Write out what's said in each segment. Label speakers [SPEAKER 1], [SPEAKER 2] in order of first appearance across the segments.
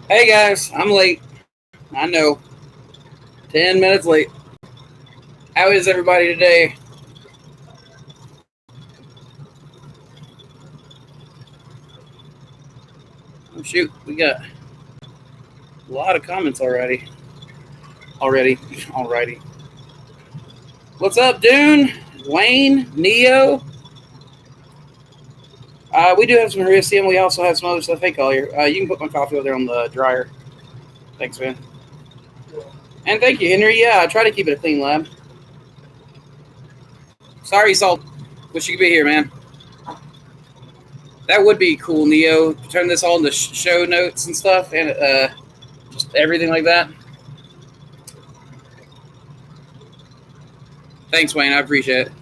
[SPEAKER 1] Hey guys, I'm late. I know. 10 minutes late. How is everybody today? Oh shoot, we got a lot of comments already. Alrighty. What's up, Dune? Wayne? Neo? We do have some Harissa, and we also have some other stuff. Hey, Collier. You can put my coffee over there on the dryer. Thanks, man. And thank you, Henry. Yeah, I try to keep it a clean lab. Sorry, Salt. Wish you could be here, man. That would be cool, Neo. Turn this all into show notes and stuff, and just everything like that. Thanks, Wayne. I appreciate it.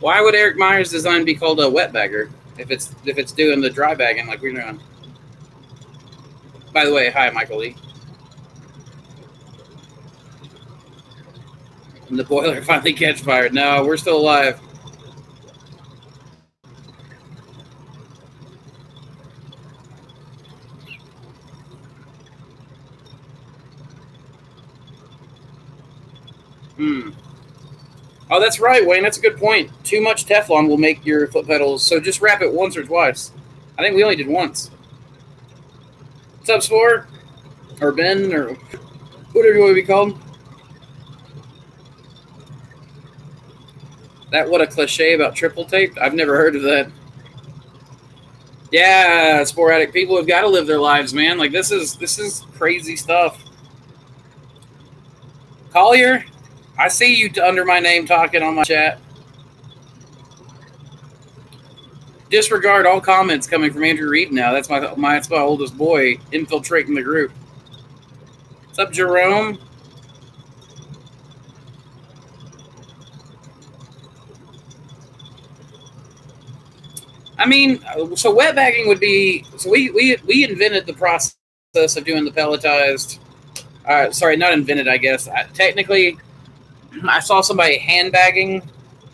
[SPEAKER 1] Why would Eric Meyer's design be called a wet bagger if it's doing the dry bagging like we're doing? By the way, hi, Michael Lee. And the boiler finally catch fire. No, we're still alive. Oh, that's right, Wayne. That's a good point. Too much Teflon will make your foot pedals, so just wrap it once or twice. I think we only did once. What's up, Spore? Or Ben, or whatever you want to be called. That what a cliche about triple tape? I've never heard of that. Yeah, sporadic people have got to live their lives, man. Like this is crazy stuff. Collier, I see you under my name talking on my chat. Disregard all comments coming from Andrew Reed now. That's my oldest boy infiltrating the group. What's up, Jerome? I mean, so wet bagging would be so we invented the process of doing the pelletized. Sorry, not invented. I guess technically, I saw somebody hand bagging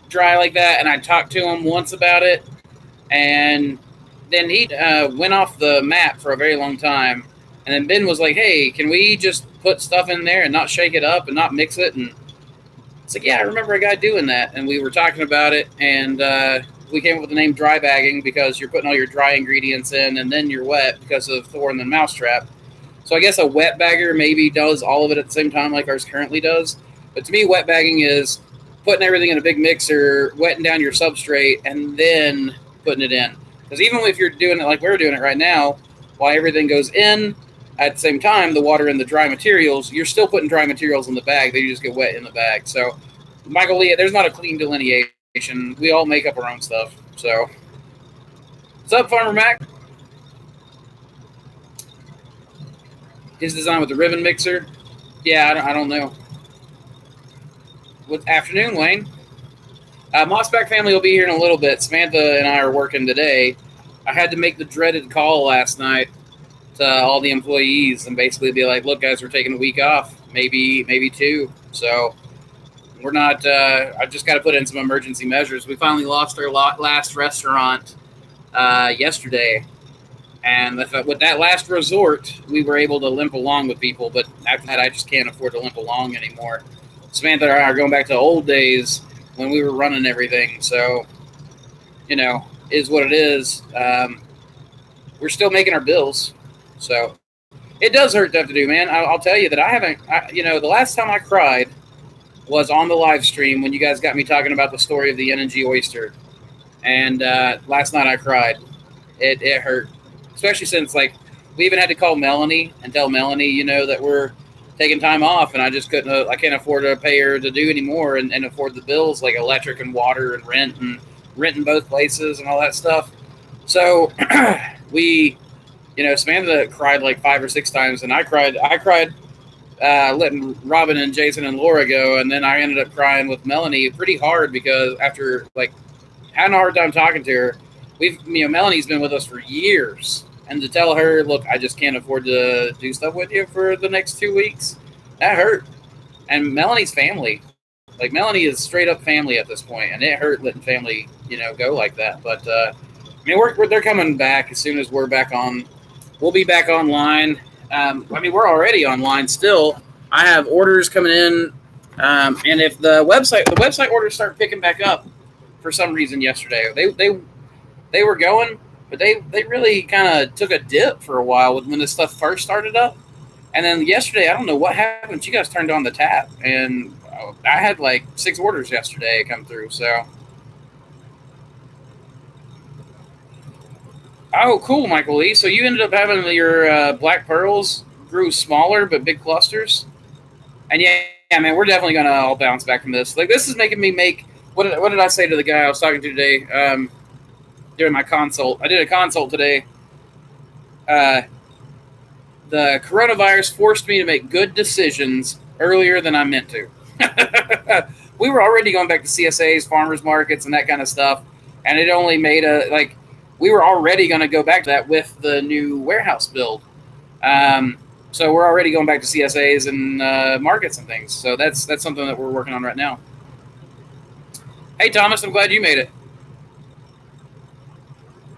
[SPEAKER 1] dry like that, and I talked to him once about it, and then he went off the map for a very long time. And then Ben was like, "Hey, can we just put stuff in there and not shake it up and not mix it?" And it's like, "Yeah, I remember a guy doing that." And we were talking about it, and we came up with the name dry bagging because you're putting all your dry ingredients in, and then you're wet because of Thorn and Mousetrap. So I guess a wet bagger maybe does all of it at the same time like ours currently does. But to me, wet bagging is putting everything in a big mixer, wetting down your substrate, and then putting it in. Because even if you're doing it like we're doing it right now, while everything goes in, at the same time, the water and the dry materials, you're still putting dry materials in the bag. They just get wet in the bag. So, Michael Lee, there's not a clean delineation. We all make up our own stuff. So, what's up, Farmer Mac? His design with the ribbon mixer? Yeah, I don't know. Good afternoon, Wayne. Mossback family will be here in a little bit. Samantha and I are working today. I had to make the dreaded call last night to all the employees and basically be like, "Look, guys, we're taking a week off, maybe two. So we're not. I've just got to put in some emergency measures. We finally lost our last restaurant yesterday, and with that last resort, we were able to limp along with people. But after that, I just can't afford to limp along anymore. Samantha and I are going back to old days when we were running everything. So, is what it is. We're still making our bills. So it does hurt to have to do, man. I'll tell you that I haven't, the last time I cried was on the live stream when you guys got me talking about the story of the Enoki Oyster. And last night I cried. It hurt, especially since, we even had to call Melanie and tell Melanie, that we're taking time off, and I just couldn't, I can't afford to pay her to do anymore and afford the bills like electric and water and rent in both places and all that stuff. So we, Samantha cried like 5 or 6 times, and I cried letting Robin and Jason and Laura go, and then I ended up crying with Melanie pretty hard because after having a hard time talking to her. Melanie's been with us for years, and to tell her, look, I just can't afford to do stuff with you for the next 2 weeks, that hurt. And Melanie's family, Like Melanie is straight up family at this point, and it hurt letting family, go like that. But I mean, they're coming back as soon as we're back on. We'll be back online. I mean, we're already online still. I have orders coming in, and if the website orders start picking back up for some reason yesterday, they were going, but they really kind of took a dip for a while when this stuff first started up. And then yesterday, I don't know what happened. You guys turned on the tap, and I had like 6 orders yesterday come through. So, oh, cool, Michael Lee. So you ended up having your black pearls grew smaller but big clusters. And yeah, man, we're definitely gonna all bounce back from this. Like this is making me make. What did I say to the guy I was talking to today during my consult? I did a consult today. The coronavirus forced me to make good decisions earlier than I meant to. We were already going back to CSAs, farmers markets, and that kind of stuff, and it only made we were already going to go back to that with the new warehouse build. So we're already going back to CSAs and markets and things. So that's something that we're working on right now. Hey, Thomas, I'm glad you made it.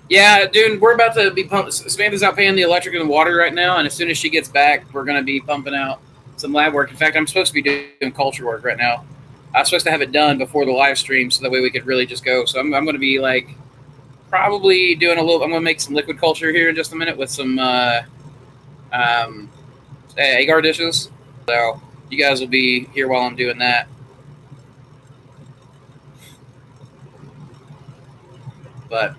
[SPEAKER 1] Yeah, dude, we're about to be pumping. Samantha's out paying the electric and the water right now, and as soon as she gets back, we're going to be pumping out some lab work. In fact, I'm supposed to be doing culture work right now. I was supposed to have it done before the live stream, so that way we could really just go. So I'm going to be like probably doing I'm going to make some liquid culture here in just a minute with some agar dishes. So you guys will be here while I'm doing that. But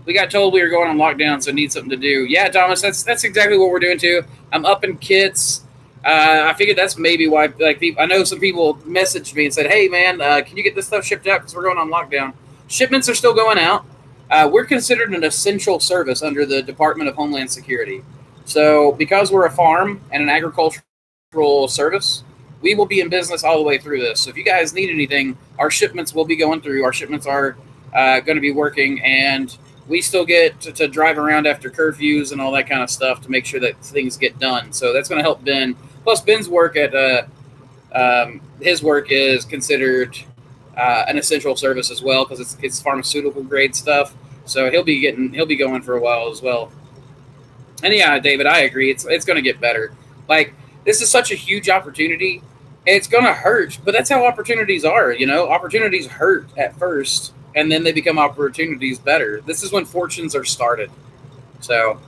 [SPEAKER 1] we got told we were going on lockdown, so need something to do. Yeah, Thomas, that's exactly what we're doing too. I'm upping kits. I figured that's maybe why. Like, I know some people messaged me and said, "Hey, man, can you get this stuff shipped out because we're going on lockdown?" Shipments are still going out. We're considered an essential service under the Department of Homeland Security. So, because we're a farm and an agricultural service, we will be in business all the way through this. So, if you guys need anything, our shipments will be going through. Our shipments are going to be working, and we still get to drive around after curfews and all that kind of stuff to make sure that things get done. So that's going to help Ben. Plus, Ben's work at his work is considered an essential service as well because it's pharmaceutical grade stuff. So he'll be going for a while as well. And yeah, David, I agree. It's going to get better. Like, this is such a huge opportunity. It's going to hurt, but that's how opportunities are. Opportunities hurt at first, and then they become opportunities better. This is when fortunes are started. So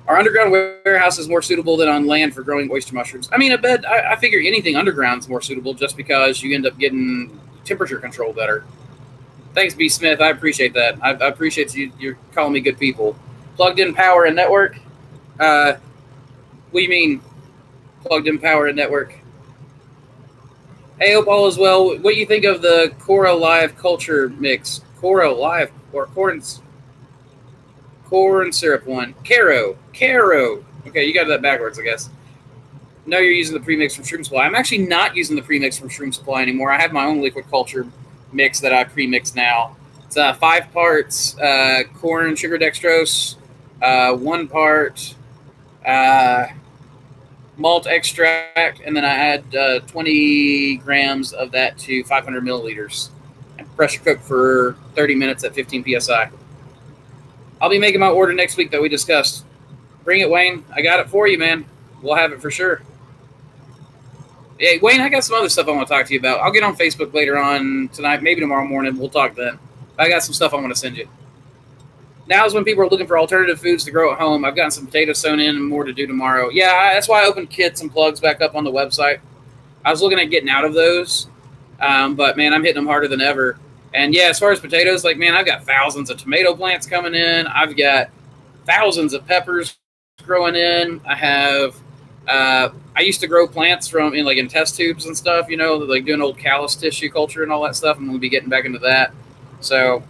[SPEAKER 1] our underground warehouse is more suitable than on land for growing oyster mushrooms. I mean, I figure anything underground is more suitable just because you end up getting temperature control better. Thanks, B. Smith. I appreciate that. I appreciate you're calling me good people. Plugged in power and network. What do you mean plugged in power and network? Hey, hope all is well. What do you think of the Cora Live culture mix? Cora Live or corn syrup one? Caro. Okay, you got that backwards, I guess. No, you're using the premix from Shroom Supply. I'm actually not using the premix from Shroom Supply anymore. I have my own liquid culture mix that I premix now. It's 5 parts corn sugar dextrose, 1 part malt extract, and then I add 20 grams of that to 500 milliliters and pressure cook for 30 minutes at 15 psi. I'll be making my order next week that we discussed. Bring it, Wayne. I got it for you, man. We'll have it for sure. Hey, Wayne, I got some other stuff I want to talk to you about. I'll get on Facebook later on tonight, maybe tomorrow morning. We'll talk then. I got some stuff I want to send you. Now is when people are looking for alternative foods to grow at home. I've gotten some potatoes sewn in and more to do tomorrow. Yeah, that's why I opened kits and plugs back up on the website. I was looking at getting out of those, but, man, I'm hitting them harder than ever. And, yeah, as far as potatoes, like, man, I've got thousands of tomato plants coming in. I've got thousands of peppers growing in. I have I used to grow plants in test tubes and stuff, like doing old callus tissue culture and all that stuff. I'm going to be getting back into that. So,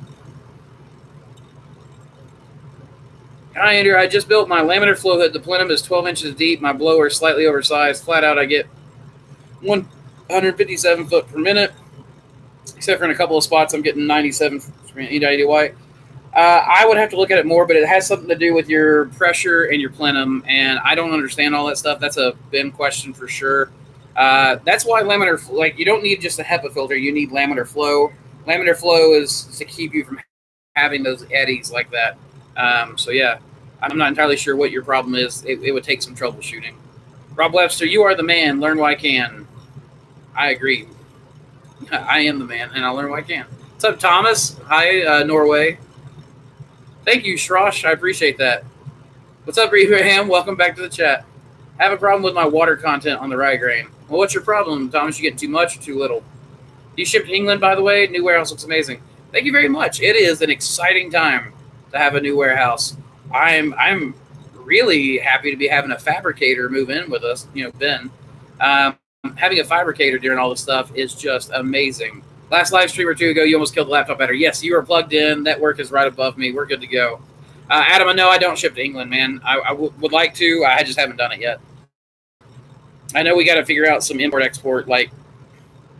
[SPEAKER 1] hi, Andrew. I just built my laminar flow hood. The plenum is 12 inches deep. My blower is slightly oversized. Flat out, I get 157 foot per minute. Except for in a couple of spots, I'm getting 97 EWD white. I would have to look at it more, but it has something to do with your pressure and your plenum, and I don't understand all that stuff. That's a Ben question for sure. That's why laminar, like, you don't need just a HEPA filter. You need laminar flow. Laminar flow is to keep you from having those eddies like that. So yeah, I'm not entirely sure what your problem is. It would take some troubleshooting. Rob Webster, you are the man. Learn what I can. I agree. I am the man, and I'll learn what I can. What's up, Thomas? Hi, Norway. Thank you, Shrosh. I appreciate that. What's up, Abraham? Welcome back to the chat. I have a problem with my water content on the rye grain. Well, what's your problem, Thomas? You getting too much or too little? You shipped to England, by the way. New warehouse looks amazing. Thank you very much. It is an exciting time to have a new warehouse. I'm really happy to be having a fabricator move in with us. Ben. Having a fabricator during all this stuff is just amazing. Last live stream or two ago, you almost killed the laptop battery. Yes, you are plugged in. Network is right above me. We're good to go. Adam, no, I don't ship to England, man. I would like to. I just haven't done it yet. I know we got to figure out some import-export, like,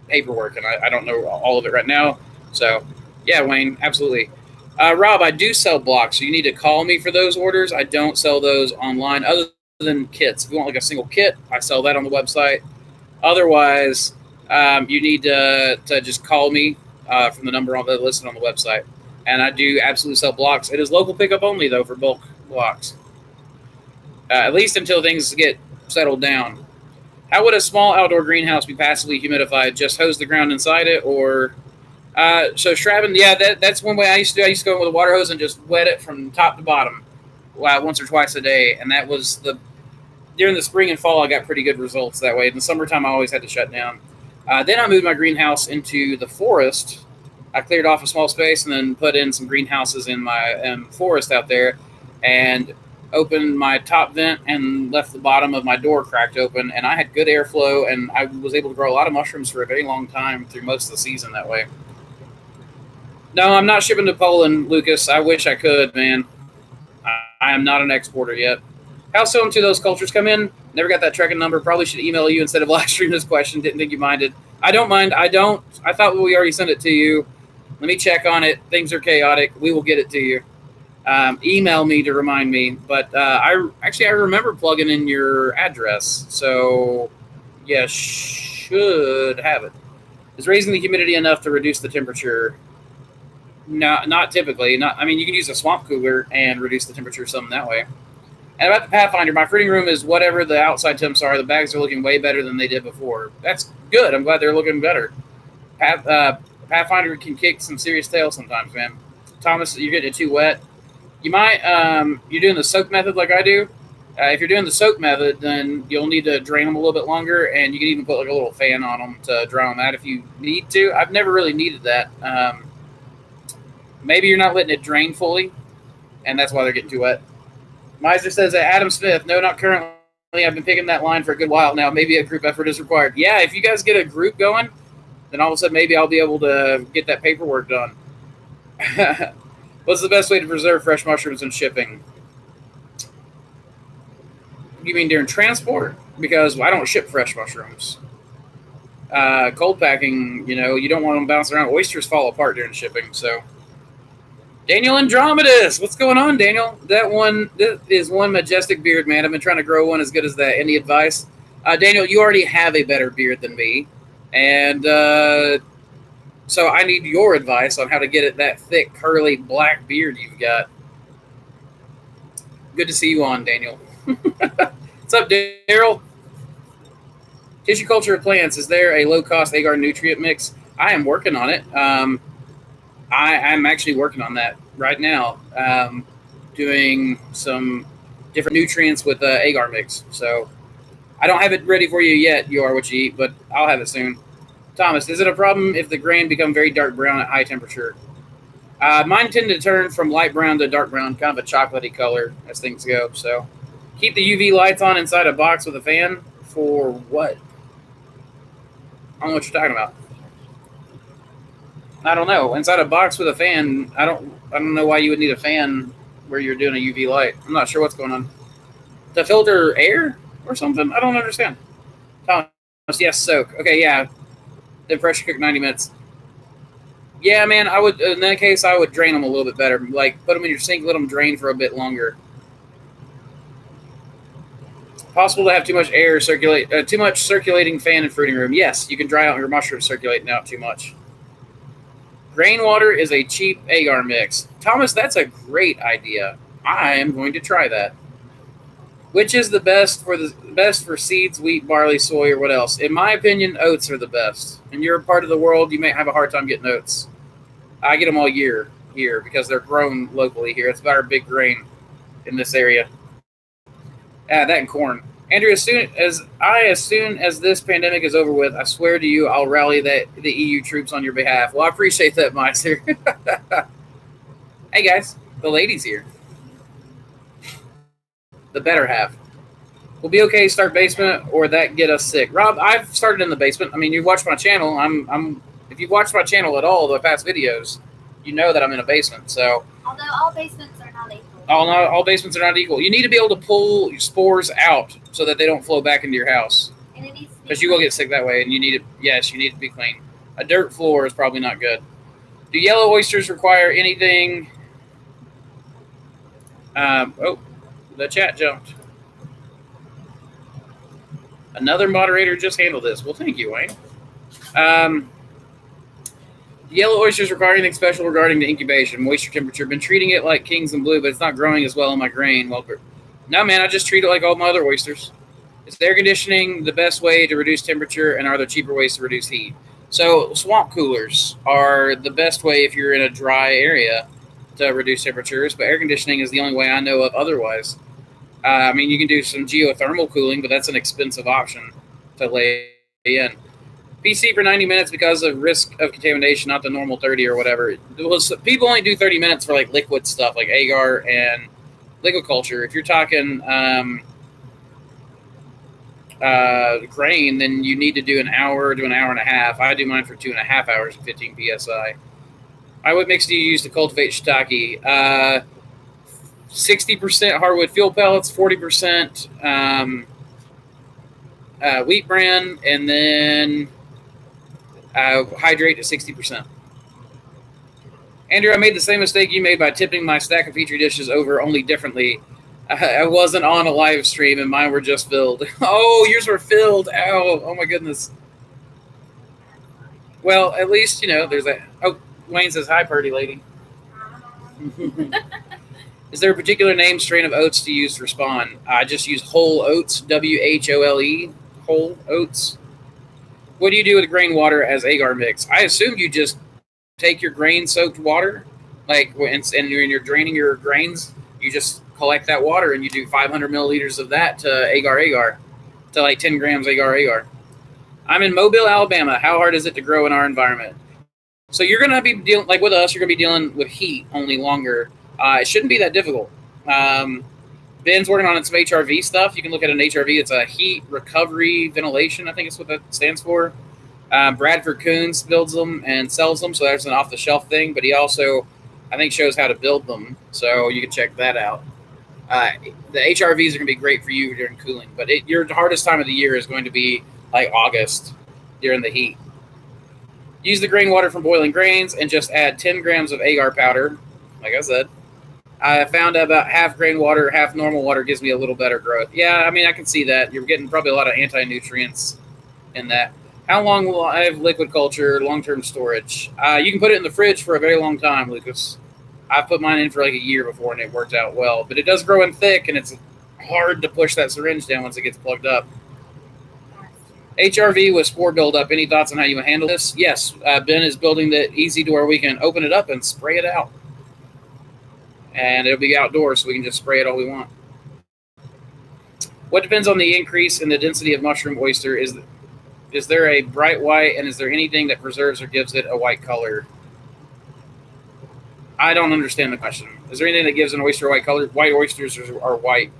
[SPEAKER 1] paperwork, and I don't know all of it right now. So, yeah, Wayne, absolutely. Rob, I do sell blocks, so you need to call me for those orders. I don't sell those online other than kits. If you want, like, a single kit, I sell that on the website. Otherwise, you need to just call me from the number listed on the website. And I do absolutely sell blocks. It is local pickup only, though, for bulk blocks. At least until things get settled down. How would a small outdoor greenhouse be passively humidified? Just hose the ground inside it? Or so Shravan, yeah, that's one way I used to do. I used to go in with a water hose and just wet it from top to bottom once or twice a day. And that was during the spring and fall, I got pretty good results that way. In the summertime, I always had to shut down. Then I moved my greenhouse into the forest. I cleared off a small space and then put in some greenhouses in my forest out there and opened my top vent and left the bottom of my door cracked open. And I had good airflow, and I was able to grow a lot of mushrooms for a very long time through most of the season that way. No, I'm not shipping to Poland, Lucas. I wish I could, man. I am not an exporter yet. How soon do those cultures come in? Never got that tracking number. Probably should email you instead of live stream this question. Didn't think you minded. I don't mind. I thought we already sent it to you. Let me check on it. Things are chaotic. We will get it to you. Email me to remind me. But I remember plugging in your address. So, yeah, should have it. Is raising the humidity enough to reduce the temperature? No, not typically. You can use a swamp cooler and reduce the temperature some that way. And about the Pathfinder, my fruiting room is whatever the outside temps are. The bags are looking way better than they did before. That's good. I'm glad they're looking better. Pathfinder can kick some serious tail sometimes, man. Thomas, you're getting it too wet. You might, you're doing the soak method like I do. If you're doing the soak method, then you'll need to drain them a little bit longer, and you can even put like a little fan on them to dry them out if you need to. I've never really needed that. Maybe you're not letting it drain fully, and that's why they're getting too wet. Miser says that Adam Smith, no, not currently. I've been picking that line for a good while now. Maybe a group effort is required. Yeah, if you guys get a group going, then all of a sudden maybe I'll be able to get that paperwork done. What's the best way to preserve fresh mushrooms and shipping? You mean during transport? Because I don't ship fresh mushrooms. Cold packing, you don't want them bouncing around. Oysters fall apart during shipping, so... Daniel Andromedus, what's going on, Daniel? That is one majestic beard, man. I've been trying to grow one as good as that. Any advice? Daniel, you already have a better beard than me. And so I need your advice on how to get it that thick, curly, black beard you've got. Good to see you on, Daniel. What's up, Daryl? Tissue culture of plants. Is there a low-cost agar nutrient mix? I am working on it. I'm actually working on that right now, doing some different nutrients with agar mix. So I don't have it ready for you yet, you are what you eat, but I'll have it soon. Thomas, is it a problem if the grain become very dark brown at high temperature? Mine tend to turn from light brown to dark brown, kind of a chocolatey color as things go. So keep the UV lights on inside a box with a fan for what? I don't know what you're talking about. I don't know. Inside a box with a fan, I don't know why you would need a fan where you're doing a UV light. I'm not sure what's going on. To filter air or something? I don't understand. Thomas, yes, soak. Okay, yeah. Then pressure cook 90 minutes. Yeah, man, I would, in that case, I would drain them a little bit better. Like, put them in your sink, let them drain for a bit longer. Possible to have too much air circulate, too much circulating fan in fruiting room. Yes, you can dry out your mushrooms circulating out too much. Grain water is a cheap agar mix. Thomas, that's a great idea. I am going to try that. Which is the best for seeds, wheat, barley, soy, or what else? In my opinion, oats are the best. In your part of the world, you may have a hard time getting oats. I get them all year here because they're grown locally here. It's about our big grain in this area. That and corn. Andrew, as soon as this pandemic is over with, I swear to you, I'll rally the EU troops on your behalf. Well, I appreciate that, Meister. Hey guys, the ladies here. The better half. We'll be okay. Start basement, or that get us sick. Rob, I've started in the basement. I mean, you've watched my channel. If you've watched my channel at all, the past videos, you know that I'm in a basement. So,
[SPEAKER 2] although all basements are not equal.
[SPEAKER 1] All basements are not equal. You need to be able to pull your spores out so that they don't flow back into your house.
[SPEAKER 2] And it needs to be
[SPEAKER 1] because you will get sick that way, and you need it. Yes, you need to be clean. A dirt floor is probably not good. Do yellow oysters require anything? Oh, the chat jumped. Another moderator just handled this. Well, thank you, Wayne. Yellow oysters require anything special regarding the incubation, moisture, temperature. Been treating it like kings and blue, but it's not growing as well in my grain. Well, no, man, I just treat it like all my other oysters. Is air conditioning the best way to reduce temperature, and are there cheaper ways to reduce heat? So swamp coolers are the best way if you're in a dry area to reduce temperatures, but air conditioning is the only way I know of otherwise. I mean, you can do some geothermal cooling, but that's an expensive option to lay in. PC for 90 minutes because of risk of contamination, not the normal 30 or whatever. People only do 30 minutes for like liquid stuff like agar and liquid-culture. If you're talking grain, then you need to do an hour to an hour and a half. I do mine for 2.5 hours at 15 psi. What mix do you use to cultivate shiitake? 60% hardwood fuel pellets, 40% wheat bran, and then hydrate to 60%. Andrew, I made the same mistake you made by tipping my stack of Petri dishes over, only differently. I wasn't on a live stream, and mine were just filled. Oh, yours were filled. Ow. Oh, my goodness. Well, at least, you know, there's that. Oh, Wayne says, hi, purdy lady. Is there a particular name strain of oats to use for spawn? I just use whole oats, WHOLE, whole oats. What do you do with grain water as agar mix? I assume you just take your grain-soaked water, like, and when you're draining your grains, you just collect that water and you do 500 milliliters of that to agar, to like 10 grams agar. I'm in Mobile, Alabama. How hard is it to grow in our environment? So you're going to be dealing, like with us, you're going to be dealing with heat only longer. It shouldn't be that difficult. Ben's working on some HRV stuff. You can look at an HRV. It's a heat recovery ventilation. I think it's what that stands for. Bradford Coons builds them and sells them, so that's an off-the-shelf thing. But he also, I think, shows how to build them, so you can check that out. The HRVs are going to be great for you during cooling, but your hardest time of the year is going to be like August during the heat. Use the grain water from boiling grains and just add 10 grams of agar powder. Like I said, I found about half grain water, half normal water gives me a little better growth. Yeah, I mean, I can see that. You're getting probably a lot of anti-nutrients in that. How long will I have liquid culture, long-term storage? You can put it in the fridge for a very long time, Lucas. I put mine in for like a year before, and it worked out well. But it does grow in thick, and it's hard to push that syringe down once it gets plugged up. HRV with spore buildup. Any thoughts on how you would handle this? Yes, Ben is building that easy to where we can open it up and spray it out. And it'll be outdoors, so we can just spray it all we want. What depends on the increase in the density of mushroom oyster? Is there a bright white, and is there anything that preserves or gives it a white color? I don't understand the question. Is there anything that gives an oyster a white color? White oysters are white.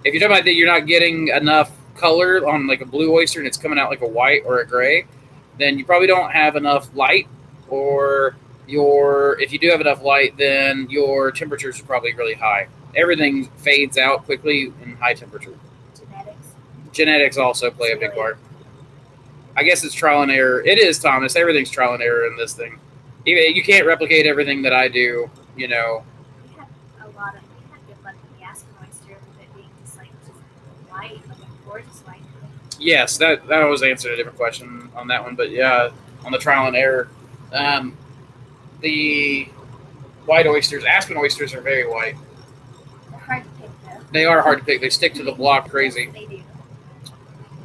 [SPEAKER 1] If you're talking about that you're not getting enough color on like a blue oyster and it's coming out like a white or a gray, then you probably don't have enough light, or if you do have enough light, then your temperatures are probably really high. Everything fades out quickly in high temperature. Genetics also play a big part. I guess it's trial and error. It is, Thomas. Everything's trial and error in this thing. You can't replicate everything that I do, you know.
[SPEAKER 2] We had good luck with the Aspen oyster with it being just white.
[SPEAKER 1] Yes, that always answered a different question on that one, but yeah, on the trial and error, um, the white oysters, aspen oysters, are very white.
[SPEAKER 2] They're hard to pick though.
[SPEAKER 1] They are hard to pick. They stick to the block crazy.
[SPEAKER 2] Yes, they do.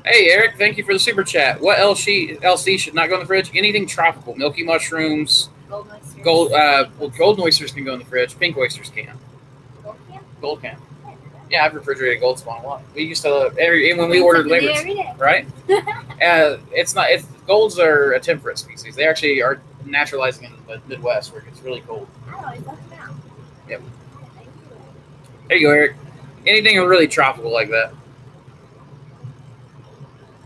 [SPEAKER 1] Hey, Eric, thank you for the super chat. What LC should not go in the fridge? Anything tropical, milky mushrooms,
[SPEAKER 2] Golden oysters.
[SPEAKER 1] golden oysters can go in the fridge. Pink oysters can't.
[SPEAKER 2] Gold can?
[SPEAKER 1] Gold can.
[SPEAKER 2] I didn't know that.
[SPEAKER 1] Yeah, I've refrigerated gold spawn a lot. We used to when we
[SPEAKER 2] Learn
[SPEAKER 1] ordered
[SPEAKER 2] something new
[SPEAKER 1] labors,
[SPEAKER 2] every day.
[SPEAKER 1] right? It's not. Golds are a temperate species. They actually are naturalizing in the Midwest where it gets really cold.
[SPEAKER 2] I always left them out.
[SPEAKER 1] Yep.
[SPEAKER 2] Thank you.
[SPEAKER 1] There you go, Eric. Anything really tropical like that.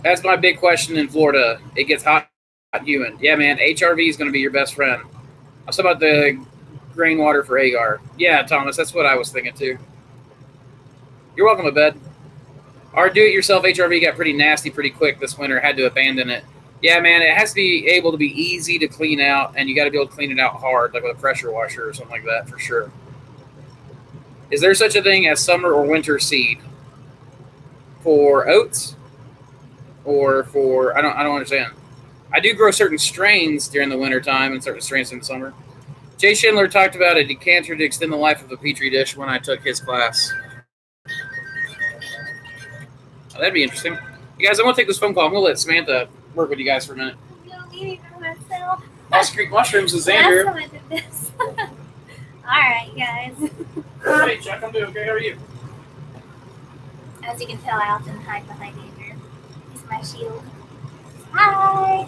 [SPEAKER 1] That's my big question in Florida. It gets hot and humid. Yeah, man. HRV is going to be your best friend. I was talking about the grain water for agar. Yeah, Thomas, that's what I was thinking too. You're welcome, Abed. Our do-it-yourself HRV got pretty nasty pretty quick this winter. Had to abandon it. Yeah, man, it has to be able to be easy to clean out, and you got to be able to clean it out hard, like with a pressure washer or something like that, for sure. Is there such a thing as summer or winter seed for oats, or for I don't understand. I do grow certain strains during the winter time and certain strains in the summer. Jay Schindler talked about a decanter to extend the life of a petri dish when I took his class. Oh, that'd be interesting. You guys, I'm going to take this phone call. I'm going to let Samantha work with you guys for a minute.
[SPEAKER 2] You don't need it for myself.
[SPEAKER 1] Mossy Creek Mushrooms is
[SPEAKER 2] Last
[SPEAKER 1] Andrew.
[SPEAKER 2] time I did this. Alright, guys.
[SPEAKER 1] Hey, Chuck, I'm doing okay. How are you?
[SPEAKER 2] As you can tell, I often hide behind Andrew. He's my shield. Hi!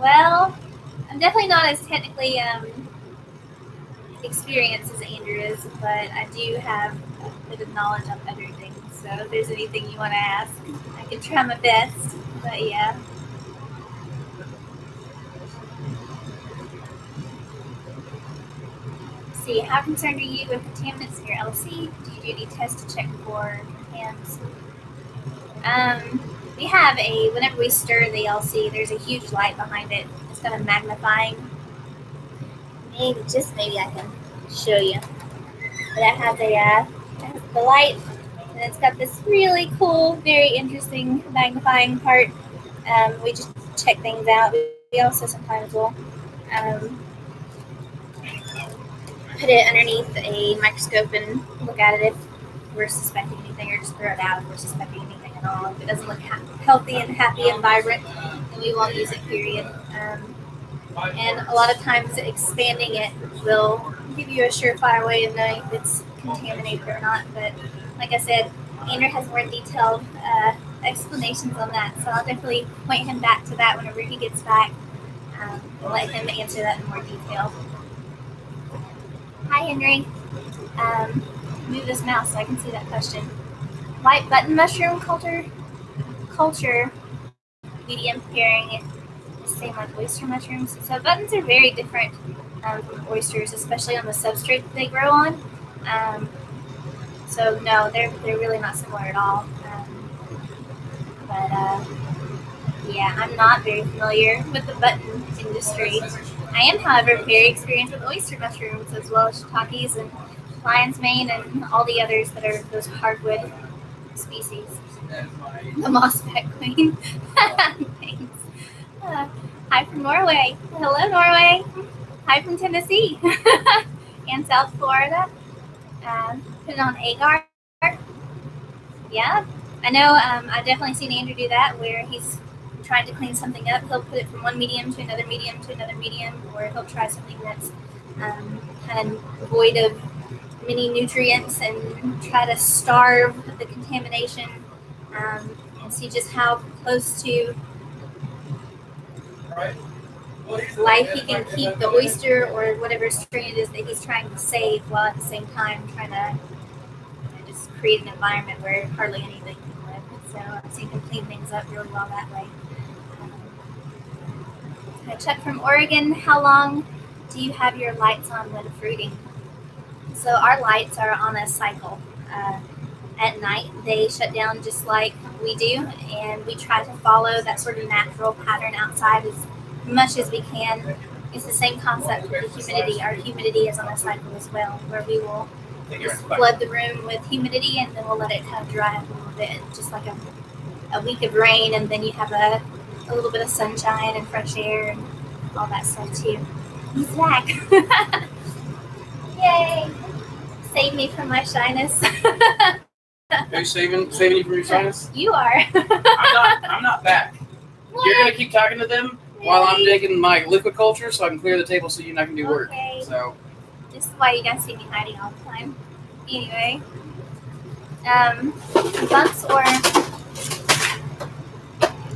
[SPEAKER 2] Well, I'm definitely not as technically experienced as Andrew is, but I do have a bit of knowledge on everything. So if there's anything you want to ask, I can try my best. But yeah. Let's see, how concerned are you with contaminants in your LC? Do you do any tests to check for contaminants? We have whenever we stir the LC, there's a huge light behind it. It's got a magnifying. Maybe I can show you. But it has the light, and it's got this really cool, very interesting magnifying part. We just check things out. We also sometimes will put it underneath a microscope and look at it if we're suspecting anything, or just throw it out if we're suspecting anything at all. If it doesn't look healthy and happy and vibrant, then we won't use it, period. And a lot of times expanding it will give you a surefire way of knowing if it's contaminated or not. But like I said, Andrew has more detailed explanations on that, so I'll definitely point him back to that whenever he gets back and let him answer that in more detail. Hi, Henry. Move this mouse so I can see that question. White button mushroom culture medium pairing, same like oyster mushrooms. So buttons are very different from oysters, especially on the substrate that they grow on. So no, they're really not similar at all. Yeah, I'm not very familiar with the button industry. I am, however, very experienced with oyster mushrooms, as well as shiitakes and lion's mane and all the others that are those hardwood species. The mossback queen. Thanks. Hi from Norway. Hello, Norway. Hi from Tennessee and South Florida. Put it on agar. Yeah, I know. I've definitely seen Andrew do that, where he's trying to clean something up. He'll put it from one medium to another medium to another medium, or he'll try something that's kind of void of many nutrients and try to starve the contamination and see just how close to life he can keep the oyster or whatever strain it is that he's trying to save, while at the same time trying to just create an environment where hardly anything can live. So I've seen him clean things up really well that way. Chuck from Oregon, how long do you have your lights on when fruiting? So our lights are on a cycle. At night, they shut down just like we do, and we try to follow that sort of natural pattern outside as much as we can. It's the same concept with the humidity. Our humidity is on a cycle as well, where we will just flood the room with humidity, and then we'll let it kind of dry up a little bit, just like a week of rain, and then you have a little bit of sunshine and fresh air and all that stuff too. He's back. Yay! Save me from my shyness.
[SPEAKER 1] Who's saving you from your shyness?
[SPEAKER 2] You are.
[SPEAKER 1] I'm not back. What? You're gonna keep talking to them while I'm taking my liquid culture, so I can clear the table so you and I can do work. So
[SPEAKER 2] this is why you guys see me hiding all the time. Anyway, bumps or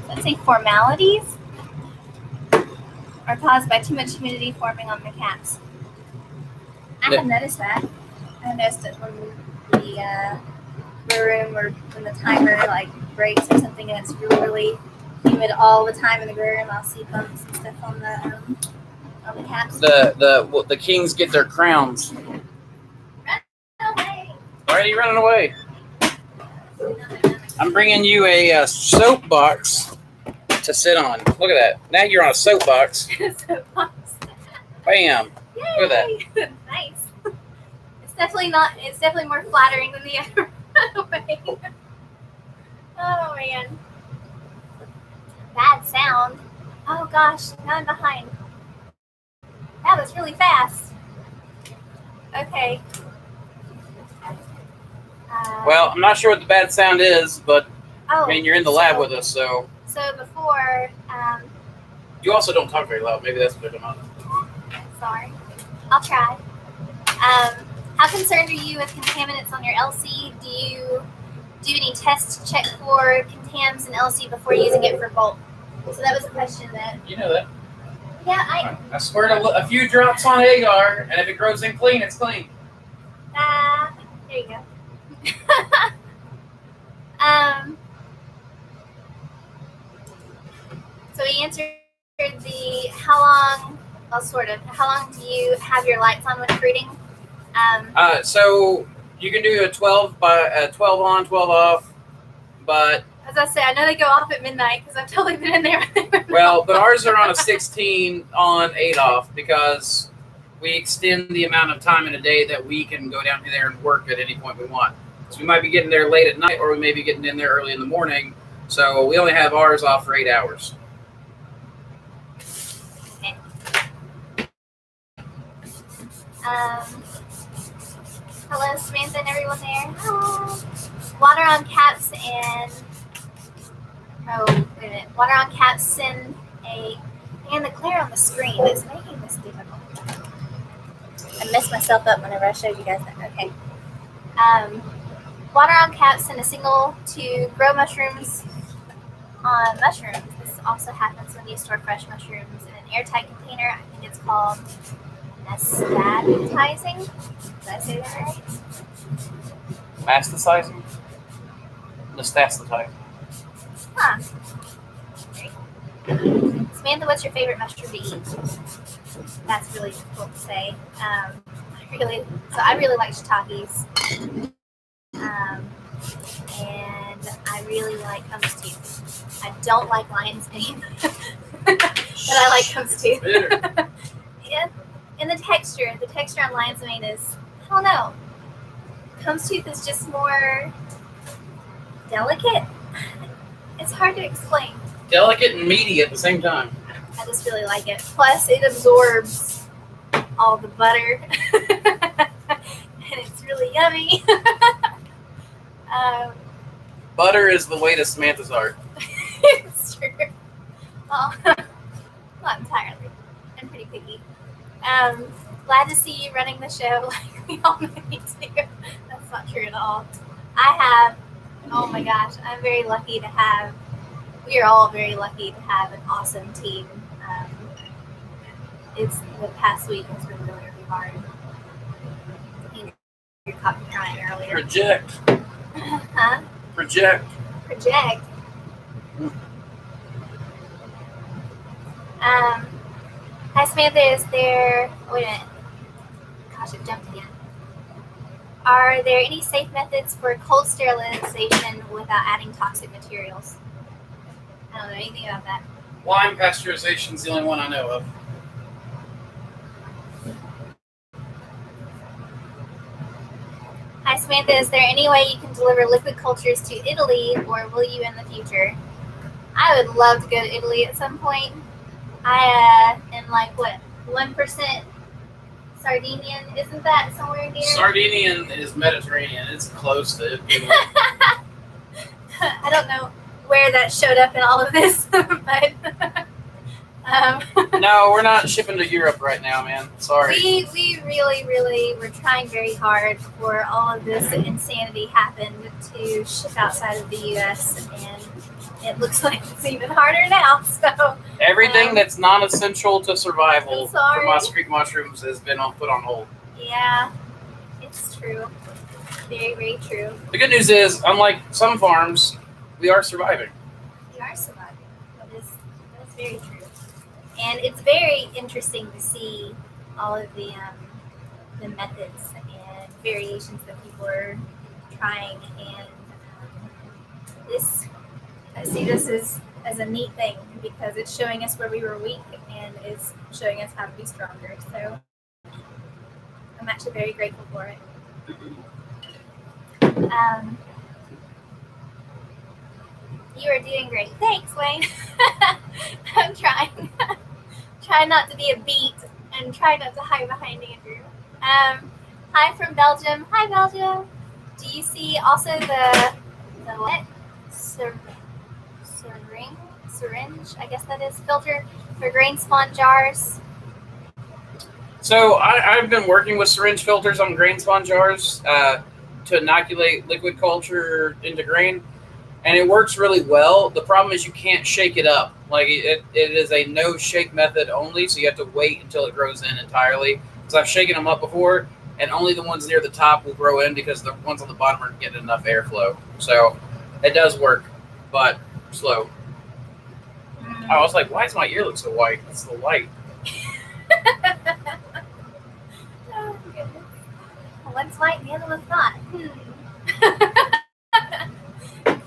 [SPEAKER 2] let's say formalities are caused by too much humidity forming on the caps. I have noticed that. I noticed it when the brew room or when the timer like breaks or something, and it's really humid all the time in the brew room. I'll see bumps and stuff on the caps.
[SPEAKER 1] The kings get their crowns.
[SPEAKER 2] Run away!
[SPEAKER 1] Why are you running away? I'm bringing you a soapbox to sit on. Look at that. Now you're on a soapbox.
[SPEAKER 2] Soapbox.
[SPEAKER 1] Bam.
[SPEAKER 2] Yay.
[SPEAKER 1] Look at that.
[SPEAKER 2] Nice. It's definitely more flattering than the other way. Oh man. Bad sound. Oh gosh, now I'm behind. That was really fast. Okay.
[SPEAKER 1] Well, I'm not sure what the bad sound is, but
[SPEAKER 2] I
[SPEAKER 1] mean, you're in the lab with us, so.
[SPEAKER 2] So before,
[SPEAKER 1] you also don't talk very loud. Maybe that's what they're doing.
[SPEAKER 2] Sorry. I'll try. How concerned are you with contaminants on your LC? Do you do any tests to check for contaminants in LC before using it for bulk? So that was a question that...
[SPEAKER 1] You know that.
[SPEAKER 2] Yeah,
[SPEAKER 1] I squirt a few drops on agar, and if it grows in clean, it's clean.
[SPEAKER 2] There you go. So we answered the how long do you have your lights on when fruiting?
[SPEAKER 1] So you can do a 12 on, 12 off, but
[SPEAKER 2] as I say, I know they go off at midnight because I've totally been in there.
[SPEAKER 1] Well, but ours are on a 16 on, 8 off because we extend the amount of time in a day that we can go down there and work at any point we want. So we might be getting there late at night, or we may be getting in there early in the morning. So we only have ours off for 8 hours.
[SPEAKER 2] Okay. Hello, Samantha and everyone there. Hello. Water on caps and water on caps and the glare on the screen is making this difficult. I messed myself up whenever I showed you guys that. Okay. Water on caps and a single to grow mushrooms on mushrooms. This also happens when you store fresh mushrooms in an airtight container. I think it's called anestheticizing. Did I say that right?
[SPEAKER 1] Masticizing? Nastasticizing.
[SPEAKER 2] Huh. Great. Samantha, what's your favorite mushroom to eat? That's really difficult to say. I really like shiitakes. And I really like hummus too. I don't like lion's mane, but I like hummus too. Yeah. And the texture on lion's mane is, I don't know. Hummus tooth is just more delicate. It's hard to explain.
[SPEAKER 1] Delicate and meaty at the same time.
[SPEAKER 2] I just really like it. Plus, it absorbs all the butter, and it's really yummy.
[SPEAKER 1] Butter is the way to Samantha's heart.
[SPEAKER 2] It's true. Well, not entirely. I'm pretty picky. Glad to see you running the show like we all need to. That's not true at all. Oh my gosh, we are all very lucky to have an awesome team. The past week has been really, really hard. You caught me crying earlier.
[SPEAKER 1] Project.
[SPEAKER 2] Huh?
[SPEAKER 1] Project.
[SPEAKER 2] Hi Samantha, wait a minute. Gosh, it jumped again. Are there any safe methods for cold sterilization without adding toxic materials? I don't know anything about that.
[SPEAKER 1] Lime pasteurization is the only one I know of.
[SPEAKER 2] Samantha, is there any way you can deliver liquid cultures to Italy, or will you in the future? I would love to go to Italy at some point. I am like, what, 1% Sardinian? Isn't that somewhere near?
[SPEAKER 1] Sardinian is Mediterranean. It's close to Italy.
[SPEAKER 2] I don't know where that showed up in all of this, but
[SPEAKER 1] No, we're not shipping to Europe right now, man. Sorry.
[SPEAKER 2] we really were trying very hard before all of this insanity happened to ship outside of the U.S. and it looks like it's even harder now. So
[SPEAKER 1] everything that's non-essential to survival for
[SPEAKER 2] sorry.
[SPEAKER 1] Mossy Creek mushrooms has been put on hold.
[SPEAKER 2] Yeah, it's true. Very true.
[SPEAKER 1] The good news is, unlike some farms, we are surviving.
[SPEAKER 2] We are surviving. That is very true. And it's very interesting to see all of the methods and variations that people are trying. And I see this as a neat thing because it's showing us where we were weak and is showing us how to be stronger. So I'm actually very grateful for it. You are doing great. Thanks, Wayne. I'm trying. Try not to be a beat and try not to hide behind Andrew. Hi from Belgium. Hi, Belgium. Do you see also the what? Syringe, I guess that is, filter for grain spawn jars?
[SPEAKER 1] So I've been working with syringe filters on grain spawn jars to inoculate liquid culture into grain, and it works really well. The problem is you can't shake it up. Like it is a no shake method only, so you have to wait until it grows in entirely. Because I've shaken them up before, and only the ones near the top will grow in because the ones on the bottom aren't getting enough airflow. So it does work, but slow. I was like, why does my ear look so white? It's the light.
[SPEAKER 2] Oh, goodness. One's white and the other one's not.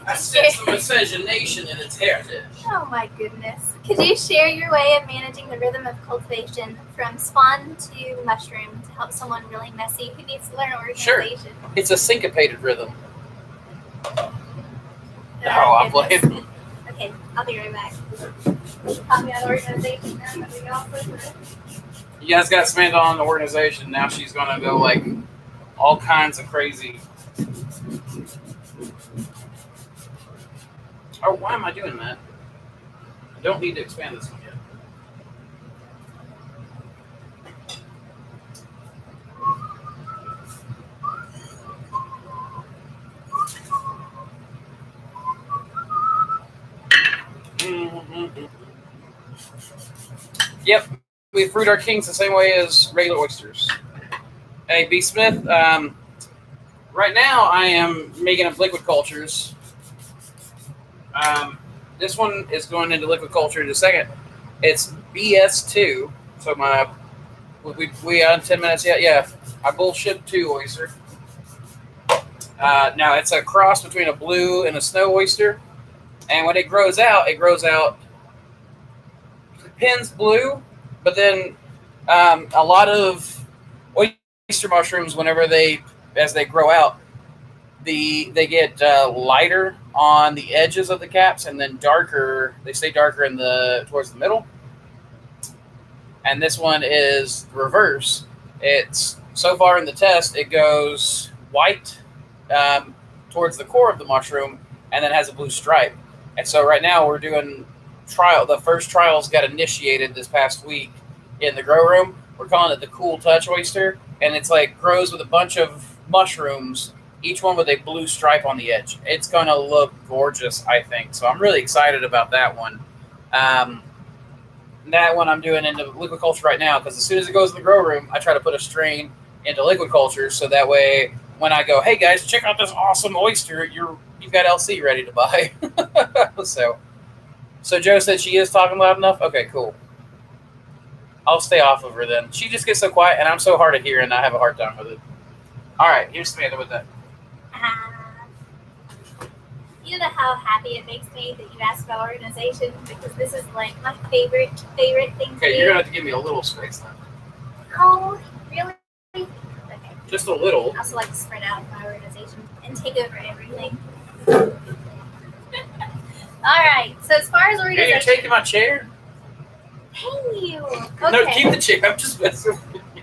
[SPEAKER 1] I sense the miscegenation in its heritage.
[SPEAKER 2] Oh my goodness. Could you share your way of managing the rhythm of cultivation from spawn to mushroom to help someone really messy who needs to learn organization?
[SPEAKER 1] Sure. It's a syncopated rhythm. I'm playing.
[SPEAKER 2] Okay, I'll be right back. Caught me on organization now.
[SPEAKER 1] You guys got Samantha on the organization. Now she's going to go like all kinds of crazy. Oh, why am I doing that? I don't need to expand this one yet. Yep, we fruit our kings the same way as regular oysters. Hey, B. Smith, right now I am making up liquid cultures. This one is going into liquid culture in a second. It's BS2. So we on 10 minutes yet? Yeah, I bullshit 2 oyster. Now it's a cross between a blue and a snow oyster. And when it grows out pins blue, but then a lot of oyster mushrooms, as they grow out, they get lighter on the edges of the caps and then darker. They stay darker towards the middle. And this one is reverse. It's so far in the test, it goes white towards the core of the mushroom and then has a blue stripe. And so right now we're doing trial. The first trials got initiated this past week in the grow room. We're calling it the Cool Touch oyster, and it's like grows with a bunch of mushrooms, each one with a blue stripe on the edge. It's going to look gorgeous, I think. So I'm really excited about that one. That one I'm doing into liquid culture right now because as soon as it goes in the grow room, I try to put a strain into liquid culture so that way when I go, hey guys, check out this awesome oyster, you've got LC ready to buy. So Joe said she is talking loud enough? Okay, cool. I'll stay off of her then. She just gets so quiet, and I'm so hard of hearing, I have a hard time with it. All right, here's Samantha with that.
[SPEAKER 2] You know how happy it makes me that you asked about organization because this is like my favorite thing to do.
[SPEAKER 1] Okay, you're going to have to give me a little space then.
[SPEAKER 2] Oh, really? Okay.
[SPEAKER 1] Just a little.
[SPEAKER 2] I also like to spread out my organization and take over everything. All right. So as far as
[SPEAKER 1] Hey,
[SPEAKER 2] organization,
[SPEAKER 1] you're taking my chair?
[SPEAKER 2] thank you. Okay.
[SPEAKER 1] No, keep the chair. I'm just messing with you.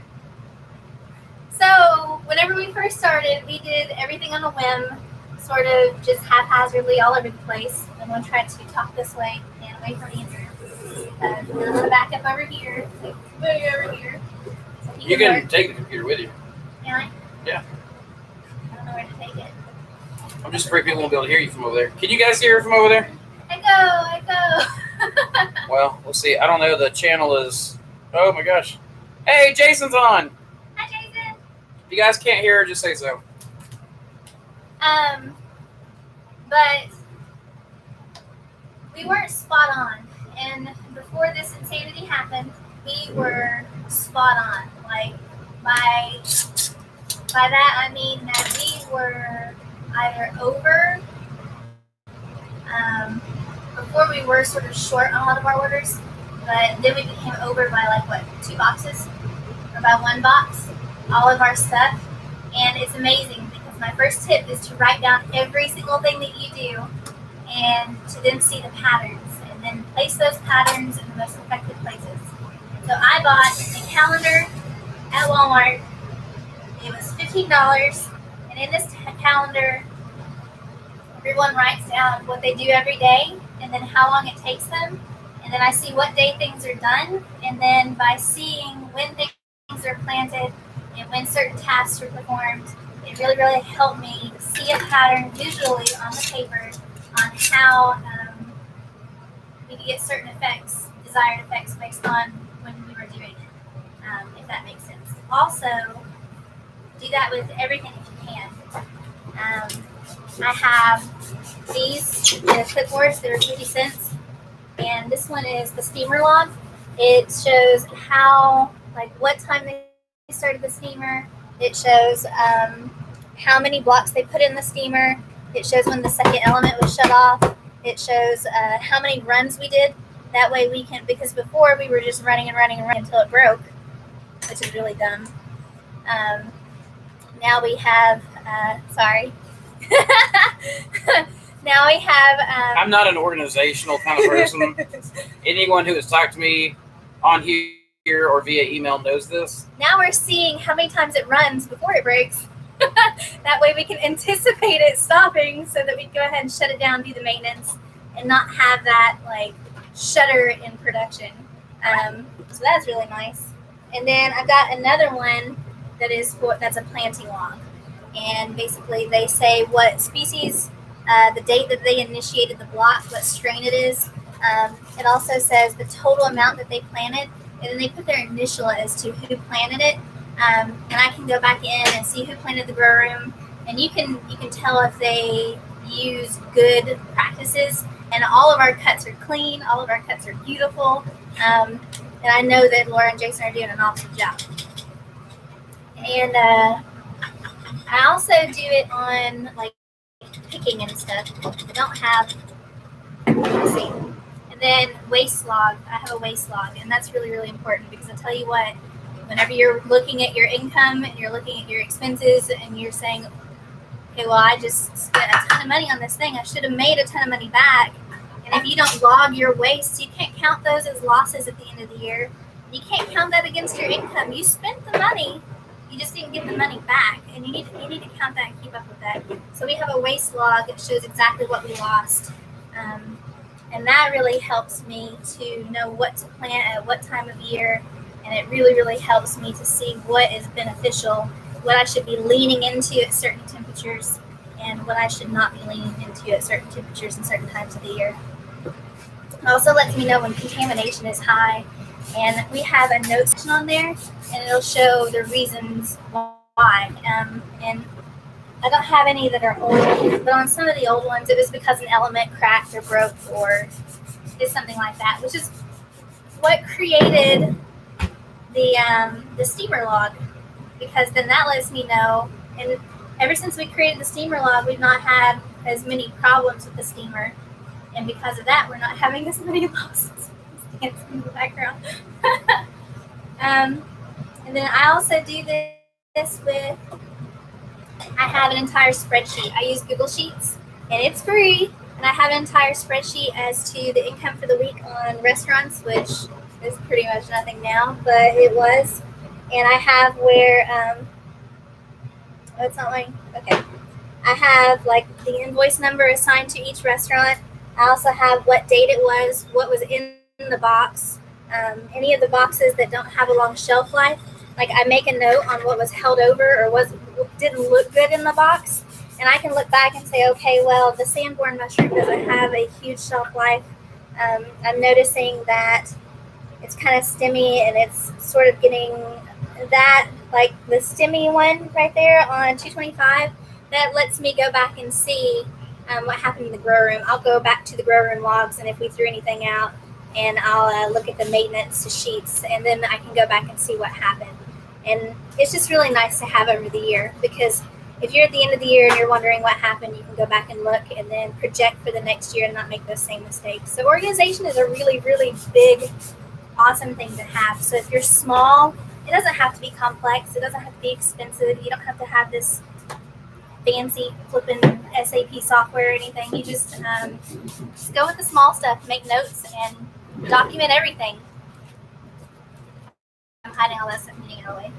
[SPEAKER 2] So whenever we first started, we did everything on a whim, sort of just haphazardly all over the place. I'm going to try to talk this way and away from Andrew. I'm going to back up over here, like way over here. So
[SPEAKER 1] You can take the computer with you.
[SPEAKER 2] Can I?
[SPEAKER 1] Yeah.
[SPEAKER 2] I don't know where to take it.
[SPEAKER 1] I'm just afraid people won't be able to hear you from over there. Can you guys hear her from over there?
[SPEAKER 2] I go.
[SPEAKER 1] Well, we'll see. I don't know. The channel is... Oh, my gosh. Hey, Jason's on.
[SPEAKER 2] Hi, Jason.
[SPEAKER 1] If you guys can't hear her, just say so.
[SPEAKER 2] But we weren't spot on. And before this insanity happened, we were spot on. Like, by that I mean that we were either over, before we were sort of short on a lot of our orders, but then we became over by like, what, 2 boxes? Or by 1 box, all of our stuff. And it's amazing because my first tip is to write down every single thing that you do and to then see the patterns and then place those patterns in the most effective places. So I bought a calendar at Walmart. It was $15, and in this calendar, everyone writes down what they do every day and then how long it takes them. And then I see what day things are done, and then by seeing when things are planted and when certain tasks are performed, it really, really helped me see a pattern visually on the paper on how we could get certain effects, desired effects, based on when we were doing it, if that makes sense. Also, do that with everything if you can. I have these clipboards that are 50 cents, and this one is the steamer log. It shows how, like, what time they started the steamer. It shows how many blocks they put in the steamer. It shows when the second element was shut off. It shows how many runs we did. That way we can, because before we were just running until it broke, which is really dumb. Now we have, sorry. Now we have...
[SPEAKER 1] I'm not an organizational kind of person. Anyone who has talked to me on here or via email knows this.
[SPEAKER 2] Now we're seeing how many times it runs before it breaks. That way we can anticipate it stopping so that we can go ahead and shut it down, do the maintenance, and not have that, like, shutter in production. So that's really nice. And then I've got another one that's a planting log. And basically they say what species, the date that they initiated the block, what strain it is. It also says the total amount that they planted, and then they put their initial as to who planted it. And I can go back in and see who planted the grow room, and you can tell if they use good practices. And all of our cuts are clean, all of our cuts are beautiful, and I know that Laura and Jason are doing an awesome job. And I also do it on, like, picking and stuff. I don't have, let's see. And then waste log. I have a waste log, and that's really, really important because I tell you what, whenever you're looking at your income and you're looking at your expenses and you're saying, okay, well, I just spent a ton of money on this thing. I should have made a ton of money back. And if you don't log your waste, you can't count those as losses at the end of the year. You can't count that against your income. You spent the money. You just didn't get the money back, and you need to count that and keep up with that. So we have a waste log that shows exactly what we lost, and that really helps me to know what to plant at what time of year, and it really, really helps me to see what is beneficial, what I should be leaning into at certain temperatures, and what I should not be leaning into at certain temperatures and certain times of the year. It also lets me know when contamination is high. And we have a note section on there, and it'll show the reasons why. And I don't have any that are old, but on some of the old ones, it was because an element cracked or broke or did something like that, which is what created the steamer log, because then that lets me know. And ever since we created the steamer log, we've not had as many problems with the steamer, and because of that, we're not having as many losses. In the background. And then I also do this with, I have an entire spreadsheet. I use Google Sheets, and it's free. And I have an entire spreadsheet as to the income for the week on restaurants, which is pretty much nothing now, but it was. And I have where, oh, it's not mine. Okay. I have like the invoice number assigned to each restaurant. I also have what date it was, what was in the box, any of the boxes that don't have a long shelf life. Like I make a note on what was held over or didn't look good in the box, and I can look back and say, okay, well, the Sanborn mushroom doesn't have a huge shelf life. I'm noticing that it's kind of stemmy and it's sort of getting that, like the stemmy one right there on 225. That lets me go back and see what happened in the grow room. I'll go back to the grow room logs, and if we threw anything out, and I'll look at the maintenance sheets, and then I can go back and see what happened. And it's just really nice to have over the year, because if you're at the end of the year and you're wondering what happened, you can go back and look and then project for the next year and not make those same mistakes. So organization is a really, really big, awesome thing to have. So if you're small, it doesn't have to be complex. It doesn't have to be expensive. You don't have to have this fancy flipping SAP software or anything. You just go with the small stuff, make notes, and document everything. I'm hiding all that stuff and getting it away.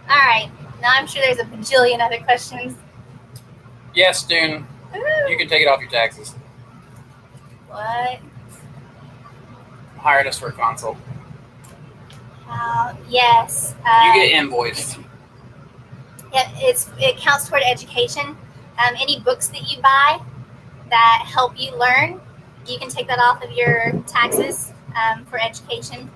[SPEAKER 2] All right, now I'm sure there's a bajillion other questions.
[SPEAKER 1] Yes, Dune. You can take it off your taxes.
[SPEAKER 2] What?
[SPEAKER 1] Hired us for a consult.
[SPEAKER 2] Yes.
[SPEAKER 1] You get invoiced.
[SPEAKER 2] Yeah, it counts toward education. Any books that you buy that help you learn, you can take that off of your taxes for education.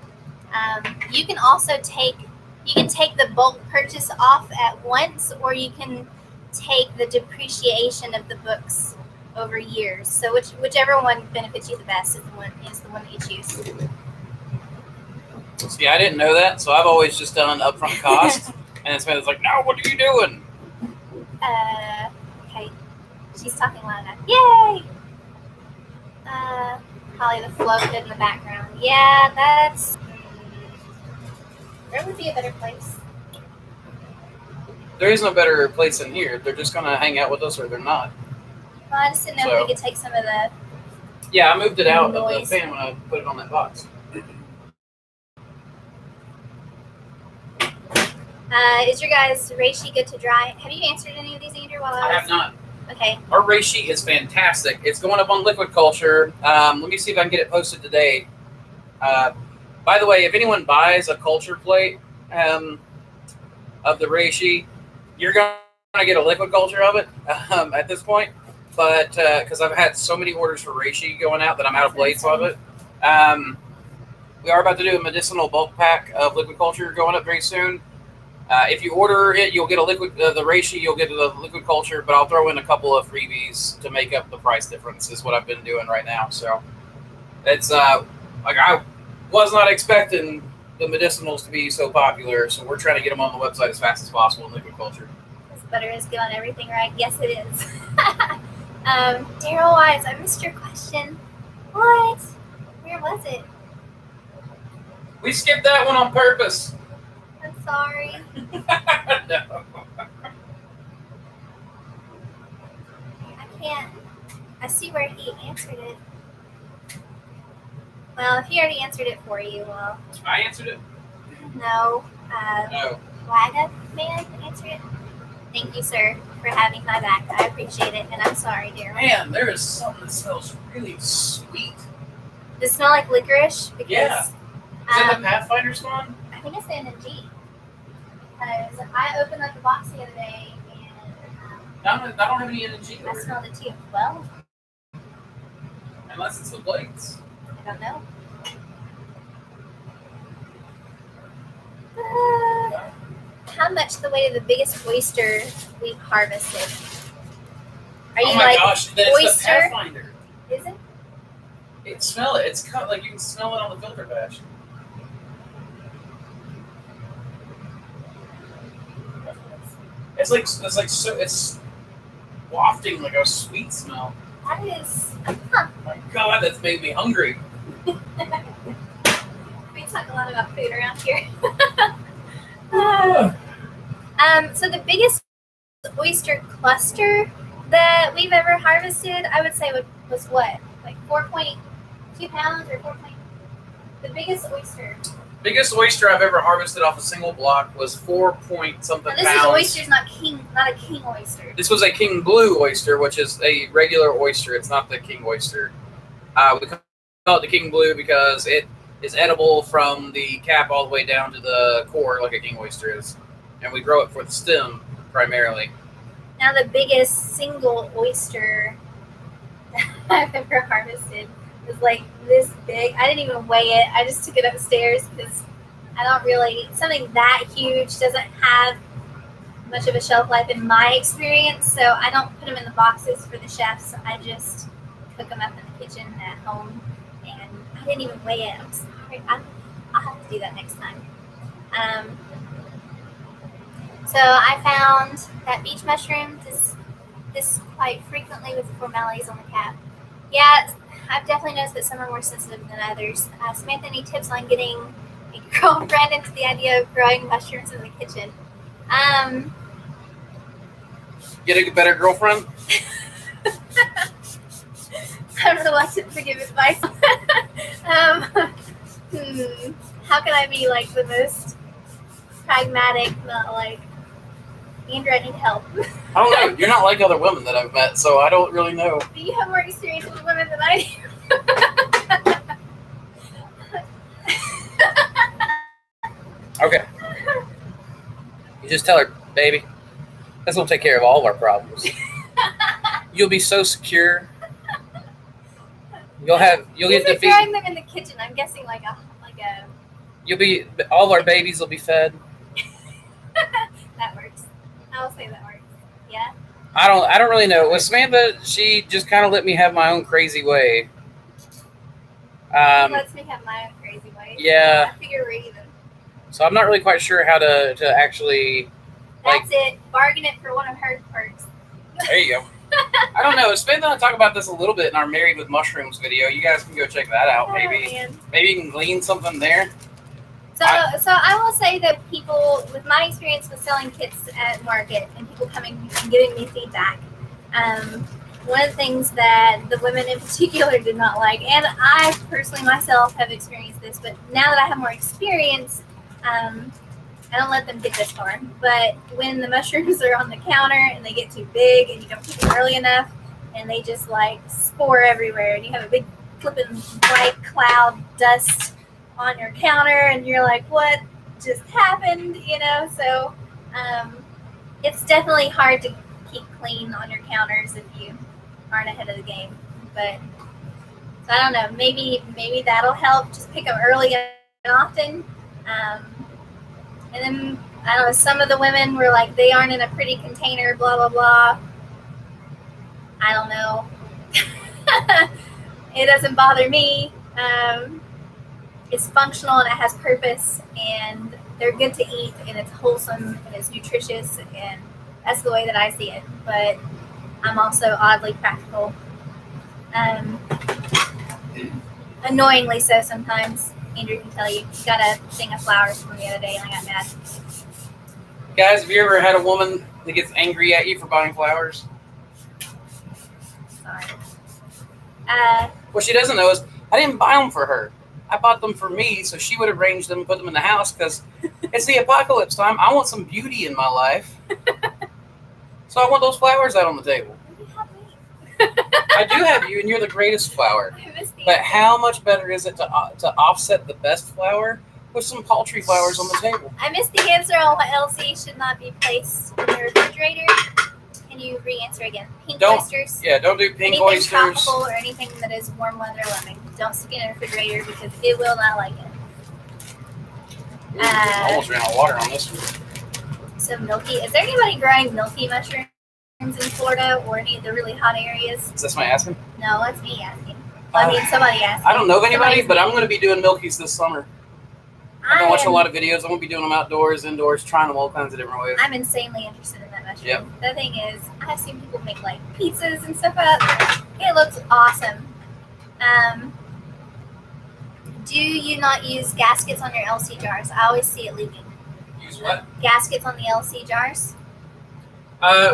[SPEAKER 2] You can also take the bulk purchase off at once, or you can take the depreciation of the books over years. So whichever one benefits you the best is the one that you choose.
[SPEAKER 1] See, I didn't know that, so I've always just done upfront cost. And Samantha's like, no, what are you doing?
[SPEAKER 2] Okay. She's talking loud enough. Yay! Probably the float in the background. Yeah, that's... Where would be a better place?
[SPEAKER 1] There is no better place than here. They're just going to hang out with us or they're not.
[SPEAKER 2] Well, I just didn't know if we could take some of the...
[SPEAKER 1] Yeah, I moved it out
[SPEAKER 2] noise.
[SPEAKER 1] of the fan when I put it on that box.
[SPEAKER 2] Is your guys' race sheet good to dry? Have you answered any of these, Andrew?
[SPEAKER 1] I have not.
[SPEAKER 2] Okay.
[SPEAKER 1] Our race sheet is fantastic. It's going up on Liquid Culture. Let me see if I can get it posted today. By the way, if anyone buys a culture plate of the reishi, you're going to get a Liquid Culture of it at this point. But because I've had so many orders for reishi going out that I'm out of plates of it. We are about to do a medicinal bulk pack of Liquid Culture going up very soon. If you order it, you'll get the reishi, you'll get the Liquid Culture, but I'll throw in a couple of freebies to make up the price difference is what I've been doing right now. So it's like I was not expecting the medicinals to be so popular, so we're trying to get them on the website as fast as possible in Liquid Culture.
[SPEAKER 2] This butter is good on everything, right? Yes, it is. Daryl Wise, I missed your question. What? Where was it?
[SPEAKER 1] We skipped that one on purpose.
[SPEAKER 2] I'm sorry.
[SPEAKER 1] No.
[SPEAKER 2] I can't. I see where he answered it. Well, if he already answered it for you, well.
[SPEAKER 1] I answered it?
[SPEAKER 2] No.
[SPEAKER 1] No.
[SPEAKER 2] Waga Man answered it. Thank you, sir, for having my back. I appreciate it, and I'm sorry, dear.
[SPEAKER 1] Man, there is something that smells really sweet.
[SPEAKER 2] Does it smell like licorice? Because,
[SPEAKER 1] yeah. Is it the Pathfinder spawn?
[SPEAKER 2] I think it's the Enoki. Because I opened up the box the other day, and
[SPEAKER 1] I don't have any energy.
[SPEAKER 2] I smelled it too. Well,
[SPEAKER 1] unless it's the plates.
[SPEAKER 2] I don't know. How much the weight of the biggest oyster we've harvested? Are you like
[SPEAKER 1] gosh, that's
[SPEAKER 2] oyster?
[SPEAKER 1] The Pathfinder.
[SPEAKER 2] Is it?
[SPEAKER 1] Smell it. It's cut like you can smell it on the filter batch. It's wafting like a sweet smell.
[SPEAKER 2] That is.
[SPEAKER 1] My God, that's made me hungry.
[SPEAKER 2] We talk a lot about food around here. So the biggest oyster cluster that we've ever harvested, I would say was what? Like 4.2 pounds or 4. The biggest oyster.
[SPEAKER 1] Biggest oyster I've ever harvested off a single block was 4 point something
[SPEAKER 2] Now, this
[SPEAKER 1] pounds.
[SPEAKER 2] is oysters, not a king oyster.
[SPEAKER 1] This was a king blue oyster, which is a regular oyster. It's not the king oyster. We call it the king blue because it is edible from the cap all the way down to the core, like a king oyster is, and we grow it for the stem primarily.
[SPEAKER 2] Now, the biggest single oyster I've ever harvested was like this big. I didn't even weigh it. I just took it upstairs because something that huge doesn't have much of a shelf life in my experience. So I don't put them in the boxes for the chefs. I just cook them up in the kitchen at home. And I didn't even weigh it. I'm sorry. I'll have to do that next time. So I found that beach mushrooms this quite frequently with the formalities on the cap. Yeah, I've definitely noticed that some are more sensitive than others. Samantha, any tips on getting a girlfriend into the idea of growing mushrooms in the kitchen?
[SPEAKER 1] Get a better girlfriend?
[SPEAKER 2] I'm reluctant to give advice. How can I be like the most pragmatic, not like, Andrew, I need help.
[SPEAKER 1] I don't know. You're not like other women that I've met, so I don't really know.
[SPEAKER 2] Do you have more experience with women than I
[SPEAKER 1] do? Okay. You just tell her, baby, that's gonna take care of all of our problems. You'll be so secure. You'll get to feed.
[SPEAKER 2] Growing them in the kitchen. I'm guessing like a.
[SPEAKER 1] All of our babies will be fed.
[SPEAKER 2] That works. I will say that works. Yeah.
[SPEAKER 1] I don't really know. With Samantha, she just kind of let me have my own crazy way.
[SPEAKER 2] She lets me have my own crazy way.
[SPEAKER 1] Yeah.
[SPEAKER 2] I figure we're even.
[SPEAKER 1] So I'm not really quite sure how to actually.
[SPEAKER 2] That's it. Bargain it for one of her perks.
[SPEAKER 1] There you go. I don't know. Samantha and I talk about this a little bit in our Married with Mushrooms video. You guys can go check that out. Maybe you can glean something there.
[SPEAKER 2] So I will say that people, with my experience with selling kits at market and people coming and giving me feedback, one of the things that the women in particular did not like, and I personally myself have experienced this, but now that I have more experience, I don't let them get this far. But when the mushrooms are on the counter and they get too big and you don't keep them early enough and they just like spore everywhere and you have a big flipping white cloud dust on your counter and you're like, what just happened? So it's definitely hard to keep clean on your counters if you aren't ahead of the game. But so I don't know, maybe that'll help. Just pick them early and often. And then I don't know, some of the women were like, they aren't in a pretty container, blah blah blah. I don't know. It doesn't bother me. It's functional and it has purpose and they're good to eat and it's wholesome and it's nutritious and that's the way that I see it. But I'm also oddly practical. Annoyingly so sometimes. Andrew can tell you. Got a thing of flowers from the other day and I got mad.
[SPEAKER 1] Guys, have you ever had a woman that gets angry at you for buying flowers?
[SPEAKER 2] Sorry.
[SPEAKER 1] What she doesn't know is I didn't buy them for her. I bought them for me, so she would arrange them and put them in the house because it's the apocalypse time. I want some beauty in my life. So I want those flowers out on the table.
[SPEAKER 2] You have me.
[SPEAKER 1] I do have you, and you're the greatest flower. But how much better is it to offset the best flower with some paltry flowers on the table?
[SPEAKER 2] I missed the answer on what LC should not be placed in the refrigerator. Can you re-answer again? Pink oysters?
[SPEAKER 1] Yeah, don't do pink
[SPEAKER 2] anything
[SPEAKER 1] oysters.
[SPEAKER 2] Tropical or anything that is warm weather living. Don't stick it in the refrigerator because it will not like it.
[SPEAKER 1] Almost ran out of water on this one.
[SPEAKER 2] So milky. Is there anybody growing milky mushrooms in Florida or any of the really hot areas?
[SPEAKER 1] Is this my asking?
[SPEAKER 2] No, that's me asking. Well, I mean, somebody asked.
[SPEAKER 1] I don't know of anybody, but I'm going to be doing milkies this summer. I've been watching a lot of videos. I'm going to be doing them outdoors, indoors, trying them all kinds of different ways.
[SPEAKER 2] I'm insanely interested in that mushroom.
[SPEAKER 1] Yep.
[SPEAKER 2] The thing is, I've seen people make like pizzas and stuff up. It looks awesome. Do you not use gaskets on your LC jars? I always see it leaking.
[SPEAKER 1] Use what?
[SPEAKER 2] Gaskets on the LC jars.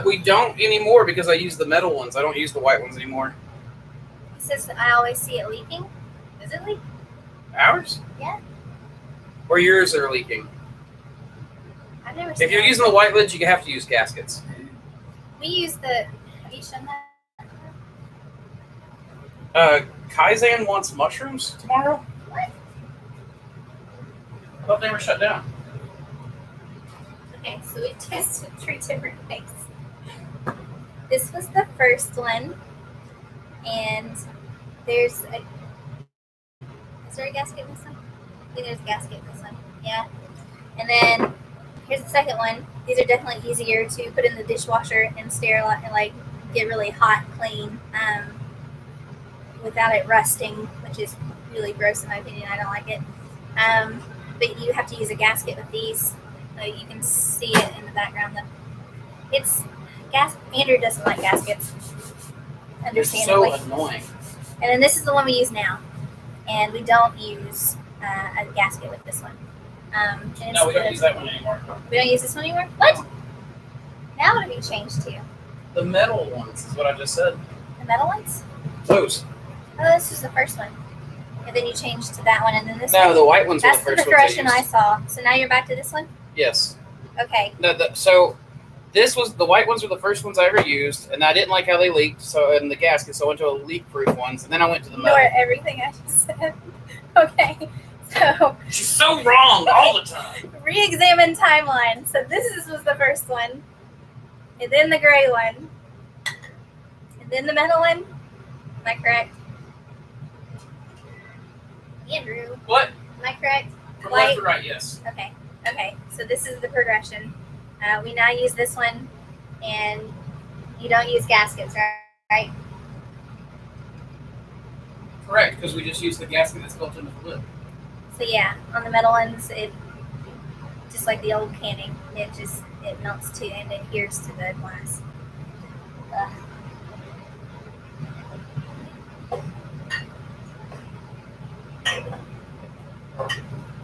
[SPEAKER 1] We don't anymore because I use the metal ones. I don't use the white ones anymore.
[SPEAKER 2] It says I always see it leaking. Does it leak?
[SPEAKER 1] Ours?
[SPEAKER 2] Yeah.
[SPEAKER 1] Or yours are leaking?
[SPEAKER 2] I've never seen
[SPEAKER 1] If you're
[SPEAKER 2] it.
[SPEAKER 1] using the white lids, you have to use gaskets.
[SPEAKER 2] We use the. Have you shown that?
[SPEAKER 1] Kaizen wants mushrooms tomorrow?
[SPEAKER 2] What?
[SPEAKER 1] I thought they were shut down.
[SPEAKER 2] Okay, so we tested 3 different things. This was the first one, and there's a. Is there a gasket in this one? I think there's a gasket in this one. Yeah. And then here's the second one. These are definitely easier to put in the dishwasher and sterilize and like get really hot, clean, without it rusting, which is really gross in my opinion. I don't like it. But you have to use a gasket with these. So you can see it in the background. It's gas. Andrew doesn't like gaskets. Understandably.
[SPEAKER 1] It's so annoying.
[SPEAKER 2] And then this is the one we use now, and we don't use a gasket with this one.
[SPEAKER 1] No, we don't use that one anymore.
[SPEAKER 2] We don't use this one anymore? What? Now what have you changed to?
[SPEAKER 1] The metal ones is what I just said.
[SPEAKER 2] The metal ones?
[SPEAKER 1] Those.
[SPEAKER 2] Oh, this was the first one. And then you changed to that one, and then this one?
[SPEAKER 1] No, the white ones were the
[SPEAKER 2] That's
[SPEAKER 1] first
[SPEAKER 2] the
[SPEAKER 1] ones
[SPEAKER 2] progression
[SPEAKER 1] I
[SPEAKER 2] I
[SPEAKER 1] used.
[SPEAKER 2] saw. So now you're back to this one?
[SPEAKER 1] Yes.
[SPEAKER 2] Okay.
[SPEAKER 1] No, so this was the white ones were the first ones I ever used, and I didn't like how they leaked. So in the gasket, so I went to a leak-proof ones, and then I went to the metal.
[SPEAKER 2] Ignore everything I just said. Okay. So
[SPEAKER 1] She's so wrong all the time.
[SPEAKER 2] re-examine timeline. So this was the first one, and then the gray one, and then the metal one. Am I correct? Andrew,
[SPEAKER 1] What?
[SPEAKER 2] am I correct?
[SPEAKER 1] From
[SPEAKER 2] White.
[SPEAKER 1] left to right, yes.
[SPEAKER 2] Okay. Okay. So this is the progression. We now use this one, and you don't use gaskets, right?
[SPEAKER 1] Correct, because we just use the gasket that's built into the lid.
[SPEAKER 2] So yeah, on the metal ones, it just like the old canning, it melts to and adheres to the glass. Ugh.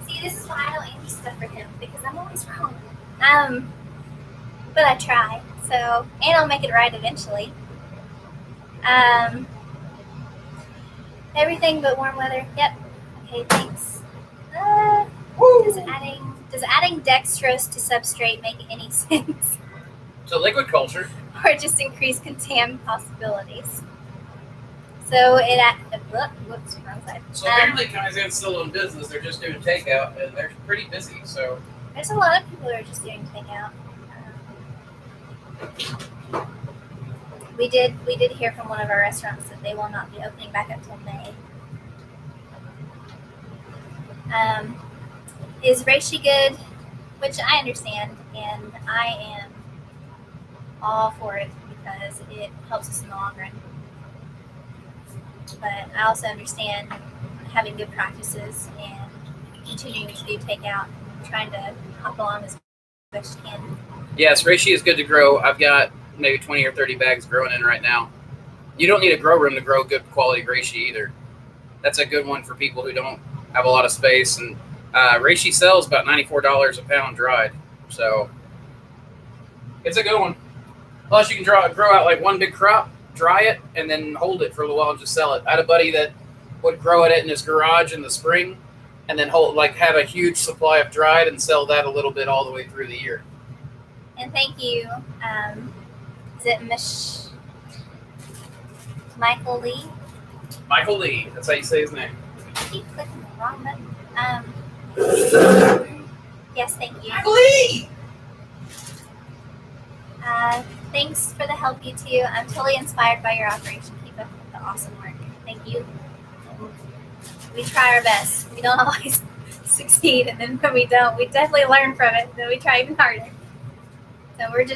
[SPEAKER 2] See, this is why I don't answer stuff for him, because I'm always wrong. But I try. So, and I'll make it right eventually. Everything but warm weather. Yep. Okay, thanks. Does adding dextrose to substrate make any sense?
[SPEAKER 1] So liquid culture.
[SPEAKER 2] Or just increase contam possibilities? So whoops, wrong side.
[SPEAKER 1] So apparently Kaizen's still in business. They're just doing takeout, and they're pretty busy. So
[SPEAKER 2] There's a lot of people who are just doing takeout. We did hear from one of our restaurants that they will not be opening back up till May. Is reishi good? Which I understand, and I am all for it because it helps us in the long run. But I also understand having good practices and continuing to do takeout, trying to hop along as best you can.
[SPEAKER 1] yes, reishi is good to grow. I've got maybe 20 or 30 bags growing in right now. You don't need a grow room to grow good quality reishi either. That's a good one for people who don't have a lot of space. And reishi sells about $94 a pound dried. So it's a good one. Plus you can grow out like one big crop, dry it, and then hold it for a little while and just sell it. I had a buddy that would grow it in his garage in the spring and then have a huge supply of dried and sell that a little bit all the way through the year.
[SPEAKER 2] And thank you. Is it Michael Lee?
[SPEAKER 1] Michael Lee, that's how you say his name.
[SPEAKER 2] I keep clicking the wrong button. Yes, thank you.
[SPEAKER 1] Michael Lee!
[SPEAKER 2] Thanks for the help, you two. I'm totally inspired by your operation. Keep up the awesome work. Thank you. We try our best. We don't always succeed, and then when we don't, we definitely learn from it. Then we try even harder. So we're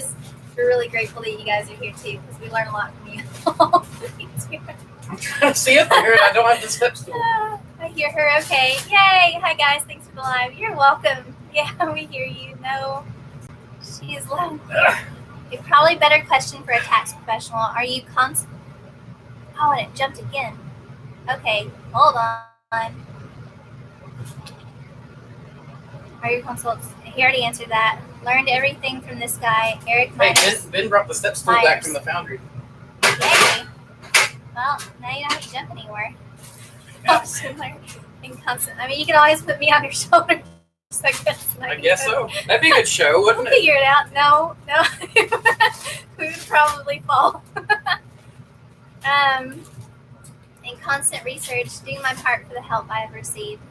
[SPEAKER 2] really grateful that you guys are here too, because we learn a lot from you.
[SPEAKER 1] I'm trying to see up there and I don't have the step stool.
[SPEAKER 2] I hear her. Okay. Yay. Hi, guys. Thanks for the live. You're welcome. Yeah, we hear you. No, she is loud. A probably better question for a tax professional. Are you Oh, and it jumped again. Okay. Hold on. are your consults? He already answered that. Learned everything from this guy, Eric
[SPEAKER 1] Hey,
[SPEAKER 2] Myers.
[SPEAKER 1] Ben brought the step stool back from the foundry.
[SPEAKER 2] Yay. Well, now you don't have to jump anymore.
[SPEAKER 1] Yeah.
[SPEAKER 2] And constant. I mean, you can always put me on your shoulders.
[SPEAKER 1] I guess so. That'd be a good show, wouldn't
[SPEAKER 2] We'll
[SPEAKER 1] it?
[SPEAKER 2] figure it out. No. We would probably fall. In constant research, doing my part for the help I have received.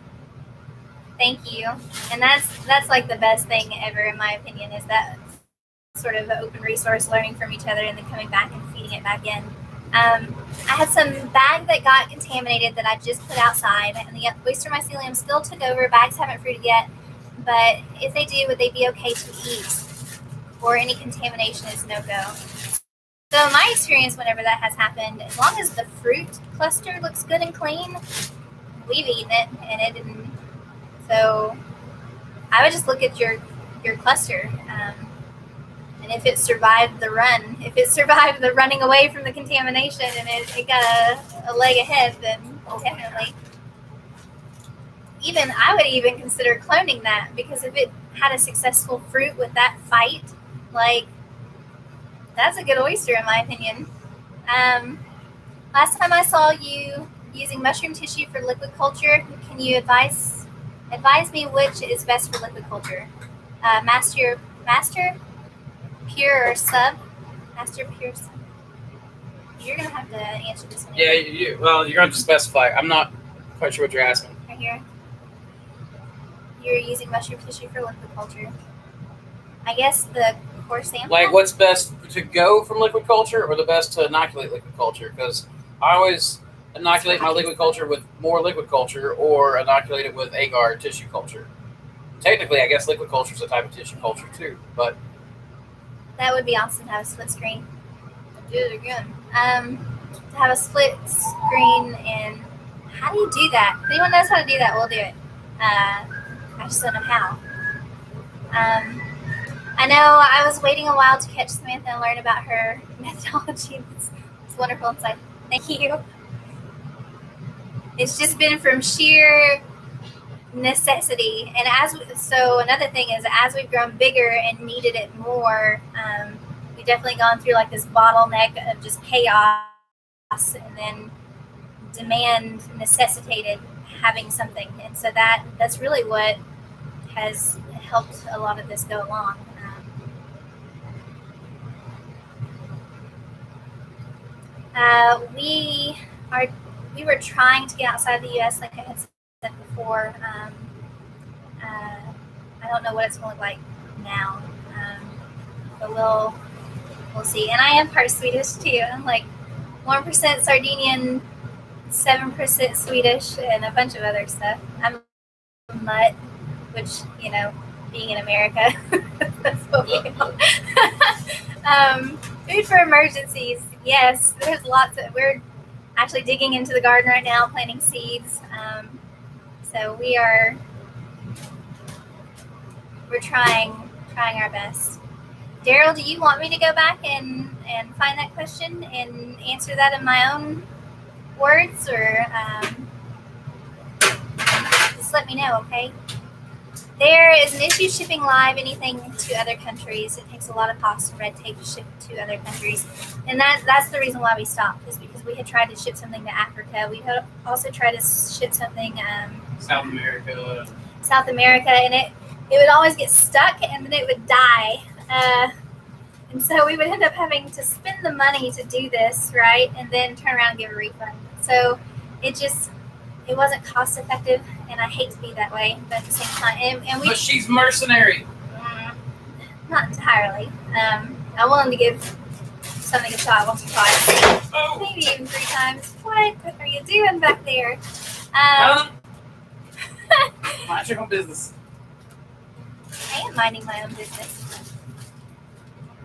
[SPEAKER 2] Thank you. And that's like the best thing ever, in my opinion, is that sort of open resource, learning from each other and then coming back and feeding it back in. I had some bag that got contaminated that I just put outside, and the oyster mycelium still took over. Bags haven't fruited yet, but if they do, would they be okay to eat? Or any contamination is no-go? So in my experience, whenever that has happened, as long as the fruit cluster looks good and clean, we've eaten it, and it didn't. So I would just look at your cluster, and if it survived the run, if it survived the running away from the contamination and it got a leg ahead, then definitely. I would even consider cloning that, because if it had a successful fruit with that fight, like, that's a good oyster in my opinion. Last time I saw you using mushroom tissue for liquid culture, can you advise me which is best for liquid culture? Master, pure, or sub? Master, pure, sub. You're gonna have to answer this one.
[SPEAKER 1] Yeah, you're going to have to specify. I'm not quite sure what you're asking.
[SPEAKER 2] Right here. You're using mushroom tissue for liquid culture. I guess the core sample.
[SPEAKER 1] Like, what's best to go from liquid culture, or the best to inoculate liquid culture? Because I always inoculate my liquid culture with more liquid culture, or inoculate it with agar tissue culture. Technically, I guess liquid culture is a type of tissue culture too, but
[SPEAKER 2] that would be awesome to have a split screen. Do it again. To have a split screen, and how do you do that? If anyone knows how to do that, we'll do it. I just don't know how. I know I was waiting a while to catch Samantha and learn about her methodology. It's wonderful insight. Thank you. It's just been from sheer necessity, and so another thing is, as we've grown bigger and needed it more, we've definitely gone through like this bottleneck of just chaos, and then demand necessitated having something, and so that's really what has helped a lot of this go along. We were trying to get outside the U.S., like I had said before. I don't know what it's going to look like now, but we'll see. And I am part Swedish too. I'm like 1% Sardinian, 7% Swedish, and a bunch of other stuff. I'm a mutt, which, being in America, that's what we call. Food for emergencies. Yes, there's lots of. We're actually digging into the garden right now, planting seeds. So we're trying our best. Daryl, do you want me to go back and find that question and answer that in my own words, or just let me know, okay? There is an issue shipping live anything to other countries. It takes a lot of cost and red tape to ship to other countries. And that's the reason why we stopped, is because we had tried to ship something to Africa. We had also tried to ship something
[SPEAKER 1] South America,
[SPEAKER 2] and it would always get stuck, and then it would die. And so we would end up having to spend the money to do this, right? And then turn around and give a refund. So it wasn't cost effective, and I hate to be that way, but at the same time,
[SPEAKER 1] but she's mercenary.
[SPEAKER 2] Not entirely. I'm willing to give something a shot once or twice, maybe even 3 times. What are you doing back there?
[SPEAKER 1] Mind your own business.
[SPEAKER 2] I am minding my own business.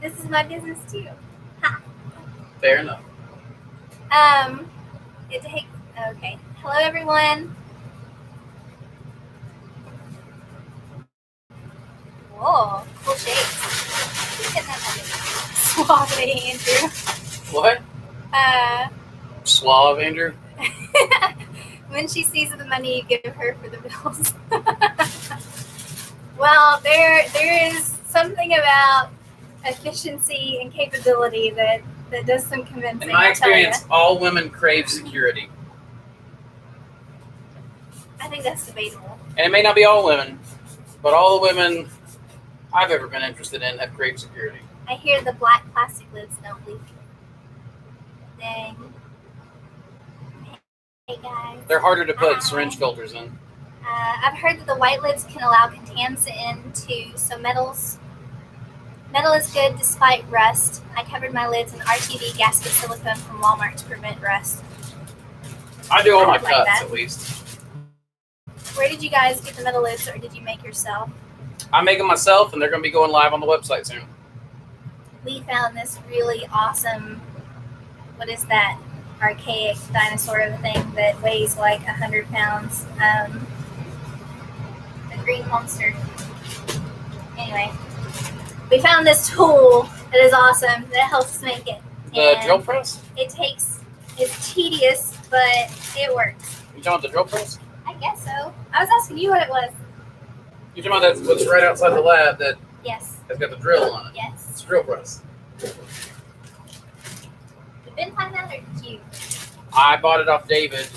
[SPEAKER 2] This is my business too. Ha.
[SPEAKER 1] Fair enough.
[SPEAKER 2] Okay. Hello, everyone. Whoa, cool shapes. Suave, Andrew.
[SPEAKER 1] What? Suave, Andrew?
[SPEAKER 2] When she sees the money you give her for the bills. Well, there is something about efficiency and capability that does some convincing.
[SPEAKER 1] In my experience, all women crave security.
[SPEAKER 2] I think that's debatable.
[SPEAKER 1] And it may not be all women, but all the women I've ever been interested in have craved security.
[SPEAKER 2] I hear the black plastic lids don't leak. Dang. Hey guys.
[SPEAKER 1] They're harder to put syringe filters in.
[SPEAKER 2] I've heard that the white lids can allow contaminants in too, so metal is good despite rust. I covered my lids in RTV gasket silicone from Walmart to prevent rust.
[SPEAKER 1] I do all my
[SPEAKER 2] like
[SPEAKER 1] cuts
[SPEAKER 2] that.
[SPEAKER 1] at least.
[SPEAKER 2] Where did you guys get the metal lids, or did you make yourself?
[SPEAKER 1] I make them myself, and they're going to be going live on the website soon.
[SPEAKER 2] We found this really awesome, what is that, archaic dinosaur of a thing that weighs like 100 pounds. The green monster. Anyway, we found this tool that is awesome that helps us make it.
[SPEAKER 1] The drill press?
[SPEAKER 2] It's tedious, but it works.
[SPEAKER 1] You talking about the drill press?
[SPEAKER 2] I guess so. I was asking you what it was.
[SPEAKER 1] You talking about that's what's right outside the lab that
[SPEAKER 2] Yes.
[SPEAKER 1] has got the drill on it?
[SPEAKER 2] Yes.
[SPEAKER 1] It's a drill press.
[SPEAKER 2] Did Ben find that, or did you?
[SPEAKER 1] I bought it off David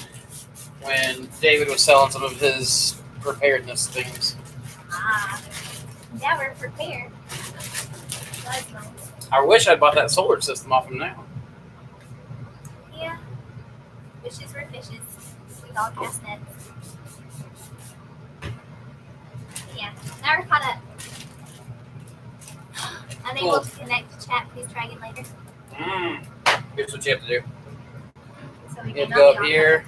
[SPEAKER 1] when David was selling some of his preparedness things.
[SPEAKER 2] Now we're prepared. That's nice.
[SPEAKER 1] I wish I'd bought that solar system off him now.
[SPEAKER 2] Yeah. Wishes were fishes. We all cast nets. Yeah. Now we're caught up. Unable to connect to chat. Please try again later.
[SPEAKER 1] Here's what you have to do.
[SPEAKER 2] So we
[SPEAKER 1] You
[SPEAKER 2] can
[SPEAKER 1] go up here.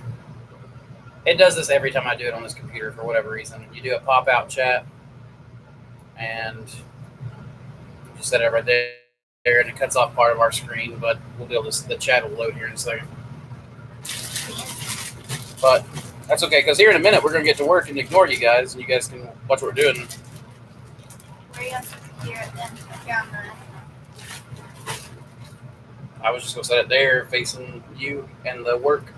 [SPEAKER 1] It does this every time I do it on this computer for whatever reason. You do a pop-out chat, and you set it right there, and it cuts off part of our screen, but we'll be able to, the chat will load here in a second. But that's okay, because here in a minute we're going to get to work and ignore you guys, and you guys can watch what we're doing.
[SPEAKER 2] Where are you on the computer then? Here on the...
[SPEAKER 1] I was just going to set it there, facing you and the work.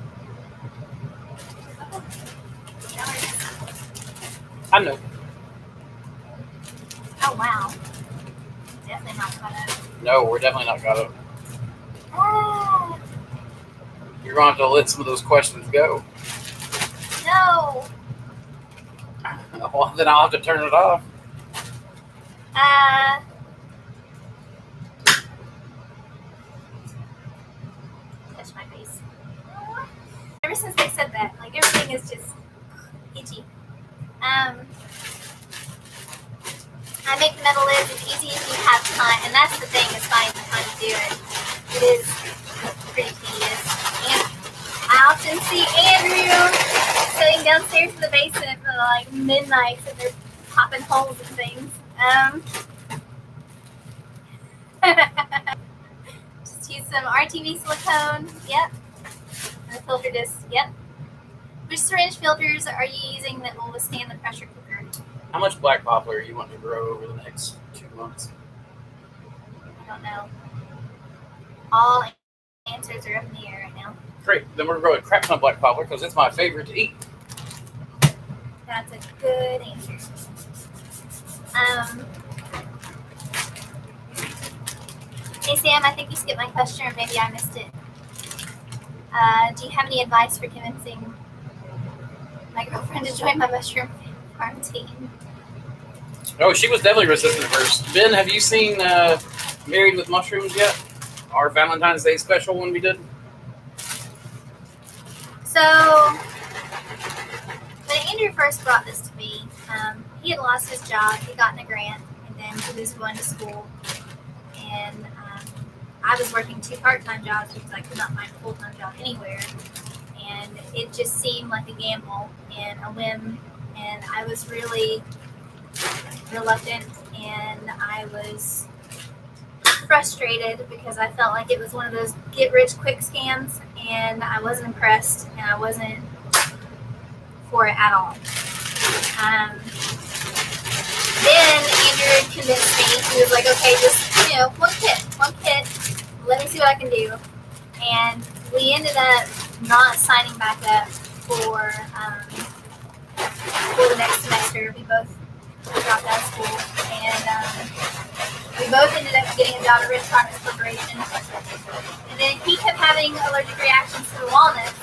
[SPEAKER 1] I know.
[SPEAKER 2] Oh, wow. Definitely not caught up.
[SPEAKER 1] No, we're definitely not caught up.
[SPEAKER 2] Ah,
[SPEAKER 1] You're going to have to let some of those questions go.
[SPEAKER 2] no.
[SPEAKER 1] Well, then I'll have to turn it off.
[SPEAKER 2] Touch my face. Ever since they said that, like, everything is just itchy. I make the metal lids as easy as you have time, and that's the thing, is finding the time to do it. It is pretty tedious. And I often see Andrew sitting downstairs in the basement for like midnight, and they're popping holes and things. Just use some RTV silicone. Yep. And the filter disc. Yep. Which syringe filters are you using that will withstand the pressure cooker?
[SPEAKER 1] How much black poplar are you wanting to grow over the next 2 months?
[SPEAKER 2] I don't know. All answers are up in the air right now.
[SPEAKER 1] Great. Then we're going to grow a crap ton of black poplar because it's my favorite to eat.
[SPEAKER 2] That's a good answer. Hey Sam, I think you skipped my question, or maybe I missed it. Do you have any advice for convincing my girlfriend to join my mushroom farm team?
[SPEAKER 1] Oh, she was definitely resistant at first. Ben, have you seen Married with Mushrooms yet? Our Valentine's Day special one we did?
[SPEAKER 2] So, when Andrew first brought this to me, he had lost his job, he gotten a grant, and then he was going to school. And I was working 2 part-time jobs because I could not find a full-time job anywhere. And it just seemed like a gamble and a whim. And I was really reluctant, and I was frustrated because I felt like it was one of those get-rich-quick scams, and I wasn't impressed, and I wasn't for it at all. Then Andrew convinced me. He was like, okay, just, one kit, let me see what I can do. And we ended up not signing back up for the next semester. We both we dropped out of school, and we both ended up getting a job at Rich Products Corporation. And then he kept having allergic reactions to the walnuts.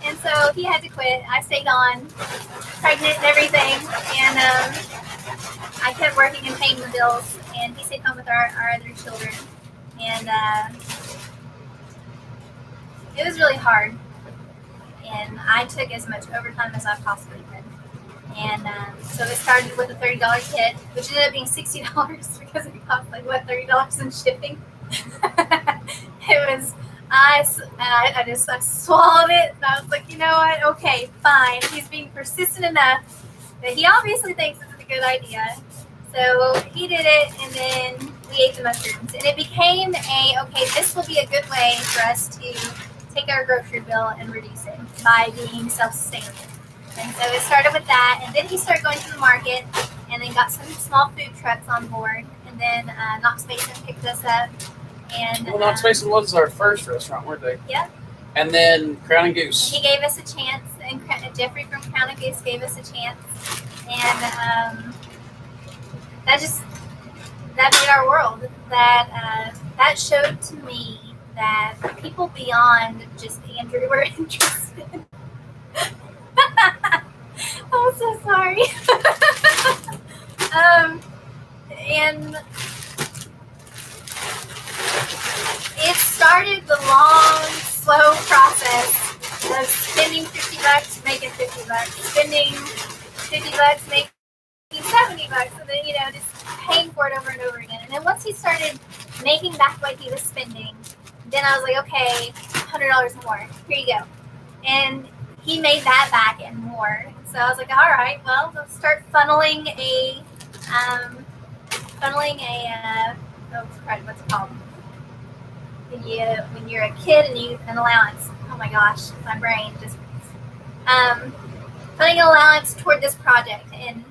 [SPEAKER 2] And so he had to quit. I stayed on, pregnant and everything, and I kept working and paying the bills, and he stayed home with our other children. And it was really hard, and I took as much overtime as I possibly could. And so it started with a $30 kit, which ended up being $60 because it cost like $30 in shipping. It was I swallowed it, and I was like, you know what? Okay, fine. He's being persistent enough that he obviously thinks it's a good idea. So he did it, and then we ate the mushrooms, and it became this will be a good way for us to take our grocery bill and reduce it by being self-sustainable. And so it started with that, and then he started going to the market, and then got some small food trucks on board, and then Knox Mason picked us up. And
[SPEAKER 1] Knox Mason was our first restaurant, weren't they?
[SPEAKER 2] Yeah.
[SPEAKER 1] And then Crown and Goose.
[SPEAKER 2] He gave us a chance, and Jeffrey from Crown and Goose gave us a chance, and that made our world. That showed to me that people beyond just Andrew were interested. I'm so sorry. And it started the long, slow process of spending $50, making $50, spending $50, making $70, and then just paying for it over and over again. And then once he started making back what he was spending, then I was like, okay, $100 more. Here you go. And he made that back and more. So I was like, all right, well, let's start funneling a what's it called? When you're a kid and you an allowance. Oh my gosh, my brain just putting an allowance toward this project, and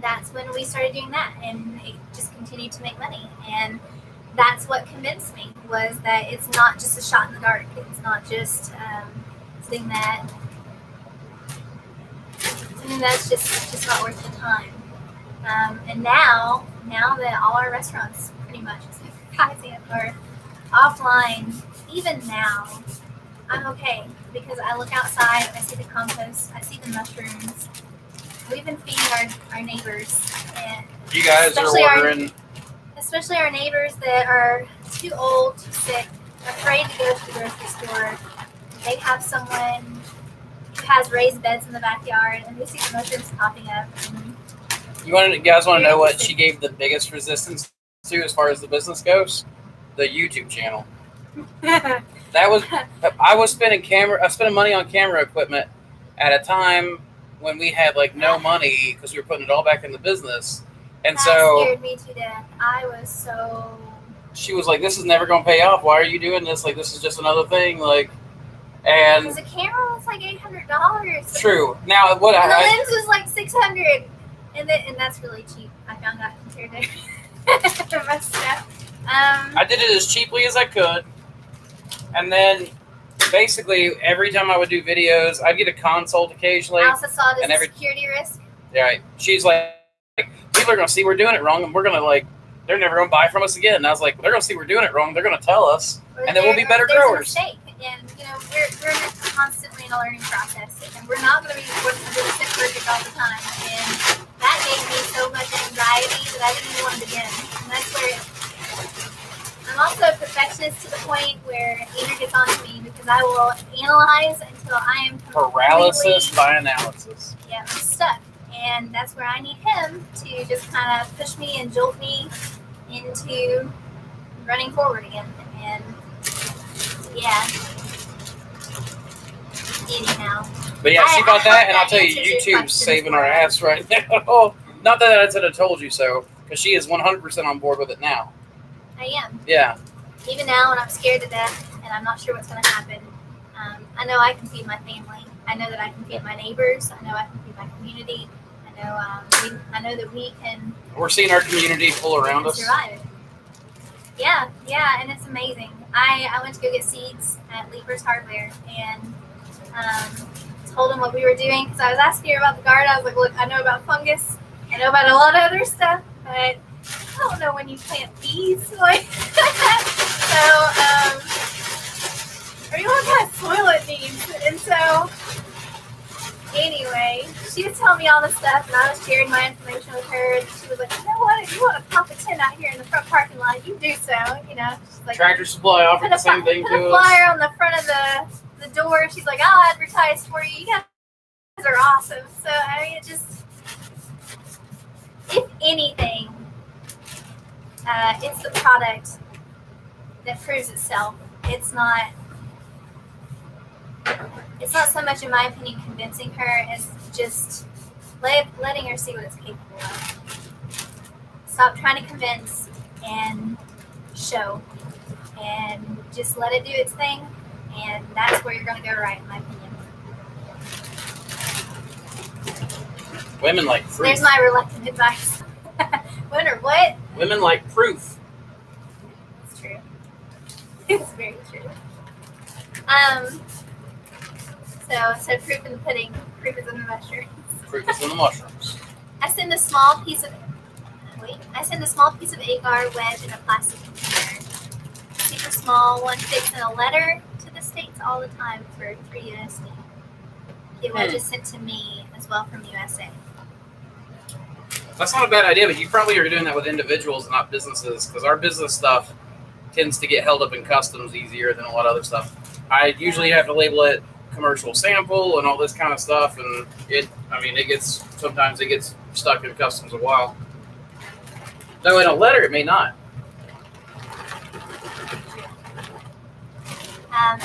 [SPEAKER 2] that's when we started doing that, and it just continued to make money. And that's what convinced me, was that it's not just a shot in the dark. It's not just something that's just not worth the time. And now that all our restaurants pretty much, except for Kaizen, are offline, even now, I'm okay, because I look outside, I see the compost, I see the mushrooms. We've been feeding our neighbors, and
[SPEAKER 1] you guys are ordering.
[SPEAKER 2] Especially our neighbors that are too old, too sick, afraid to go to the grocery store. They have someone who has raised beds in the backyard, and they see the mushrooms popping up.
[SPEAKER 1] You guys want to know what she gave the biggest resistance to as far as the business goes? The YouTube channel. I was spending money on camera equipment at a time when we had no money because we were putting it all back in the business. And
[SPEAKER 2] that scared me to death. I was so.
[SPEAKER 1] She was like, "This is never going to pay off. Why are you doing this? This is just another thing." And
[SPEAKER 2] because the camera was $800.
[SPEAKER 1] True. Now
[SPEAKER 2] the lens was $600, and that's really cheap. I found that compared to my stuff.
[SPEAKER 1] I did it as cheaply as I could, and then basically every time I would do videos, I'd get a consult occasionally.
[SPEAKER 2] I also saw this security risk.
[SPEAKER 1] Yeah, she's like, people are going to see we're doing it wrong, and we're going to they're never going to buy from us again. And I was like, they're going to see we're doing it wrong. They're going to tell us, and then we'll be better growers.
[SPEAKER 2] A mistake. And we're constantly in a learning process, and we're not going to be 100% perfect all the time. And that gave me so much anxiety that I didn't even want to begin. And that's where I'm also a perfectionist to the point where Andrew gets on to me, because I will analyze until I am
[SPEAKER 1] paralysis by analysis.
[SPEAKER 2] Yeah, I'm stuck. And that's where I need him to just kind of push me and jolt me into running forward again. And yeah. Anyhow.
[SPEAKER 1] But yeah, see about that, and I'll tell you, YouTube's saving our ass right now. Not that I said I told you so, because she is 100% on board with it now.
[SPEAKER 2] I am.
[SPEAKER 1] Yeah.
[SPEAKER 2] Even now, when I'm scared to death and I'm not sure what's going to happen, I know I can feed my family. I know that I can feed my neighbors. I know I can feed my community. I know that we can.
[SPEAKER 1] We're seeing our community pull around us.
[SPEAKER 2] Survive. Yeah, and it's amazing. I went to go get seeds at Leaper's Hardware, and told him what we were doing because I was asking her about the garden. I was like, look, I know about fungus. I know about a lot of other stuff, but I don't know when you plant bees. Like, or you know what kind of soil it needs. And so, anyway, she was telling me all this stuff, and I was sharing my information with her, and she was like, you know what, if you want to pop a tent out here in the front parking lot, you do so, you know. She's like,
[SPEAKER 1] Tractor Supply offered the same thing to us.
[SPEAKER 2] Put a flyer on the front of the door. She's like, I'll advertise for you. You guys are awesome. So, I mean, it just, if anything, it's the product that proves itself. It's not so much, in my opinion, convincing her as just letting her see what it's capable of. Stop trying to convince and show, and just let it do its thing, and that's where you're going to go right, in my opinion.
[SPEAKER 1] Women like proof.
[SPEAKER 2] There's my reluctant advice. Women are what?
[SPEAKER 1] Women like proof.
[SPEAKER 2] It's true. It's very true. So proof in the pudding, proof is in the mushrooms.
[SPEAKER 1] Proof is in the mushrooms.
[SPEAKER 2] I send a small piece of agar wedge in a plastic container. Super small one fits in a letter to the States all the time for $3 USD. Get wedges sent to me as well from USA.
[SPEAKER 1] That's not a bad idea, but you probably are doing that with individuals, not businesses, because our business stuff tends to get held up in customs easier than a lot of other stuff. I usually have to label it commercial sample and all this kind of stuff, and sometimes it gets stuck in customs a while. Though in a letter, it may not.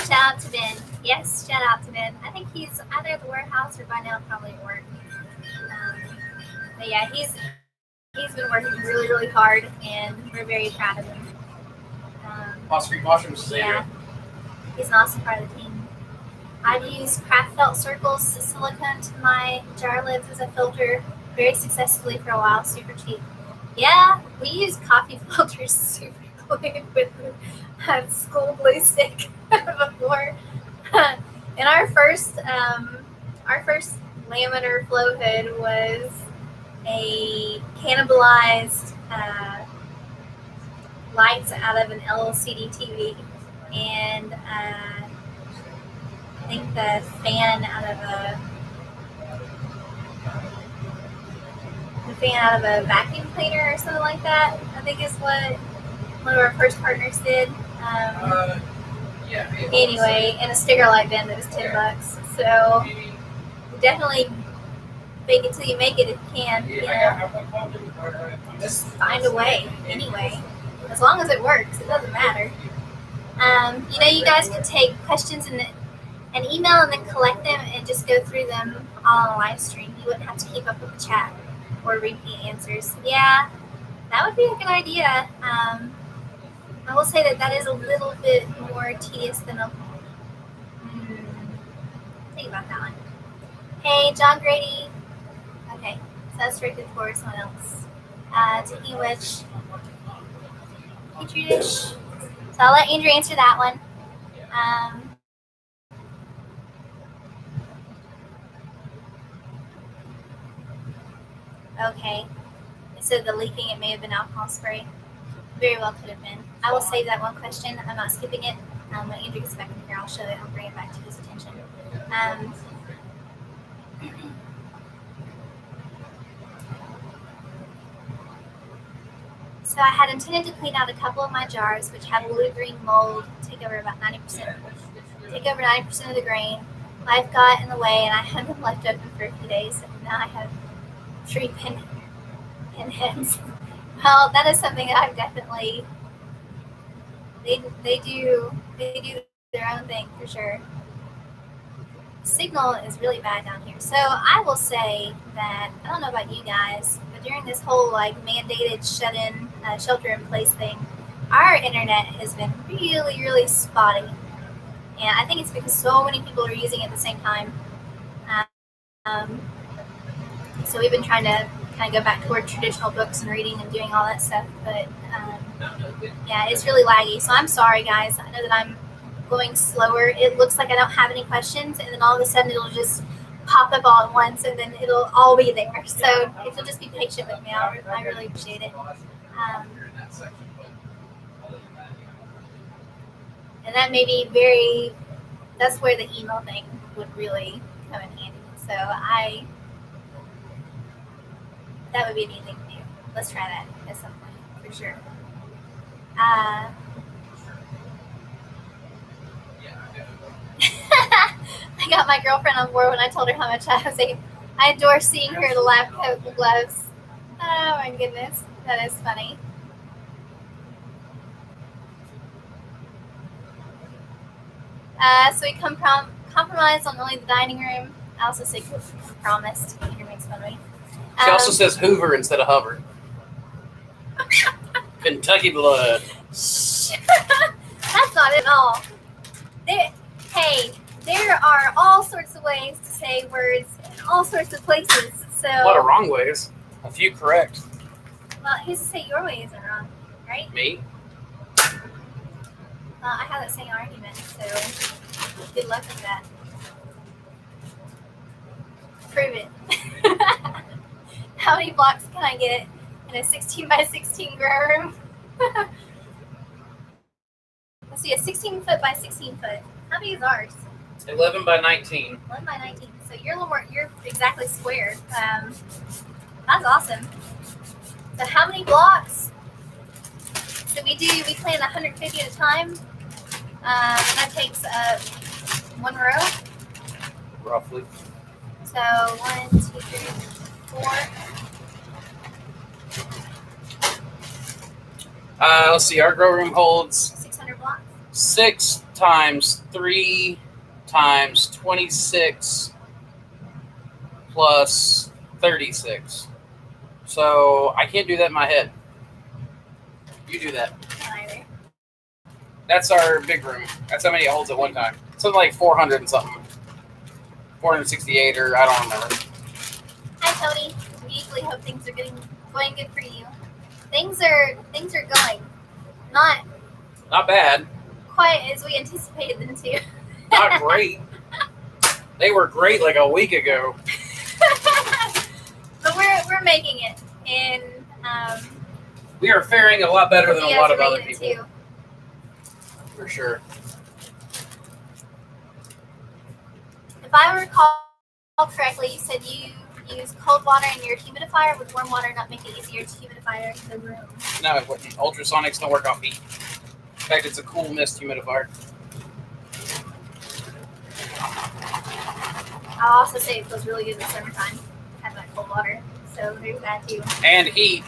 [SPEAKER 2] Shout out to Ben. Yes, shout out to Ben. I think he's either at the warehouse or by now probably at work. But yeah, he's been working really, really hard, and we're very proud of him.
[SPEAKER 1] Mossy mushrooms,
[SPEAKER 2] yeah, he's an awesome part of the team. I've used craft felt circles, silicone to my jar lids as a filter very successfully for a while, super cheap. Yeah, we use coffee filters super quick with school glue stick before. And our first laminar flow hood was a cannibalized lights out of an LCD TV, and I think the fan out of a vacuum cleaner or something like that, I think is what one of our first partners did. Anyway, and a sticker light bin that was $10. So definitely fake it till you make it if you can. You know, just find a way anyway. As long as it works, it doesn't matter. You guys can take questions and email and then collect them and just go through them all on a live stream. You wouldn't have to keep up with the chat or repeat answers. Yeah, that would be a good idea. I will say that is a little bit more tedious than a... think about that one. Hey, John Grady. Okay, so that's directed for someone else. Taking which petri dish. So I'll let Andrew answer that one. Okay, so the leaking, it may have been alcohol spray. Very well could have been. I will save that one question. I'm not skipping it. When Andrew gets back in here, I'll show it. I'll bring it back to his attention. So I had intended to clean out a couple of my jars, which have blue-green mold take over 90% of the grain. Life got in the way, and I had them left open for a few days, and now I have 3 pinheads. Well, that is something that I've definitely. They do their own thing for sure. Signal is really bad down here, so I will say that I don't know about you guys, but during this whole mandated shut-in, shelter-in-place thing, our internet has been really, really spotty, and I think it's because so many people are using it at the same time. So we've been trying to kind of go back toward traditional books and reading and doing all that stuff, but yeah, it's really laggy. So I'm sorry, guys. I know that I'm going slower. It looks like I don't have any questions, and then all of a sudden it'll just pop up all at once, and then it'll all be there. So if you'll just be patient with me, I really appreciate it. And that may be that's where the email thing would really come in handy. So that would be a neat thing to do. Let's try that at some point, for sure. I got my girlfriend on board when I told her how much I adore seeing her in the lab coat and gloves. Oh my goodness, that is funny. So we compromise on only the dining room. I also say promised. Andrew makes fun of me.
[SPEAKER 1] She also says Hoover instead of Hover. Kentucky blood.
[SPEAKER 2] That's not it at all. There are all sorts of ways to say words in all sorts of places. So
[SPEAKER 1] A lot of wrong ways. A few correct.
[SPEAKER 2] Well, who's to say your way isn't wrong, right?
[SPEAKER 1] Me?
[SPEAKER 2] I have that same argument, so good luck with that. Prove it. How many blocks can I get in a 16 by 16 grow room? Let's see, a 16 foot by 16 foot. How big is ours?
[SPEAKER 1] 11 by 19.
[SPEAKER 2] 11 by 19. So you're a little more, you're exactly square. That's awesome. So how many blocks? So we plan 150 at a time. That takes one row.
[SPEAKER 1] Roughly.
[SPEAKER 2] So 1, 2, 3, 4.
[SPEAKER 1] Let's see. Our grow room holds
[SPEAKER 2] 600 blocks.
[SPEAKER 1] 6 times 3 times 26 plus 36. So I can't do that in my head. You do that.
[SPEAKER 2] Either.
[SPEAKER 1] That's our big room. That's how many it holds at one time. Something like 400 and something. 468 or I don't remember.
[SPEAKER 2] Hi Tony. We usually hope things are going good for you. Things are going. Not
[SPEAKER 1] bad.
[SPEAKER 2] Quite as we anticipated them to.
[SPEAKER 1] Not great. They were great like a week ago.
[SPEAKER 2] But we're making it, and
[SPEAKER 1] we are faring a lot better than a lot of other people.
[SPEAKER 2] Too.
[SPEAKER 1] For sure.
[SPEAKER 2] If I recall correctly, you said you use cold water in your humidifier. Would warm water not make it easier to humidify the room?
[SPEAKER 1] No, it wouldn't. Ultrasonics don't work off heat. In fact, it's a cool mist humidifier.
[SPEAKER 2] I'll also say it feels really good in the summertime. Have that cold water, so there's that too.
[SPEAKER 1] And heat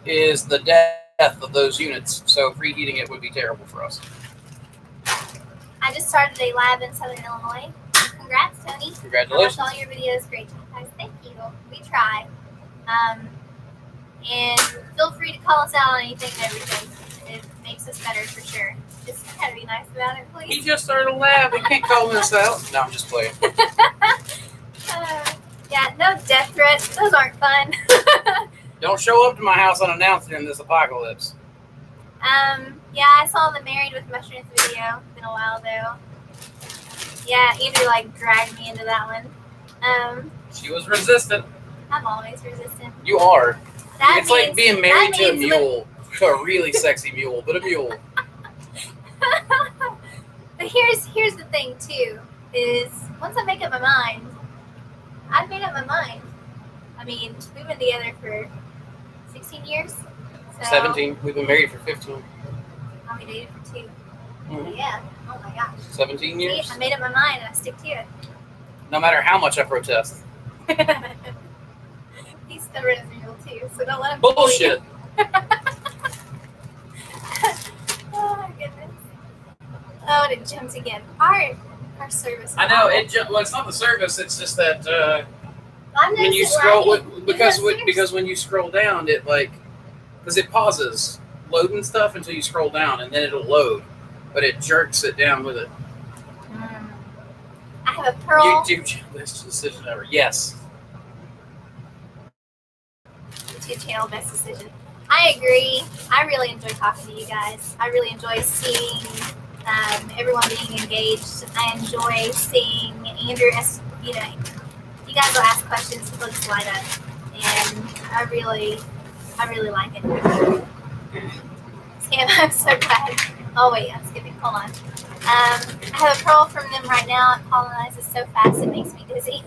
[SPEAKER 1] is the death of those units, so preheating it would be terrible for us.
[SPEAKER 2] I just started a lab in Southern Illinois. Congrats, Tony.
[SPEAKER 1] Congratulations.
[SPEAKER 2] I watch all your videos. Great job, guys. Thank you. We try. And feel free to call us out on anything and everything. It makes us better for sure. Just kind of be nice about it, please.
[SPEAKER 1] He just started a lab. He can't call us out. No, I'm just playing.
[SPEAKER 2] Yeah, no death threats. Those aren't fun.
[SPEAKER 1] Don't show up to my house unannounced during this apocalypse.
[SPEAKER 2] Yeah, I saw the Married with Mushrooms video. It's been a while though. Yeah, Andrew dragged me into that one.
[SPEAKER 1] She was resistant.
[SPEAKER 2] I'm always resistant.
[SPEAKER 1] You are. It's
[SPEAKER 2] means,
[SPEAKER 1] like being married to a mule. To a really sexy mule, but a mule.
[SPEAKER 2] But here's the thing too, is once I make up my mind, I've made up my mind. I mean, we've been together for 16 years. So
[SPEAKER 1] 17. We've been married for 15.
[SPEAKER 2] We dated for 2.
[SPEAKER 1] Mm-hmm.
[SPEAKER 2] Yeah. Oh my gosh.
[SPEAKER 1] 17 years.
[SPEAKER 2] I made up my mind and I stick to it.
[SPEAKER 1] No matter how much I protest.
[SPEAKER 2] He's stubborn as a mule too, so don't let him.
[SPEAKER 1] Bullshit.
[SPEAKER 2] Oh my goodness. Oh, it jumps again. Our service.
[SPEAKER 1] I know well, it's not the service. It's just that when you
[SPEAKER 2] scroll,
[SPEAKER 1] because when you scroll down, it because it pauses loading stuff until you scroll down, and then it'll load, but it jerks it down with it.
[SPEAKER 2] I have a Pearl.
[SPEAKER 1] YouTube best decision ever. Yes.
[SPEAKER 2] YouTube channel best decision. I agree. I really enjoy talking to you guys. I really enjoy seeing everyone being engaged. I enjoy seeing Andrew. You guys will ask questions, people just light up, and I really like it. Sam, I'm so glad. Oh wait, I'm skipping. Hold on. I have a pearl from them right now. It colonizes so fast it makes me dizzy.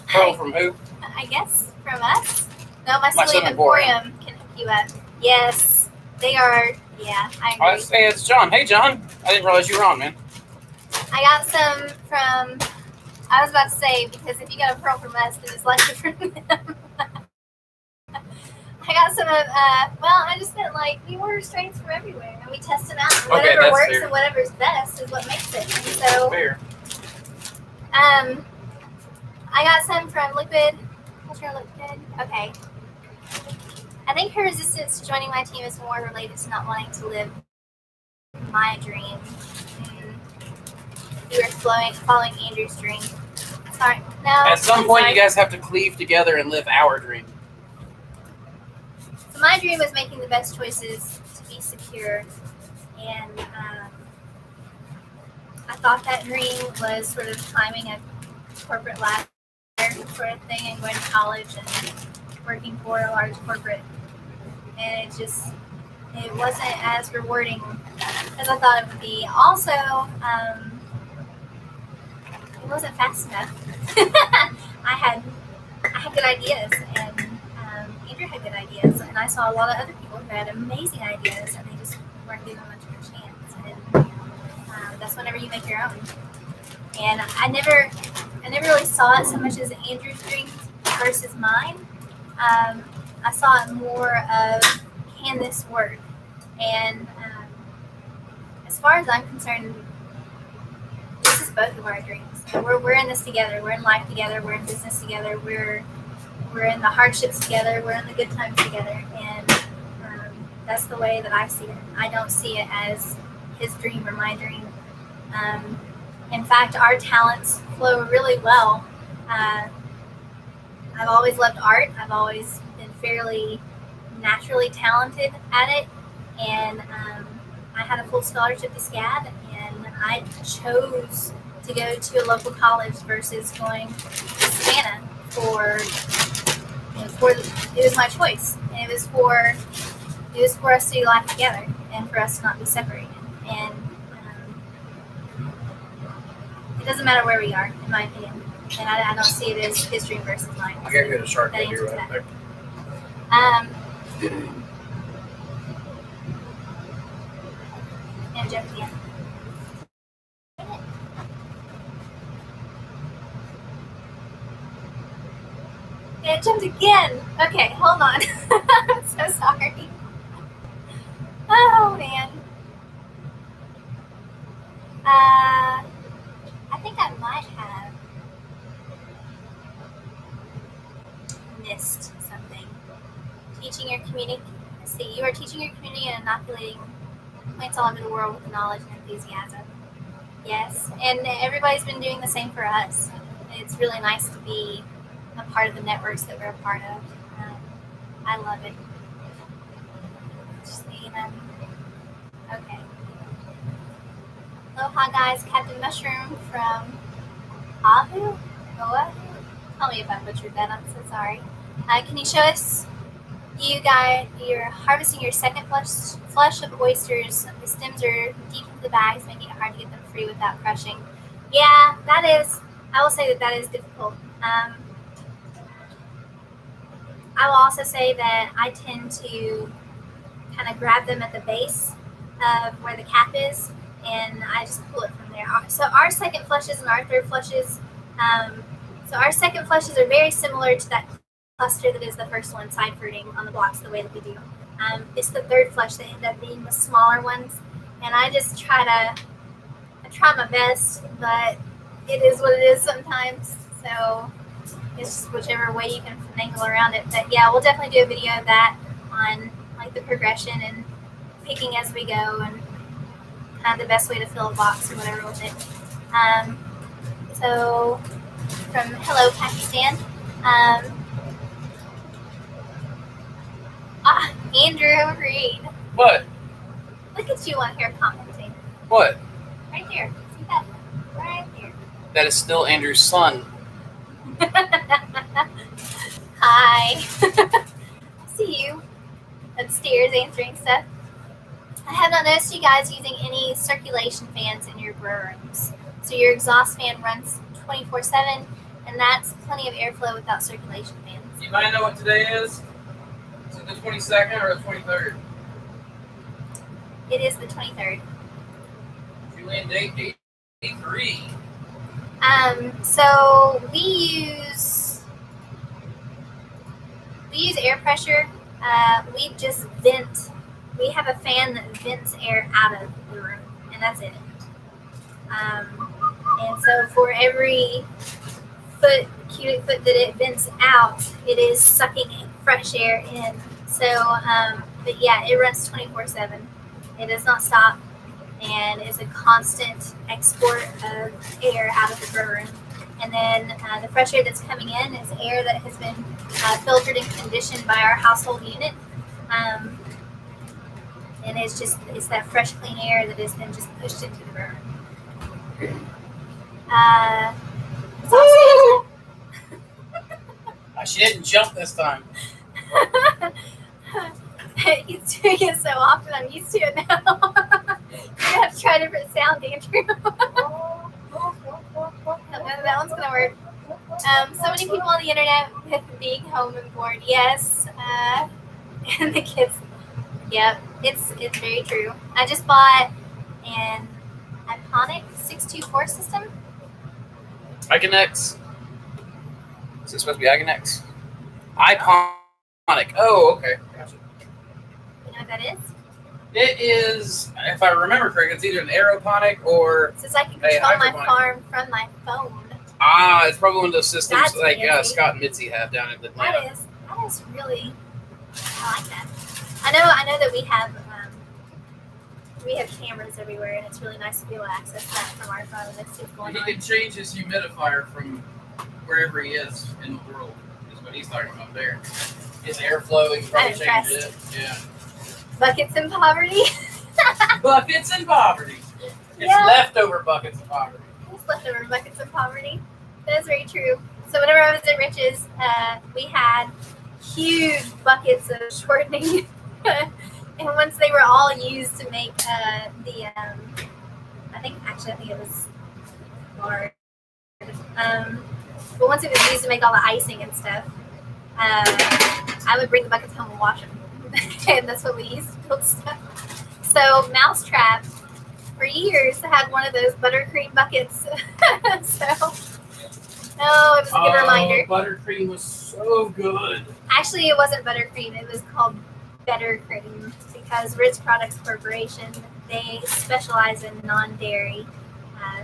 [SPEAKER 1] Pearl from who?
[SPEAKER 2] I guess from us. No, my
[SPEAKER 1] My
[SPEAKER 2] Sleep
[SPEAKER 1] Son
[SPEAKER 2] Emporium can hook you up. Yes, they are. Yeah, I agree.
[SPEAKER 1] Hey, it's John. Hey, John. I didn't realize you were on, man.
[SPEAKER 2] I got some from. I was about to say, because if you got a pearl from us, then it's likely from them. I got some of, well, I just meant like we order strains from everywhere and we test them out. And whatever works fair. And whatever's best is what makes it. And so,
[SPEAKER 1] fair.
[SPEAKER 2] I got some from Liquid. Ultra Liquid. Okay. I think her resistance to joining my team is more related to not wanting to live my dream. You were following Andrew's dream. Sorry. No.
[SPEAKER 1] At some point, you guys have to cleave together and live our dream.
[SPEAKER 2] So my dream was making the best choices to be secure, and I thought that dream was sort of climbing a corporate ladder sort of thing and going to college and working for a large corporate, and it wasn't as rewarding as I thought it would be. Also, it wasn't fast enough. I had good ideas, and Andrew had good ideas, and I saw a lot of other people who had amazing ideas, and they just weren't given much of a chance. And that's whenever you make your own. And I never really saw it so much as Andrew's dream versus mine. I saw it more of, can this work? And as far as I'm concerned, this is both of our dreams. We're in this together. We're in life together. We're in business together. We're in the hardships together. We're in the good times together. And that's the way that I see it. I don't see it as his dream or my dream. In fact, our talents flow really well. I've always loved art. I've always been fairly naturally talented at it. And I had a full scholarship to SCAD, and I chose to go to a local college versus going to Savannah it was my choice. And it was for us to do life together and for us to not be separated. And it doesn't matter where we are, in my opinion. And I don't see it as his dream versus mine.
[SPEAKER 1] I gotta get a shark right here right quick.
[SPEAKER 2] And jump again. And it jumped again. Okay, hold on. I'm so sorry. Oh man. I think I might have missed something. Teaching your community. Let's see. You are teaching your community and inoculating points all over the world with knowledge and enthusiasm. Yes, and everybody's been doing the same for us. It's really nice to be a part of the networks that we're a part of. I love it. Just thinking, okay. Aloha guys, Captain Mushroom from Oahu? Tell me if I butchered that, I'm so sorry. Can you show us, you're harvesting your second flush of oysters. The stems are deep into the bags, making it hard to get them free without crushing. Yeah, I will say that is difficult. I will also say that I tend to kind of grab them at the base of where the cap is, and I just pull it from there. So our second flushes and our third flushes, so our second flushes are very similar to that cluster that is the first one side fruiting on the blocks the way that we do. It's the third flush that end up being the smaller ones, and I just try my best, but it is what it is sometimes. So it's just whichever way you can finagle around it. But yeah, we'll definitely do a video of that on like the progression and picking as we go and kind of the best way to fill a box or whatever with it. So from Hello Pakistan. Andrew Reed.
[SPEAKER 1] What?
[SPEAKER 2] Look at you on here commenting.
[SPEAKER 1] What?
[SPEAKER 2] Right here. See that? Right here.
[SPEAKER 1] That is still Andrew's son.
[SPEAKER 2] Hi. See you upstairs answering stuff. I have not noticed you guys using any circulation fans in your grow rooms. So your exhaust fan runs 24/7, and that's plenty of airflow without circulation fans.
[SPEAKER 1] You might know what today is. Is it the 22nd or the 23rd?
[SPEAKER 2] It is the 23rd.
[SPEAKER 1] Julian date 83.
[SPEAKER 2] So we use air pressure. We just vent. We have a fan that vents air out of the room, and that's it. And so for every cubic foot that it vents out, it is sucking fresh air in. So, but yeah, it runs 24/7. It does not stop, and it's a constant export of air out of the grow room. And then the fresh air that's coming in is air that has been filtered and conditioned by our household unit. And it's that fresh, clean air that is then just pushed into the grow room.
[SPEAKER 1] She didn't jump this time.
[SPEAKER 2] He's doing it so often, I'm used to it now. You have to try a different sound, Andrew. That one's gonna work. So many people on the internet with being home and bored. Yes, and the kids. Yep, it's very true. I just bought an Iconic 624 system.
[SPEAKER 1] Iconex. Is it supposed to be Iconex? Iconic. Oh, okay. Gotcha.
[SPEAKER 2] You know what that is?
[SPEAKER 1] It is, if I remember correctly, it's either an aeroponic or
[SPEAKER 2] It says I can control my farm from my phone.
[SPEAKER 1] It's probably one of those systems Scott and Mitzi have down in Atlanta.
[SPEAKER 2] That is really, I like that. I know that we have cameras everywhere, and it's really nice to be able to access that from our phone and see what's going on.
[SPEAKER 1] He can change his humidifier from wherever he is in the world, is what he's talking about there. His airflow, he can probably change it. Yeah.
[SPEAKER 2] Buckets in poverty.
[SPEAKER 1] Buckets in poverty. It's leftover buckets of poverty.
[SPEAKER 2] It's leftover buckets of poverty. That is very true. So whenever I was at Rich's, we had huge buckets of shortening. And once they were all used to make I think it was large. But once it was used to make all the icing and stuff, I would bring the buckets home and wash them. And that's what we used to build stuff. So Mousetrap, for years, had one of those buttercream buckets. It was a good reminder.
[SPEAKER 1] Buttercream was so good.
[SPEAKER 2] Actually, it wasn't buttercream. It was called Better Cream because Ritz Products Corporation, they specialize in non-dairy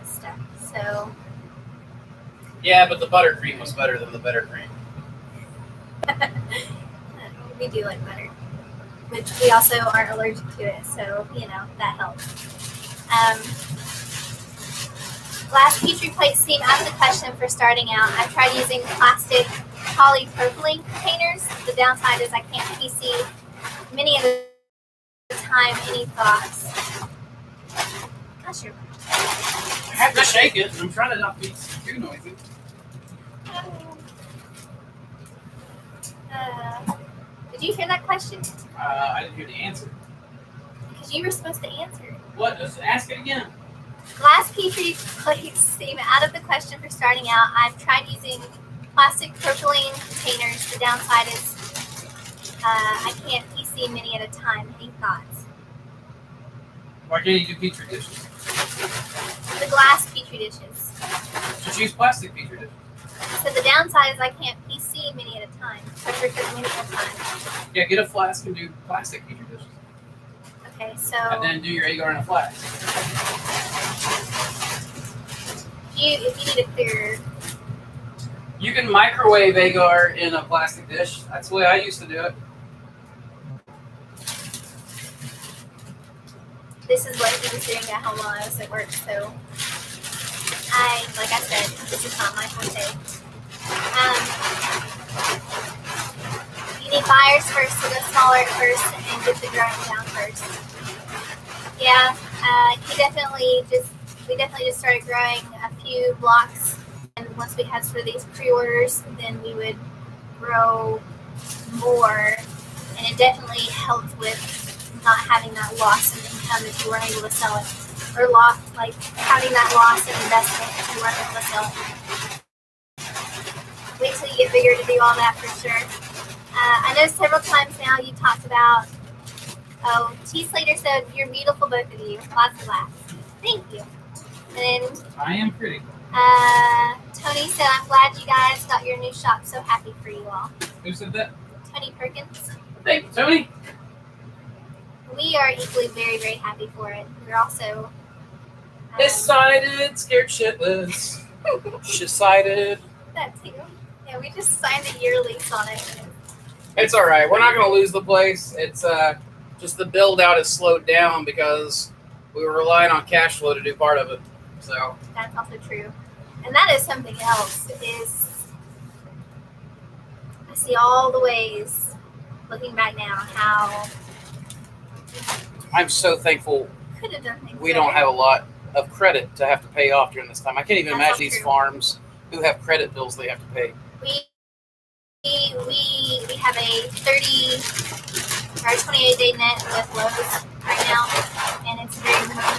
[SPEAKER 2] stuff. So.
[SPEAKER 1] Yeah, but the buttercream was better than the Better Cream.
[SPEAKER 2] We do like butter, which we also aren't allergic to it, so that helps. Glass petri plates seem out of the question for starting out. I've tried using plastic polypropylene containers. The downside is I can't PC many of the time. Any thoughts? Gosh, you're
[SPEAKER 1] I have to shake it. I'm trying to not be too noisy.
[SPEAKER 2] Did you hear that question?
[SPEAKER 1] I didn't hear the answer.
[SPEAKER 2] Because you were supposed to answer it.
[SPEAKER 1] What? Just ask it again.
[SPEAKER 2] Glass petri plates seem out of the question for starting out. I've tried using plastic propylene containers. The downside is I can't PC many at a time. Any thoughts?
[SPEAKER 1] Why can't you do petri dishes?
[SPEAKER 2] The glass petri dishes.
[SPEAKER 1] Just use plastic petri dishes.
[SPEAKER 2] So the downside is I can't PC many at a time. Many at a time.
[SPEAKER 1] Yeah, get a flask and do plastic petri dishes.
[SPEAKER 2] Okay, so.
[SPEAKER 1] And then do your agar in a flask.
[SPEAKER 2] If you need a clearer.
[SPEAKER 1] You can microwave agar in a plastic dish. That's the way I used to do it.
[SPEAKER 2] This is what he was doing at home while I was at work, so like I said, this is not my forte. You need buyers first, so go smaller at first and get the growing down first. Yeah, we definitely just started growing a few blocks, and once we had sort of these pre-orders, then we would grow more, and it definitely helped with not having that loss in income if you weren't able to sell it, or having that loss in investment if you weren't able to sell it. Wait till you get bigger to do all that for sure. I know several times now you talked about, T. Slater said, "You're beautiful, both of you. Lots of laughs." Thank you. And
[SPEAKER 1] I am pretty.
[SPEAKER 2] Tony said, "I'm glad you guys got your new shop. So happy for you all."
[SPEAKER 1] Who said that?
[SPEAKER 2] Tony Perkins.
[SPEAKER 1] Thank you, Tony.
[SPEAKER 2] We are equally very, very happy for it. We're also
[SPEAKER 1] Excited, scared shitless. Shit-sided.
[SPEAKER 2] That too. Yeah, we just signed a year lease on it.
[SPEAKER 1] It's all right. We're not going to lose the place. It's just the build out has slowed down because we were relying on cash flow to do part of it. So
[SPEAKER 2] that's also true, and that is something else. Is I see all the ways, looking back now, how
[SPEAKER 1] I'm so thankful
[SPEAKER 2] could have done things
[SPEAKER 1] we don't have a lot of credit to have to pay off during this time. I can't even imagine these farms who have credit bills they have to pay.
[SPEAKER 2] We have a 30 or 28 day net with Lowe's right now, and it's very minimum,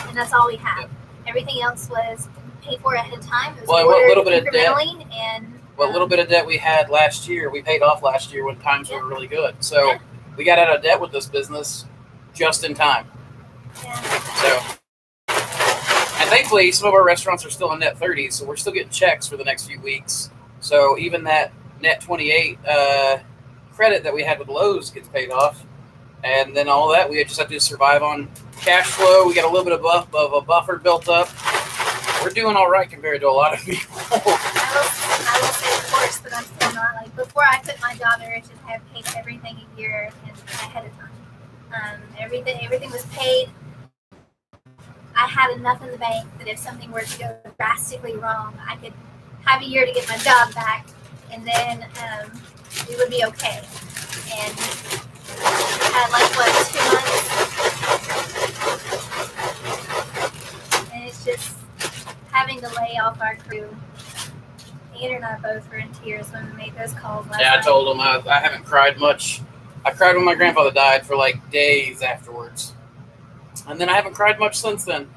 [SPEAKER 2] and that's all we have. Everything else was paid for ahead of time. It was
[SPEAKER 1] what little bit of debt?
[SPEAKER 2] And
[SPEAKER 1] what little bit of debt we had last year, we paid off last year when times were really good. So we got out of debt with this business just in time.
[SPEAKER 2] Yeah.
[SPEAKER 1] So, and thankfully, some of our restaurants are still in net 30s, so we're still getting checks for the next few weeks. So even that net 28 credit that we had with Lowe's gets paid off, and then all that we just have to survive on cash flow. We got a little bit of a buffer built up. We're doing all right compared to a lot of people.
[SPEAKER 2] I will say, of course, but I'm still not like before I quit my job. I should have paid everything a year ahead of time. Everything was paid. I had enough in the bank that if something were to go drastically wrong, I could have a year to get my job back, and then we would be okay. And I had 2 months, and it's just having to lay off our crew. Andrew and I both were in tears when we made those calls last night.
[SPEAKER 1] I told him I haven't cried much. I cried when my grandfather died for like days afterwards. And then I haven't cried much since then.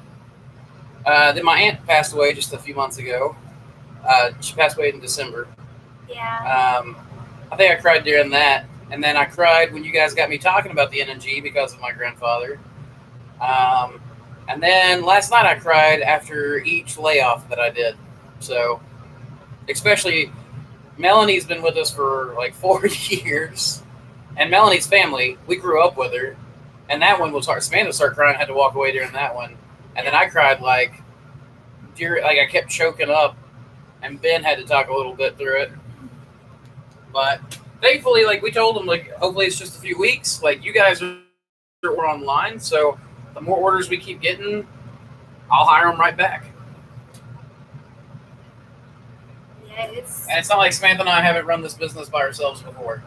[SPEAKER 1] Then my aunt passed away just a few months ago. She passed away in December.
[SPEAKER 2] Yeah.
[SPEAKER 1] I think I cried during that. And then I cried when you guys got me talking about the NNG because of my grandfather. And then last night I cried after each layoff that I did. So, especially Melanie's been with us for like 4 years. And Melanie's family, we grew up with her. And that one was hard. Samantha started crying, had to walk away during that one. And then I cried like I kept choking up, and Ben had to talk a little bit through it. But thankfully, like we told him, like hopefully it's just a few weeks. Like you guys are online, so the more orders we keep getting, I'll hire them right back.
[SPEAKER 2] Yeah,
[SPEAKER 1] and it's not like Samantha and I haven't run this business by ourselves before.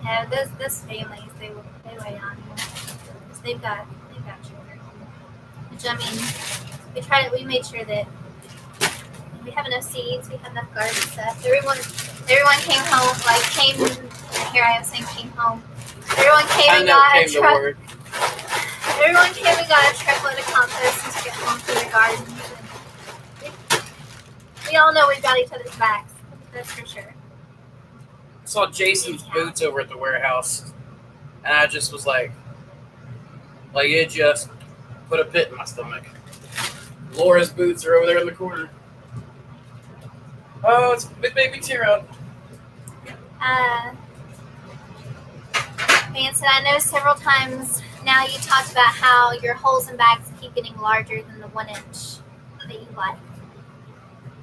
[SPEAKER 2] Yeah, those families they weigh on you. They've got children. Which I mean, we made sure that we have enough seeds, we have enough garden stuff. Everyone came home, here I am saying came home. Everyone came and got a truck. Everyone came and got a truckload of compost and took it home to the garden. We all know we've got each other's backs. That's for sure.
[SPEAKER 1] I saw Jason's boots over at the warehouse, and I just was like it just put a pit in my stomach. Laura's boots are over there in the corner. Oh, it's a big baby tear out.
[SPEAKER 2] Vance, I know several times now you talked about how your holes and bags keep getting larger than the 1 inch that you like.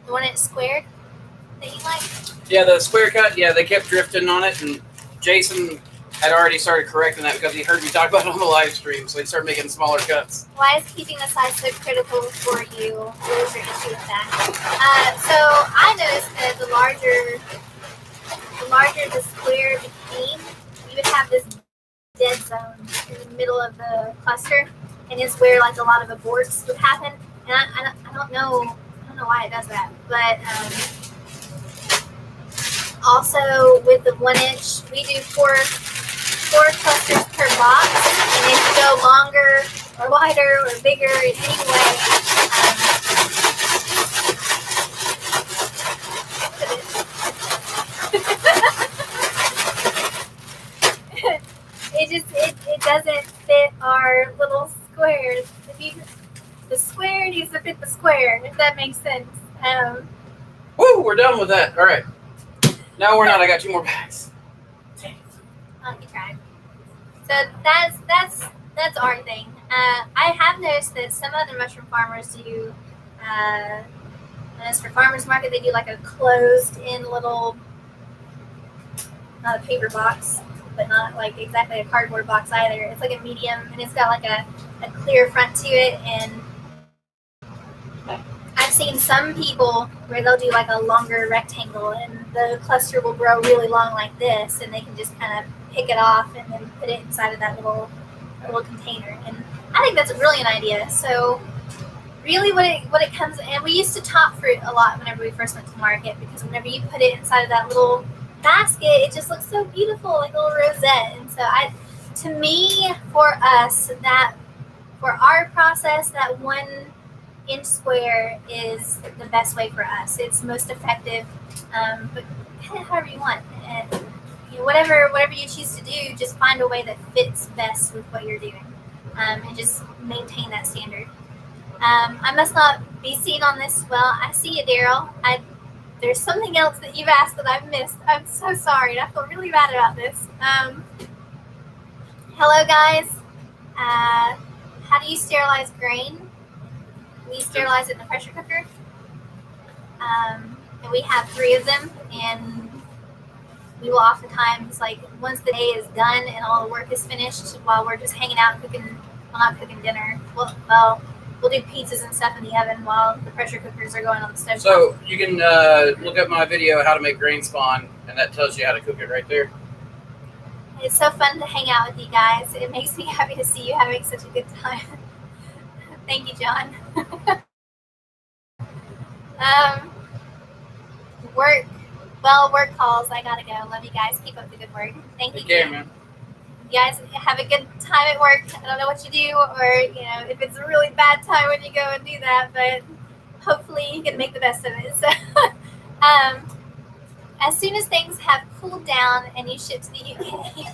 [SPEAKER 2] The 1 inch squared that you like? Yeah,
[SPEAKER 1] the square cut, they kept drifting on it, and Jason had already started correcting that because he heard me talk about it on the live stream, so he started making smaller cuts.
[SPEAKER 2] Why is keeping the size so critical for you? What is your issue with that? So I noticed that the larger the square became, you would have this dead zone in the middle of the cluster, and it's where like a lot of aborts would happen. And I don't know know why it does that. But also with the 1 inch, we do four clusters per box. And if you go longer or wider or bigger in any way, it doesn't fit our little squares. The square needs to fit the square, if that makes sense.
[SPEAKER 1] Woo, we're done with that. All right. No, we're not. I got 2 more bags.
[SPEAKER 2] I'll keep trying. So that's our thing. I have noticed that some other mushroom farmers do. As for farmers market, they do like a closed-in little, not a paper box, but not like exactly a cardboard box either. It's like a medium, and it's got like a clear front to it. And I've seen some people where they'll do like a longer rectangle, and the cluster will grow really long like this, and they can just kind of pick it off and then put it inside of that little container. And I think that's a brilliant idea. So really what it comes, and we used to top fruit a lot whenever we first went to market, because whenever you put it inside of that little basket, it just looks so beautiful, like a little rosette. And so to me, for us, that for our process, that 1 inch square is the best way for us. It's most effective, but kind of however you want. And whatever you choose to do, just find a way that fits best with what you're doing, and just maintain that standard. I must not be seen on this. Well, I see you, Daryl. There's something else that you've asked that I've missed. I'm so sorry, and I feel really bad about this. Hello, guys. How do you sterilize grain? We sterilize it in the pressure cooker. And we have 3 of them, and we will oftentimes, like, once the day is done and all the work is finished, while we're just hanging out cooking, well, not cooking dinner, we'll do pizzas and stuff in the oven while the pressure cookers are going on the stove.
[SPEAKER 1] So you can look up my video, how to make grain spawn, and that tells you how to cook it right there.
[SPEAKER 2] It's so fun to hang out with you guys. It makes me happy to see you having such a good time. Thank you, John. Work calls. I gotta go. Love you guys. Keep up the good work. Thank you.
[SPEAKER 1] Take care, man.
[SPEAKER 2] You guys have a good time at work. I don't know what you do, or if it's a really bad time when you go and do that, but hopefully you can make the best of it. So, as soon as things have cooled down and you ship to the UK,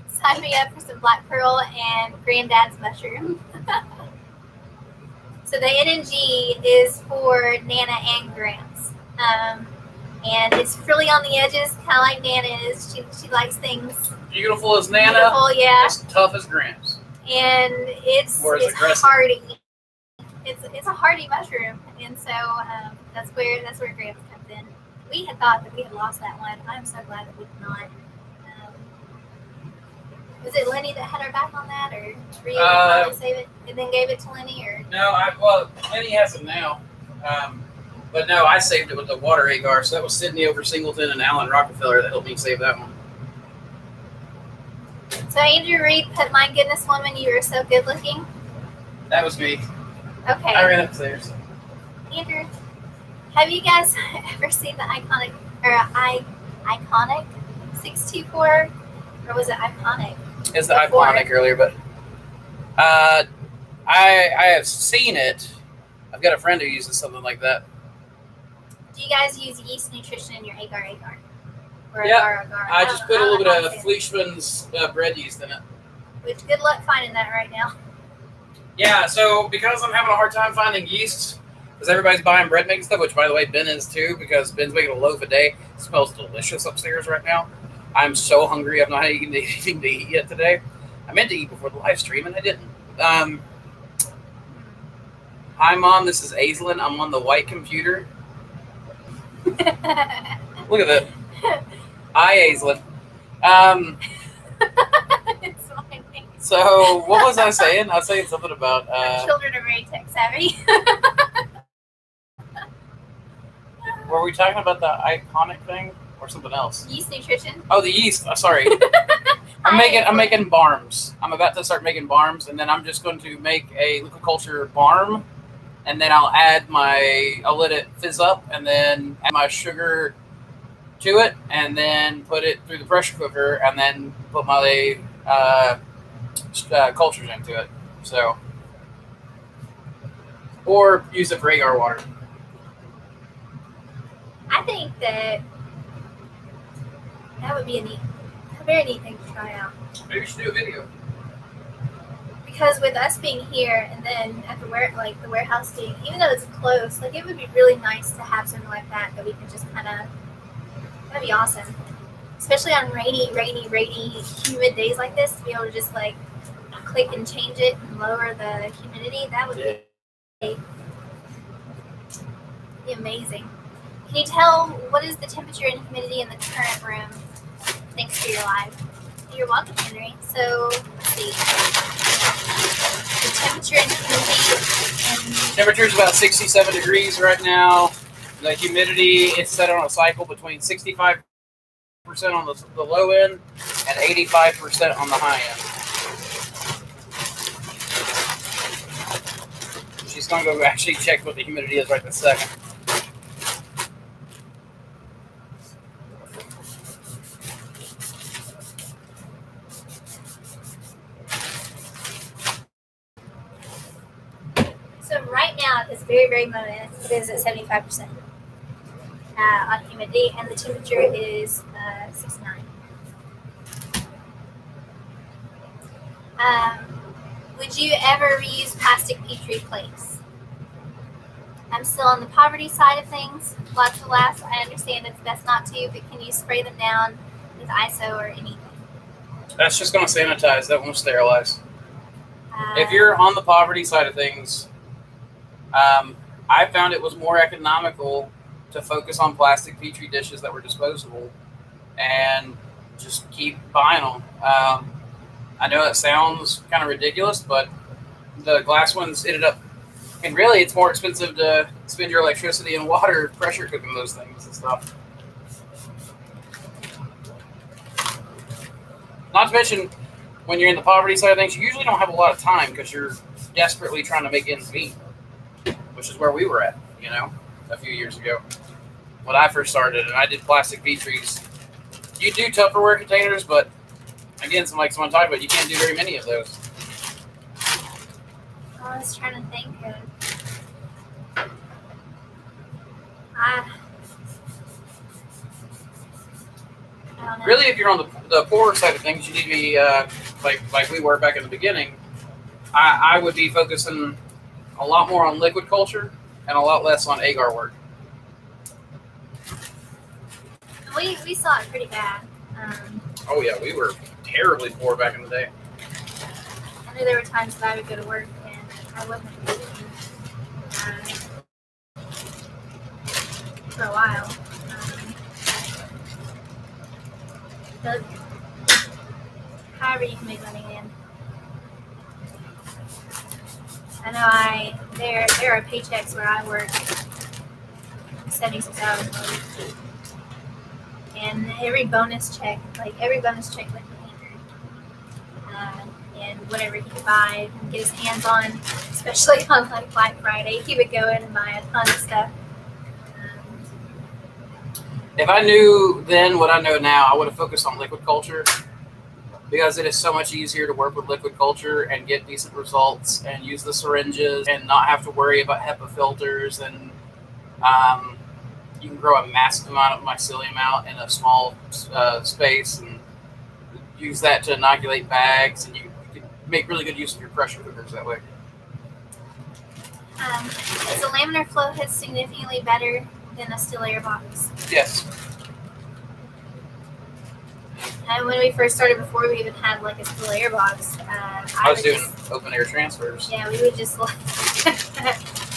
[SPEAKER 2] sign me up for some black pearl and granddad's mushroom. So the NNG is for Nana and Gramps. And it's frilly on the edges, kind of like Nana is. She likes things
[SPEAKER 1] beautiful as Nana.
[SPEAKER 2] Beautiful, yeah.
[SPEAKER 1] As tough as Gramps.
[SPEAKER 2] And it's hardy. It's a hardy mushroom, and so that's where Gramps comes in. We had thought that we had lost that one. I'm so glad that we did not. Was it Lenny that had our back on that, or were you able to save it and then gave it to Lenny, or?
[SPEAKER 1] No, Lenny has it now. But no, I saved it with the water agar, so that was Sydney over Singleton and Alan Rockefeller that helped me save that one.
[SPEAKER 2] So Andrew Reed put, "My goodness, woman, you are so good looking."
[SPEAKER 1] That was me.
[SPEAKER 2] Okay.
[SPEAKER 1] I ran upstairs.
[SPEAKER 2] Andrew, have you guys ever seen the iconic 624, or was it iconic?
[SPEAKER 1] It's the iconic earlier, but I have seen it. I've got a friend who uses something like that.
[SPEAKER 2] Do you guys use yeast nutrition in your agar? Or
[SPEAKER 1] yeah,
[SPEAKER 2] agar?
[SPEAKER 1] I just put a little bit of Fleischmann's bread yeast in it.
[SPEAKER 2] Which, good luck finding that right now.
[SPEAKER 1] Yeah, so because I'm having a hard time finding yeast, because everybody's buying bread making stuff, which by the way Ben is too, because Ben's making a loaf a day. It smells delicious upstairs right now. I'm so hungry. I've not eaten anything to eat yet today. I meant to eat before the live stream and I didn't. Hi Mom, this is Aislinn. I'm on the white computer. Look at that. Hi Aislinn.
[SPEAKER 2] It's my name.
[SPEAKER 1] So what was I saying? I was saying something about
[SPEAKER 2] children are very tech savvy.
[SPEAKER 1] Were we talking about the iconic thing or something else?
[SPEAKER 2] Yeast nutrition.
[SPEAKER 1] Oh, the yeast. Sorry. I'm making barms. I'm about to start making barms, and then I'm just going to make a liquid culture barm and then I'll let it fizz up, and then add my sugar to it, and then put it through the pressure cooker, and then put my cultures into it. So, or use it for agar water.
[SPEAKER 2] I think that would be a very neat thing to try out.
[SPEAKER 1] Maybe we should do a video.
[SPEAKER 2] Because with us being here and then at the warehouse being, even though it's close, like it would be really nice to have something like that we can just kind of, that'd be awesome. Especially on rainy, humid days like this, to be able to just like click and change it and lower the humidity, that would be amazing. Can you tell what is the temperature and humidity in the current room? Thanks for your live. You're welcome, Henry. So, let's see. The temperature and humidity.
[SPEAKER 1] Temperature is about 67 degrees right now. The humidity is set on a cycle between 65% on the low end and 85% on the high end. She's going to go actually check what the humidity is right this second.
[SPEAKER 2] Right now, at this very, very moment, it is at 75% on humidity, and the temperature is 69. Would you ever reuse plastic Petri plates? I'm still on the poverty side of things. Lots of laughs. I understand it's best not to, but can you spray them down with ISO or anything?
[SPEAKER 1] That's just going to sanitize. That won't sterilize. If you're on the poverty side of things, I found it was more economical to focus on plastic Petri dishes that were disposable and just keep buying them. I know it sounds kind of ridiculous, but the glass ones ended up, and really it's more expensive to spend your electricity and water pressure cooking those things and stuff. Not to mention, when you're in the poverty side of things, you usually don't have a lot of time because you're desperately trying to make ends meet, which is where we were at, a few years ago when I first started, and I did plastic Petries. You do Tupperware containers, but again, like someone talked about, you can't do very many of those.
[SPEAKER 2] I was trying to think of. I don't know.
[SPEAKER 1] Really, if you're on the poorer side of things, you need to be like we were back in the beginning. I would be focusing a lot more on liquid culture and a lot less on agar work.
[SPEAKER 2] We saw it pretty bad.
[SPEAKER 1] Oh yeah, we were terribly poor back in the day.
[SPEAKER 2] I knew there were times that I would go to work and I wasn't for a while. But however you can make money in. I know there are paychecks where I work 76 hours a week. And every bonus check went to Andrew. And whatever he could buy and get his hands on, especially on like Black Friday, he would go in and buy a ton of stuff.
[SPEAKER 1] If I knew then what I know now, I would have focused on liquid culture because it is so much easier to work with liquid culture and get decent results and use the syringes and not have to worry about HEPA filters. And you can grow a massive amount of mycelium out in a small space and use that to inoculate bags, and you can make really good use of your pressure cookers that way.
[SPEAKER 2] Is the laminar flow head significantly better than a still air box?
[SPEAKER 1] Yes.
[SPEAKER 2] And when we first started, before we even had like a still air box,
[SPEAKER 1] I was doing open air transfers.
[SPEAKER 2] Yeah, we would just like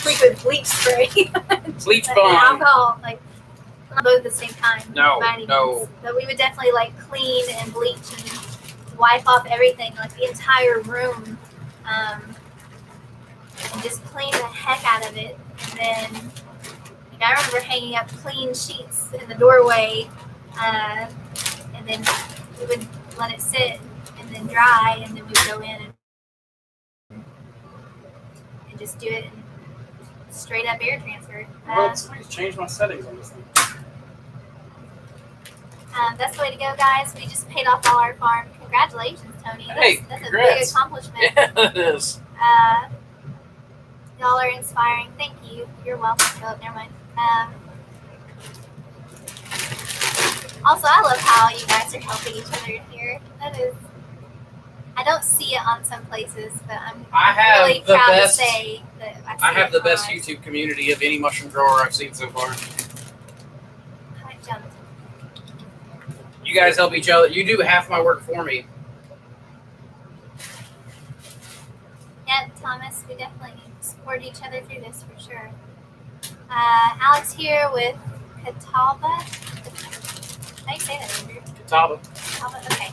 [SPEAKER 2] liquid bleach spray.
[SPEAKER 1] Bleach bomb.
[SPEAKER 2] Alcohol, like not both at the same time.
[SPEAKER 1] No.
[SPEAKER 2] But we would definitely like clean and bleach and wipe off everything, like the entire room, and just clean the heck out of it. And then I remember hanging up clean sheets in the doorway, and then we would let it sit and then dry, and then we'd go in and just do it. straight up air transfer.
[SPEAKER 1] Well, let's change my settings on this thing.
[SPEAKER 2] That's the way to go, guys. We just paid off all our farm. Congratulations, Tony. That's a big accomplishment.
[SPEAKER 1] Yeah, it is.
[SPEAKER 2] Y'all are inspiring. Thank you. You're welcome. Oh, never mind. Also, I love how you guys are helping each other in here. That is, I don't see it on some places, but I'm really proud to say that
[SPEAKER 1] I have the best YouTube community of any mushroom grower I've seen so far.
[SPEAKER 2] I jumped.
[SPEAKER 1] You guys help each other. You do half my work for me.
[SPEAKER 2] Yeah, Thomas, we definitely support each other through this for sure. Alex here with Catawba. How do you say that, Andrew?
[SPEAKER 1] Catawba.
[SPEAKER 2] Catawba, okay.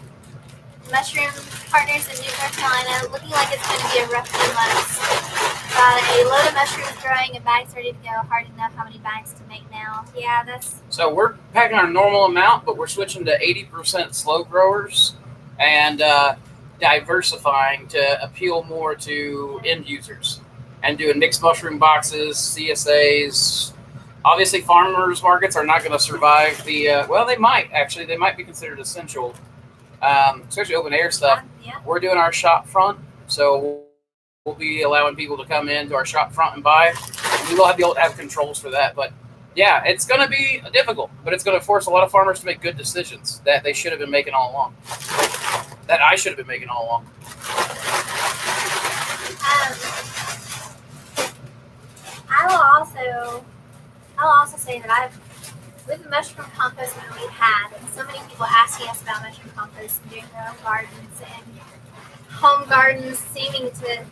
[SPEAKER 2] Mushroom partners in North Carolina. Looking like it's going to be a rough few months. Got a load of mushrooms growing and bags ready to go. Hard to know how many bags to make now. Yeah, that's...
[SPEAKER 1] So we're packing our normal amount, but we're switching to 80% slow growers and diversifying to appeal more to end users and doing mixed mushroom boxes, CSAs. Obviously, farmers markets are not going to survive the, well, they might actually. They might be considered essential, especially open air stuff.
[SPEAKER 2] Yeah.
[SPEAKER 1] We're doing our shop front, so we'll be allowing people to come into our shop front and buy. We will be able to have controls for that, but yeah, it's going to be difficult, but it's going to force a lot of farmers to make good decisions that they should have been making all along. That I should have been making all along.
[SPEAKER 2] I will also say that with the mushroom compost that we've had, and so many people asking us about mushroom compost and doing their own gardens and home gardens, seeming to,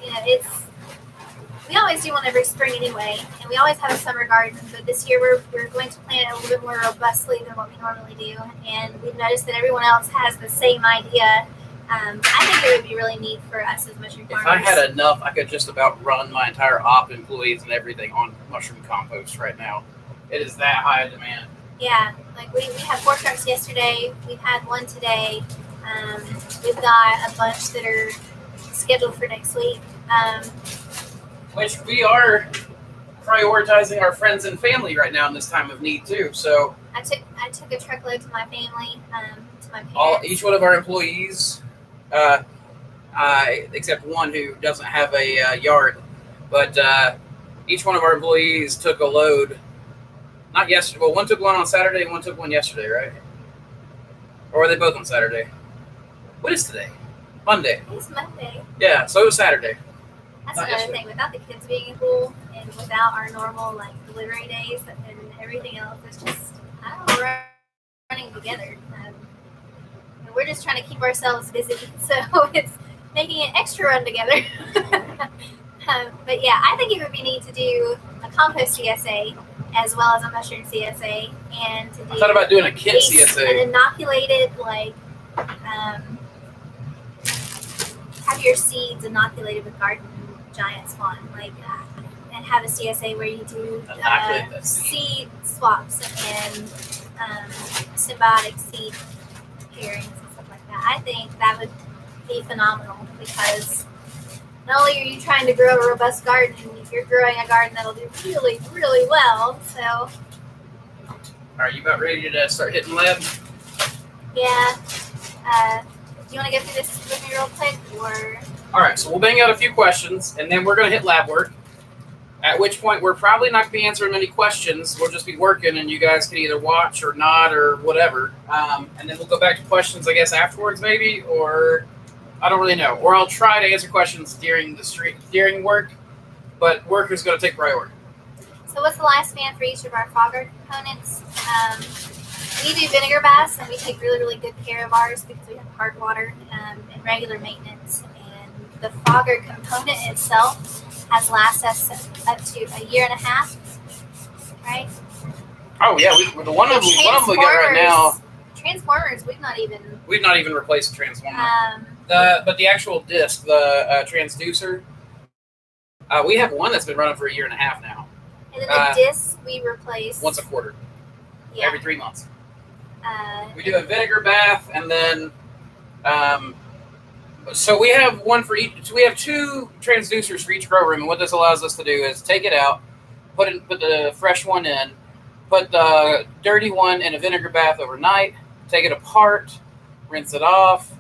[SPEAKER 2] we always do one every spring anyway, and we always have a summer garden, but this year we're going to plant it a little bit more robustly than what we normally do, and we've noticed that everyone else has the same idea. I think it would be really neat for us as mushroom farmers.
[SPEAKER 1] If I had enough, I could just about run my entire op employees and everything on mushroom compost right now. It is that high a demand.
[SPEAKER 2] Yeah, like we had 4 trucks yesterday. We've had 1 today. We've got a bunch that are scheduled for next week.
[SPEAKER 1] Which we are prioritizing our friends and family right now in this time of need too. So
[SPEAKER 2] I took a truckload to my family, to my parents.
[SPEAKER 1] Each one of our employees, except one who doesn't have a yard, but each one of our employees took a load. Not yesterday. Well, one took one on Saturday and one took one yesterday, right? Or are they both on Saturday? What is today? Monday.
[SPEAKER 2] It's Monday.
[SPEAKER 1] Yeah, so it was Saturday.
[SPEAKER 2] That's another thing. Without the kids being in school and without our normal delivery days and everything else, it's just running together. And we're just trying to keep ourselves busy, so it's making an extra run together. But yeah, I think it would be neat to do a compost CSA as well as a mushroom CSA, and to do.
[SPEAKER 1] I thought about doing a kit CSA.
[SPEAKER 2] An inoculated, have your seeds inoculated with garden giant spawn, and have a CSA where you do seed swaps and symbiotic seed pairings and stuff like that. I think that would be phenomenal because not only are you trying to grow a robust garden, you're growing a garden that'll do really, really well. So,
[SPEAKER 1] are you about ready to start hitting lab?
[SPEAKER 2] Yeah. Do you want to go through this with me real quick, or?
[SPEAKER 1] All right, so we'll bang out a few questions, and then we're going to hit lab work. At which point, we're probably not going to be answering many questions. We'll just be working, and you guys can either watch or not or whatever. And then we'll go back to questions, I guess, afterwards, maybe, or I don't really know. Or I'll try to answer questions during work, but work is going to take priority.
[SPEAKER 2] So what's the lifespan for each of our fogger components? We do vinegar baths, and we take really, really good care of ours because we have hard water and regular maintenance. And the fogger component itself has lasted us up to a year and a half, right?
[SPEAKER 1] Oh yeah, the one of them we got right now.
[SPEAKER 2] Transformers, we've not even
[SPEAKER 1] replaced the transformer. But the actual disc, the transducer, we have one that's been running for a year and a half now.
[SPEAKER 2] And then the discs we replace
[SPEAKER 1] once a quarter. Yeah. Every 3 months. We do a vinegar bath, and then so we have one for each. So we have 2 transducers for each grow room, and what this allows us to do is take it out, Put the fresh one in. Put the dirty one in a vinegar bath overnight. Take it apart, rinse it off.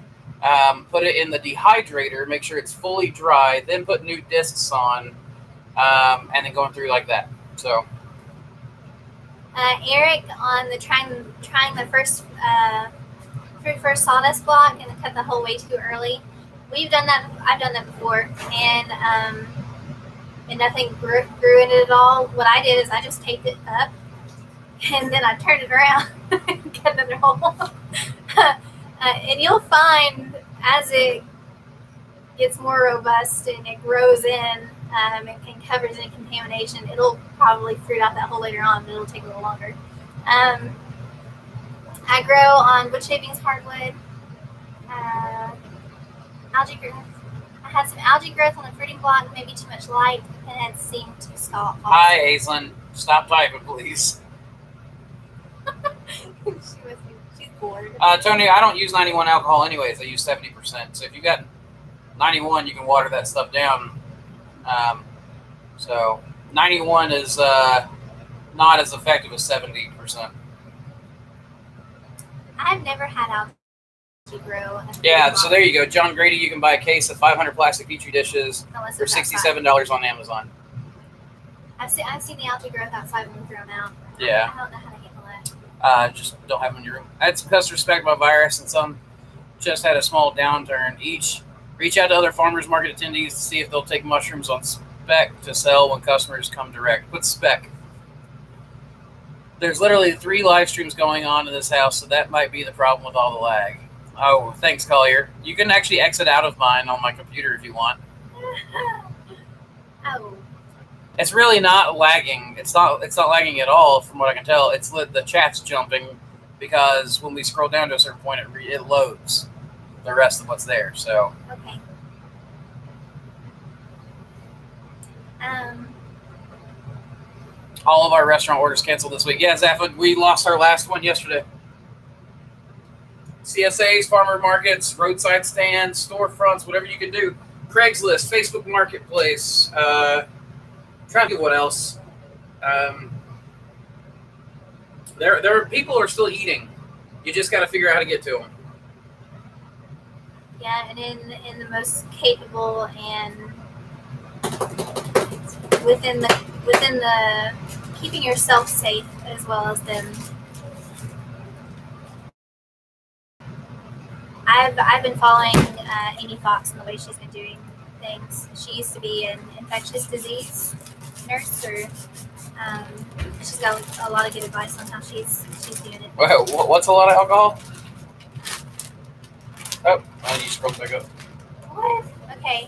[SPEAKER 1] Put it in the dehydrator. Make sure it's fully dry. Then put new discs on, and then going through like that. So.
[SPEAKER 2] Eric on the trying the first sawdust block and cut the hole way too early. We've done that. I've done that before, and nothing grew in it at all. What I did is I just taped it up, and then I turned it around and cut another hole. And you'll find as it gets more robust and it grows in and covers any contamination, it'll probably fruit out that hole later on, but it'll take a little longer. I grow on wood shavings, hardwood, algae growth. I had some algae growth on the fruiting block, maybe too much light, and it seemed to stall.
[SPEAKER 1] Hi, Aislinn. Stop typing, please.
[SPEAKER 2] She's bored.
[SPEAKER 1] Tony, I don't use 91 alcohol anyways. I use 70%. So if you got 91, you can water that stuff down. So 91 is not as effective as 70%.
[SPEAKER 2] I've never had algae grow.
[SPEAKER 1] Yeah, so there you go. John Grady, you can buy a case of 500 plastic Petri dishes for $67 on Amazon.
[SPEAKER 2] I've seen the algae growth outside when we throw them out.
[SPEAKER 1] Yeah.
[SPEAKER 2] I don't know how to handle that.
[SPEAKER 1] Just don't have them in your room. That's because respect my virus, and some just had a small downturn. Reach out to other farmers market attendees to see if they'll take mushrooms on spec to sell when customers come direct. What's spec? There's literally 3 live streams going on in this house, so that might be the problem with all the lag. Oh, thanks, Collier. You can actually exit out of mine on my computer if you want.
[SPEAKER 2] Oh.
[SPEAKER 1] It's really not lagging. It's not lagging at all, from what I can tell. It's the chat's jumping because when we scroll down to a certain point, it loads the rest of what's there. So.
[SPEAKER 2] Okay.
[SPEAKER 1] All of our restaurant orders canceled this week. Yeah, Zaffa, we lost our last one yesterday. CSAs, farmer markets, roadside stands, storefronts, whatever you can do. Craigslist, Facebook Marketplace. Trying to think what else. There are people who are still eating. You just got to figure out how to get to them.
[SPEAKER 2] Yeah, and in the most capable and within the keeping yourself safe as well as them. I've been following Amy Fox and the way she's been doing things. She used to be an infectious disease nurse, or she's got a lot of good advice on how she's doing it.
[SPEAKER 1] Wow, what's a lot of alcohol? Oh, you scrolled back up.
[SPEAKER 2] What? Okay.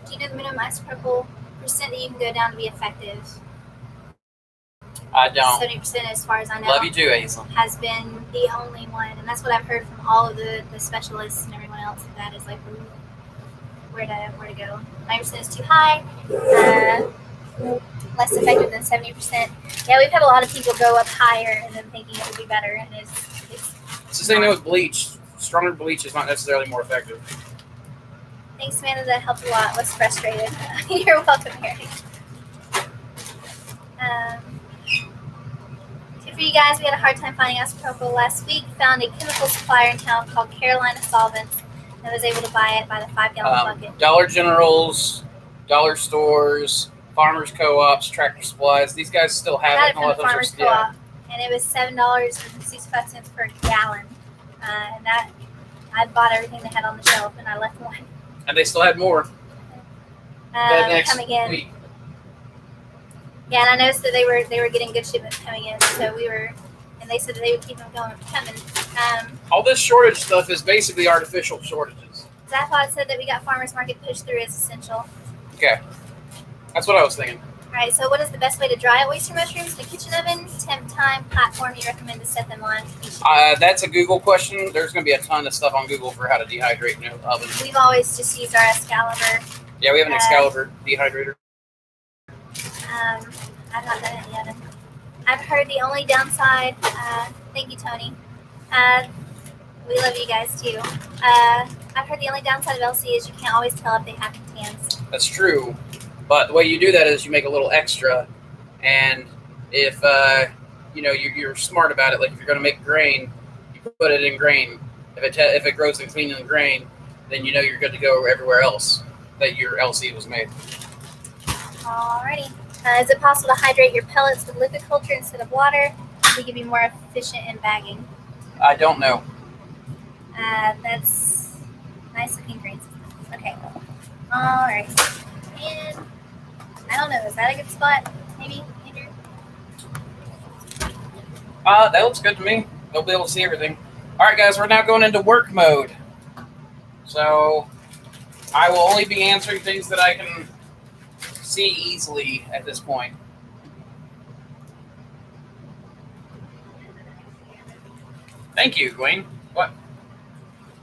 [SPEAKER 2] Do you know the minimum isopropyl percent that you can go down to be effective?
[SPEAKER 1] I don't.
[SPEAKER 2] 70%, as far as I know.
[SPEAKER 1] Love you too, Aislinn.
[SPEAKER 2] Has been the only one, and that's what I've heard from all of the specialists and everyone else. That is like where to go. 90% is too high. Less effective than 70%. Yeah, we've had a lot of people go up higher and then thinking it would be better, and it's
[SPEAKER 1] the same thing with bleach. Stronger bleach is not necessarily more effective.
[SPEAKER 2] Thanks, Samantha. That helped a lot. Less frustrated. You're welcome, Harry. For you guys, we had a hard time finding isopropyl last week. Found a chemical supplier in town called Carolina Solvents and was able to buy it by the 5-gallon bucket. Dollar
[SPEAKER 1] Generals, dollar stores, farmers co-ops, Tractor Supplies. These guys still have
[SPEAKER 2] I
[SPEAKER 1] it.
[SPEAKER 2] got it from Farmers Co-op, and it was $7.65 per gallon. And that I bought everything they had on the shelf, and I left one.
[SPEAKER 1] And they still had more.
[SPEAKER 2] Coming in. Week. Yeah, and I noticed that they were getting good shipments coming in, so and they said that they would keep them coming.
[SPEAKER 1] All this shortage stuff is basically artificial shortages.
[SPEAKER 2] Zaphod said that we got farmers market pushed through as essential.
[SPEAKER 1] Okay, that's what I was thinking.
[SPEAKER 2] All right, so what is the best way to dry oyster mushrooms in a kitchen oven? Temp time platform you recommend to set them on?
[SPEAKER 1] That's a Google question. There's going to be a ton of stuff on Google for how to dehydrate in an oven.
[SPEAKER 2] We've always just used our Excalibur.
[SPEAKER 1] Yeah, we have an Excalibur dehydrator.
[SPEAKER 2] I've not done it yet. I've heard the only downside. Thank you, Tony. We love you guys too. I've heard the only downside of LC is you can't always tell if they have cans.
[SPEAKER 1] That's true, but the way you do that is you make a little extra, And if you're smart about it, like if you're going to make grain, you put it in grain. If it grows and clean in grain, then you're good to go everywhere else that your LC was made.
[SPEAKER 2] Alrighty. Is it possible to hydrate your pellets with liquid culture instead of water to give you more efficient in bagging?
[SPEAKER 1] I don't know.
[SPEAKER 2] That's nice looking green. Okay. Alright. And I don't know, is that a good spot? Maybe, Andrew?
[SPEAKER 1] That looks good to me. They'll be able to see everything. Alright guys, we're now going into work mode. So I will only be answering things that I can see easily at this point. Thank you, Gwen. What?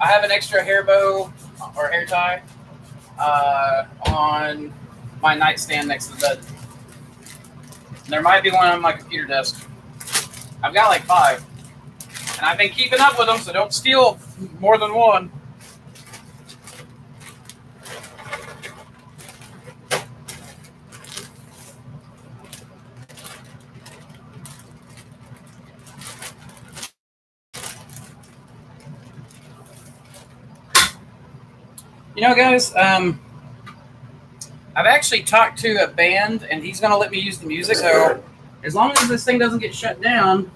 [SPEAKER 1] I have an extra hair bow or hair tie on my nightstand next to the bed. There might be one on my computer desk. I've got like 5. And I've been keeping up with them, so don't steal more than one. Guys, I've actually talked to a band, and he's going to let me use the music. So as long as this thing doesn't get shut down,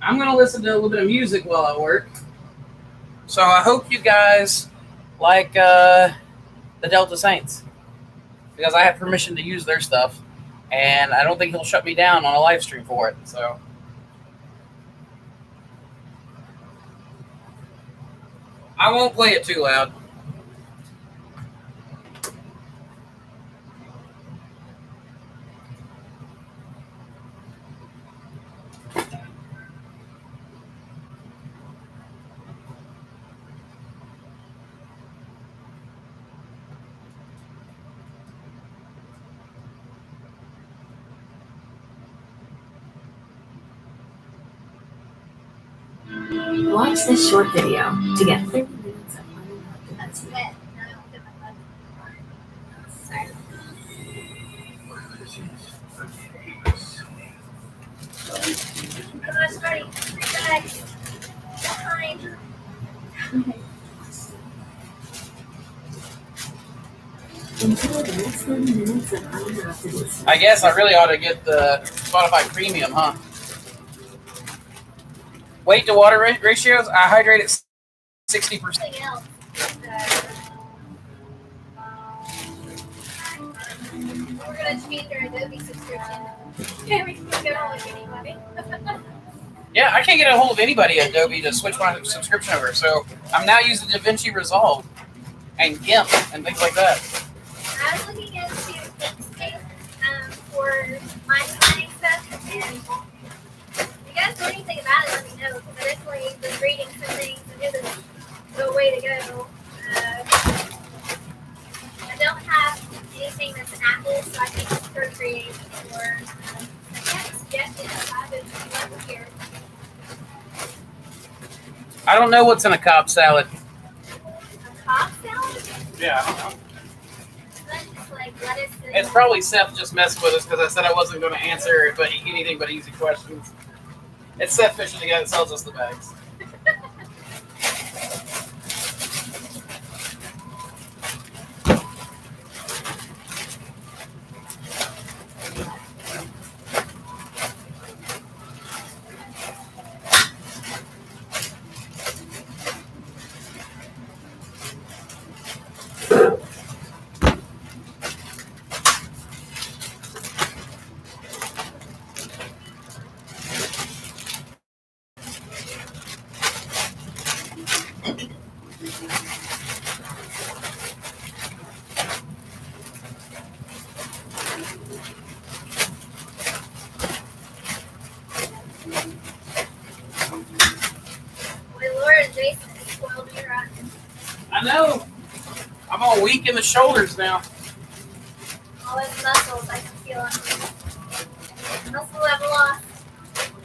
[SPEAKER 1] I'm going to listen to a little bit of music while I work. So I hope you guys like the Delta Saints, because I have permission to use their stuff, and I don't think he'll shut me down on a live stream for it. So I won't play it too loud.
[SPEAKER 3] Watch this short video to get 30 minutes of uninterrupted.
[SPEAKER 2] That's wet. No, I don't fit my button. Sorry. Come on, Smarty. Back. Behind.
[SPEAKER 3] Enjoy the next 30 minutes of uninterrupted listening.
[SPEAKER 1] I guess I really ought to get the Spotify Premium, huh? Weight to water ratios, I hydrate at 60%.
[SPEAKER 2] Something else. We're going to change our Adobe subscription. Okay, we can get all of anybody.
[SPEAKER 1] Yeah, I can't get a hold of anybody at Adobe to switch my subscription over, so I'm now using DaVinci Resolve and GIMP and things like that.
[SPEAKER 2] I was looking into Inkscape for my designing stuff, and if you guys know anything about it, let me know, because I definitely was reading some things, and it is the way to go. I don't have anything that's an Apple, so I can Procreate or I can't suggest it. I've been over here.
[SPEAKER 1] I don't know what's in a Cobb salad.
[SPEAKER 2] A Cobb salad?
[SPEAKER 1] Yeah, I don't know.
[SPEAKER 2] That's just like lettuce and...
[SPEAKER 1] It's probably Seth just messing with us because I said I wasn't going to answer anything but easy questions. It's Seth Fishing, the guy that sells us the bags. I know. I'm all weak in the shoulders now.
[SPEAKER 2] All those muscles I can feel on me. Muscle level lost.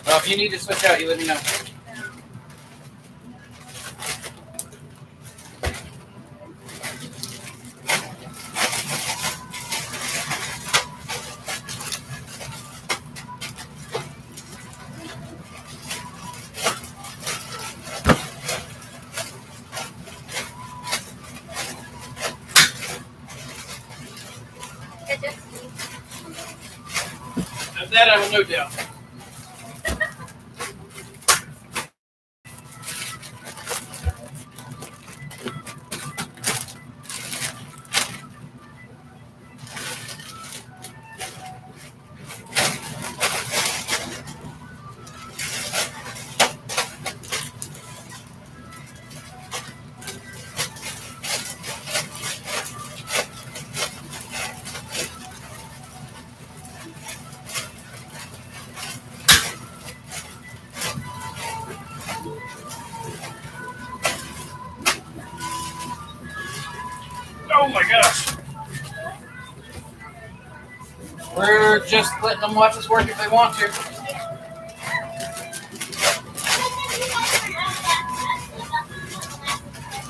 [SPEAKER 1] Well, if you need to switch out, you let me know. That I have no doubt. Oh my gosh. We're just letting them watch us work if they want to.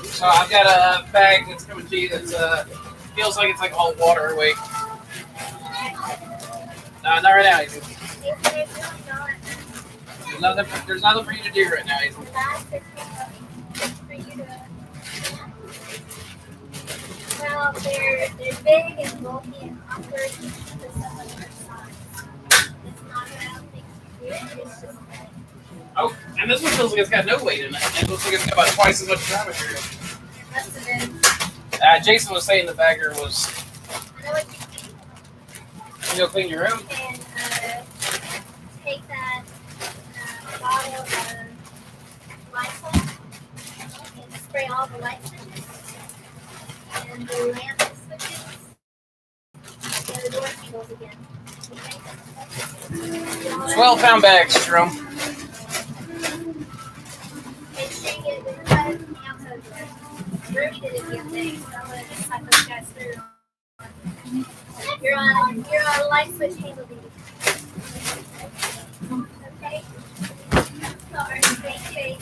[SPEAKER 1] So I've got a bag that's coming to you that feels like it's like all water. Wait. No, not right now, Ethan. There's nothing for you to do right now, Ethan.
[SPEAKER 2] Well, they're big and bulky and awkward because some of their size. It's not that I don't think it's just that.
[SPEAKER 1] Oh, and this one feels like it's got no weight in it. And it looks like it's got about twice as much dry material.
[SPEAKER 2] Must have been.
[SPEAKER 1] Jason was saying the bagger was.
[SPEAKER 2] I know what you
[SPEAKER 1] You go clean your room.
[SPEAKER 2] can take that bottle of Lysol and spray all the light switches and the lamp switches and the door handles again. Okay?
[SPEAKER 1] 12-pound bags, Jerome.
[SPEAKER 2] And shake it and cut it from the outside of the door. Ruby did it the other day, so I'm going to just type those guys through. You're on a light switch handle duty. Okay? Sorry, thank you.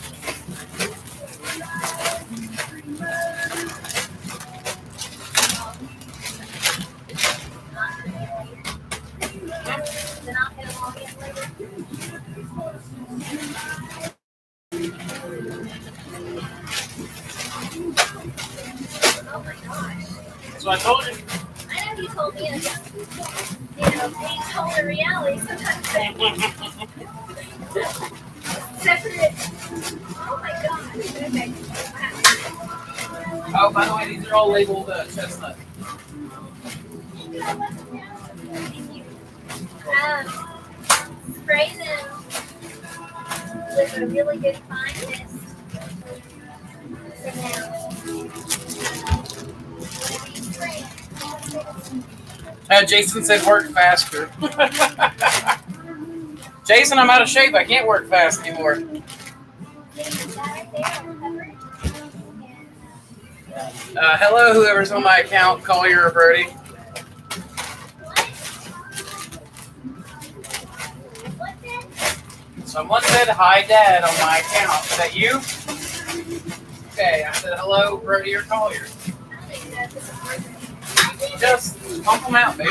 [SPEAKER 2] Then I'll hit them all again later. Oh my gosh.
[SPEAKER 1] So I told you.
[SPEAKER 2] I know you told me being told the reality sometimes separate. Oh my gosh. Okay.
[SPEAKER 1] Oh, by the way, these are all labeled chestnut.
[SPEAKER 2] Spray them with a really good fine mist. So now, whenever you spray it,
[SPEAKER 1] Jason said work faster. Jason, I'm out of shape. I can't work fast anymore. Hello, whoever's on my account, Collier or Birdie. Someone said hi, Dad, on my account. Is that you? Okay, I said hello, Birdie or Collier. Just pump them out, baby.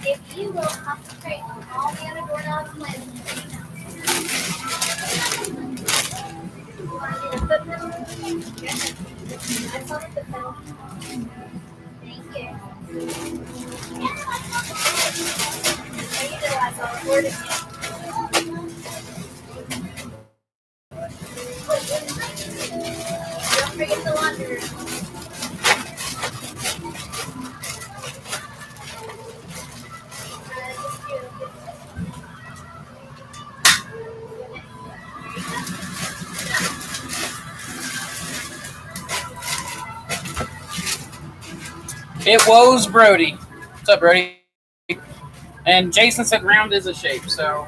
[SPEAKER 2] If you will concentrate on all the other doorknobs playing. That's on the pedal. Thank you. There you go, I saw the word again. Don't forget the laundry room.
[SPEAKER 1] It was Brody. What's up, Brody? And Jason said round is a shape, so.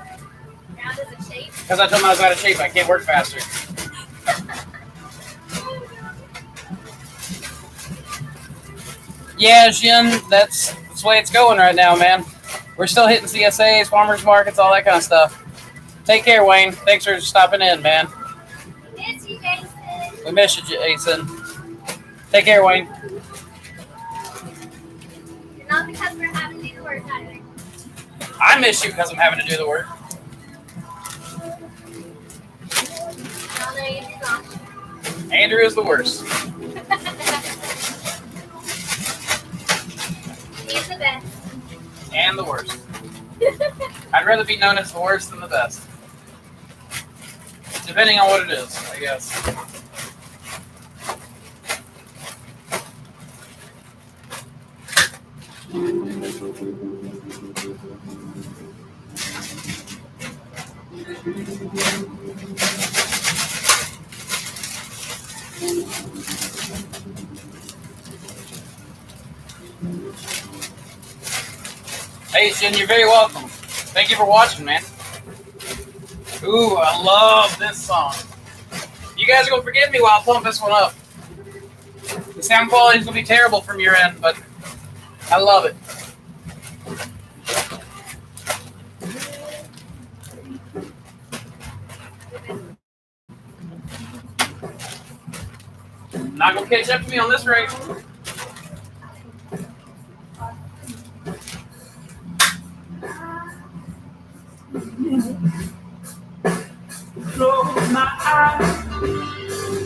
[SPEAKER 2] Round is a shape?
[SPEAKER 1] Because I told him I was out of shape, I can't work faster. Yeah, Jin, that's the way it's going right now, man. We're still hitting CSAs, farmers markets, all that kind of stuff. Take care, Wayne. Thanks for stopping in, man.
[SPEAKER 2] Miss you, Jason.
[SPEAKER 1] We miss you, Jason. Take care, Wayne.
[SPEAKER 2] Not because we're having to do the work either.
[SPEAKER 1] I miss you because I'm having to do the work. Andrew is the worst.
[SPEAKER 2] He's the best.
[SPEAKER 1] And the worst. I'd rather be known as the worst than the best. Depending on what it is, I guess. Hey, Jen, you're very welcome. Thank you for watching, man. Ooh, I love this song. You guys are going to forgive me while I pump this one up. The sound quality is going to be terrible from your end, but I love it. Not going to catch up to me on this rate.
[SPEAKER 3] Close my eyes,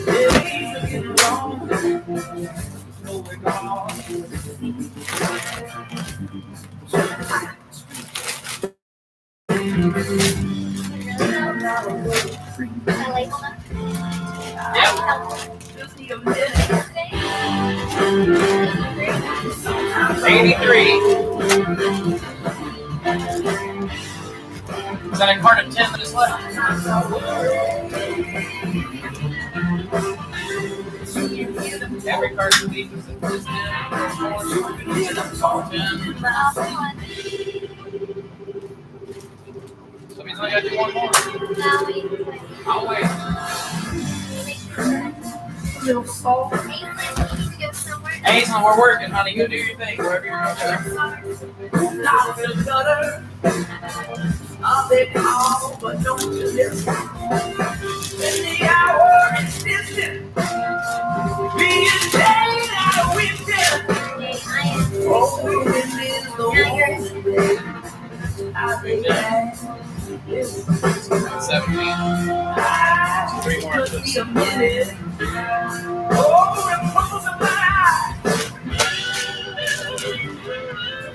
[SPEAKER 3] days are getting long. No regard.
[SPEAKER 1] Yep.
[SPEAKER 3] Just need a minute.
[SPEAKER 1] 83. Is that a card of 10 that is left? Every card of the week is at this 10. 10. So means I gotta do one more. I'll wait.
[SPEAKER 3] A little salt.
[SPEAKER 1] Hazel, we're working, honey. You do your thing, wherever you're going to
[SPEAKER 3] Not feel better. I'll be calm, but don't you listen. When the hour is distant, being dead out of winter. Oh, the wind is the warm. I'll be back.
[SPEAKER 1] 17. Three more of
[SPEAKER 3] Just
[SPEAKER 1] this.
[SPEAKER 3] be a minute. Oh, the close of my eyes.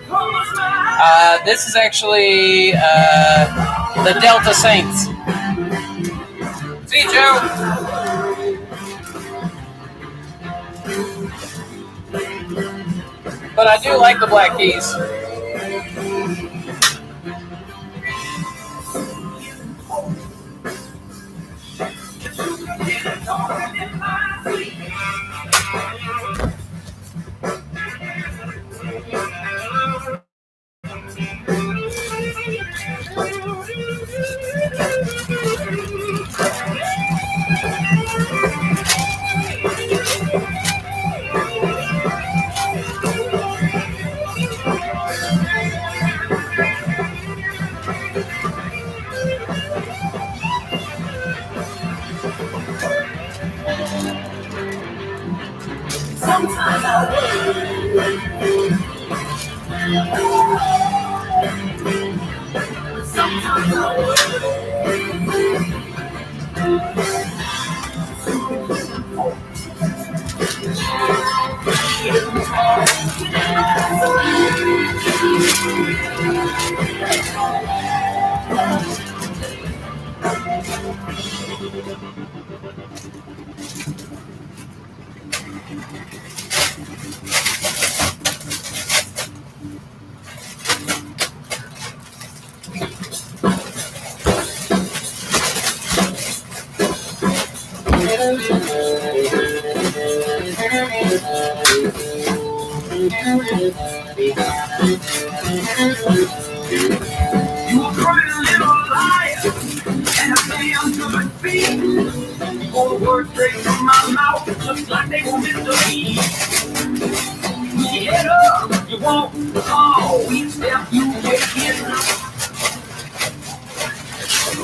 [SPEAKER 3] Close my eyes.
[SPEAKER 1] This is actually the Delta Saints. See you, Joe. But I do like the Black Keys.
[SPEAKER 3] Sometimes I worry. Sometimes I You a pretty little liar, and I say I'm good feet. All the words straight from my mouth, just like they were meant to be. Get up, you won't fall. Each step you take it.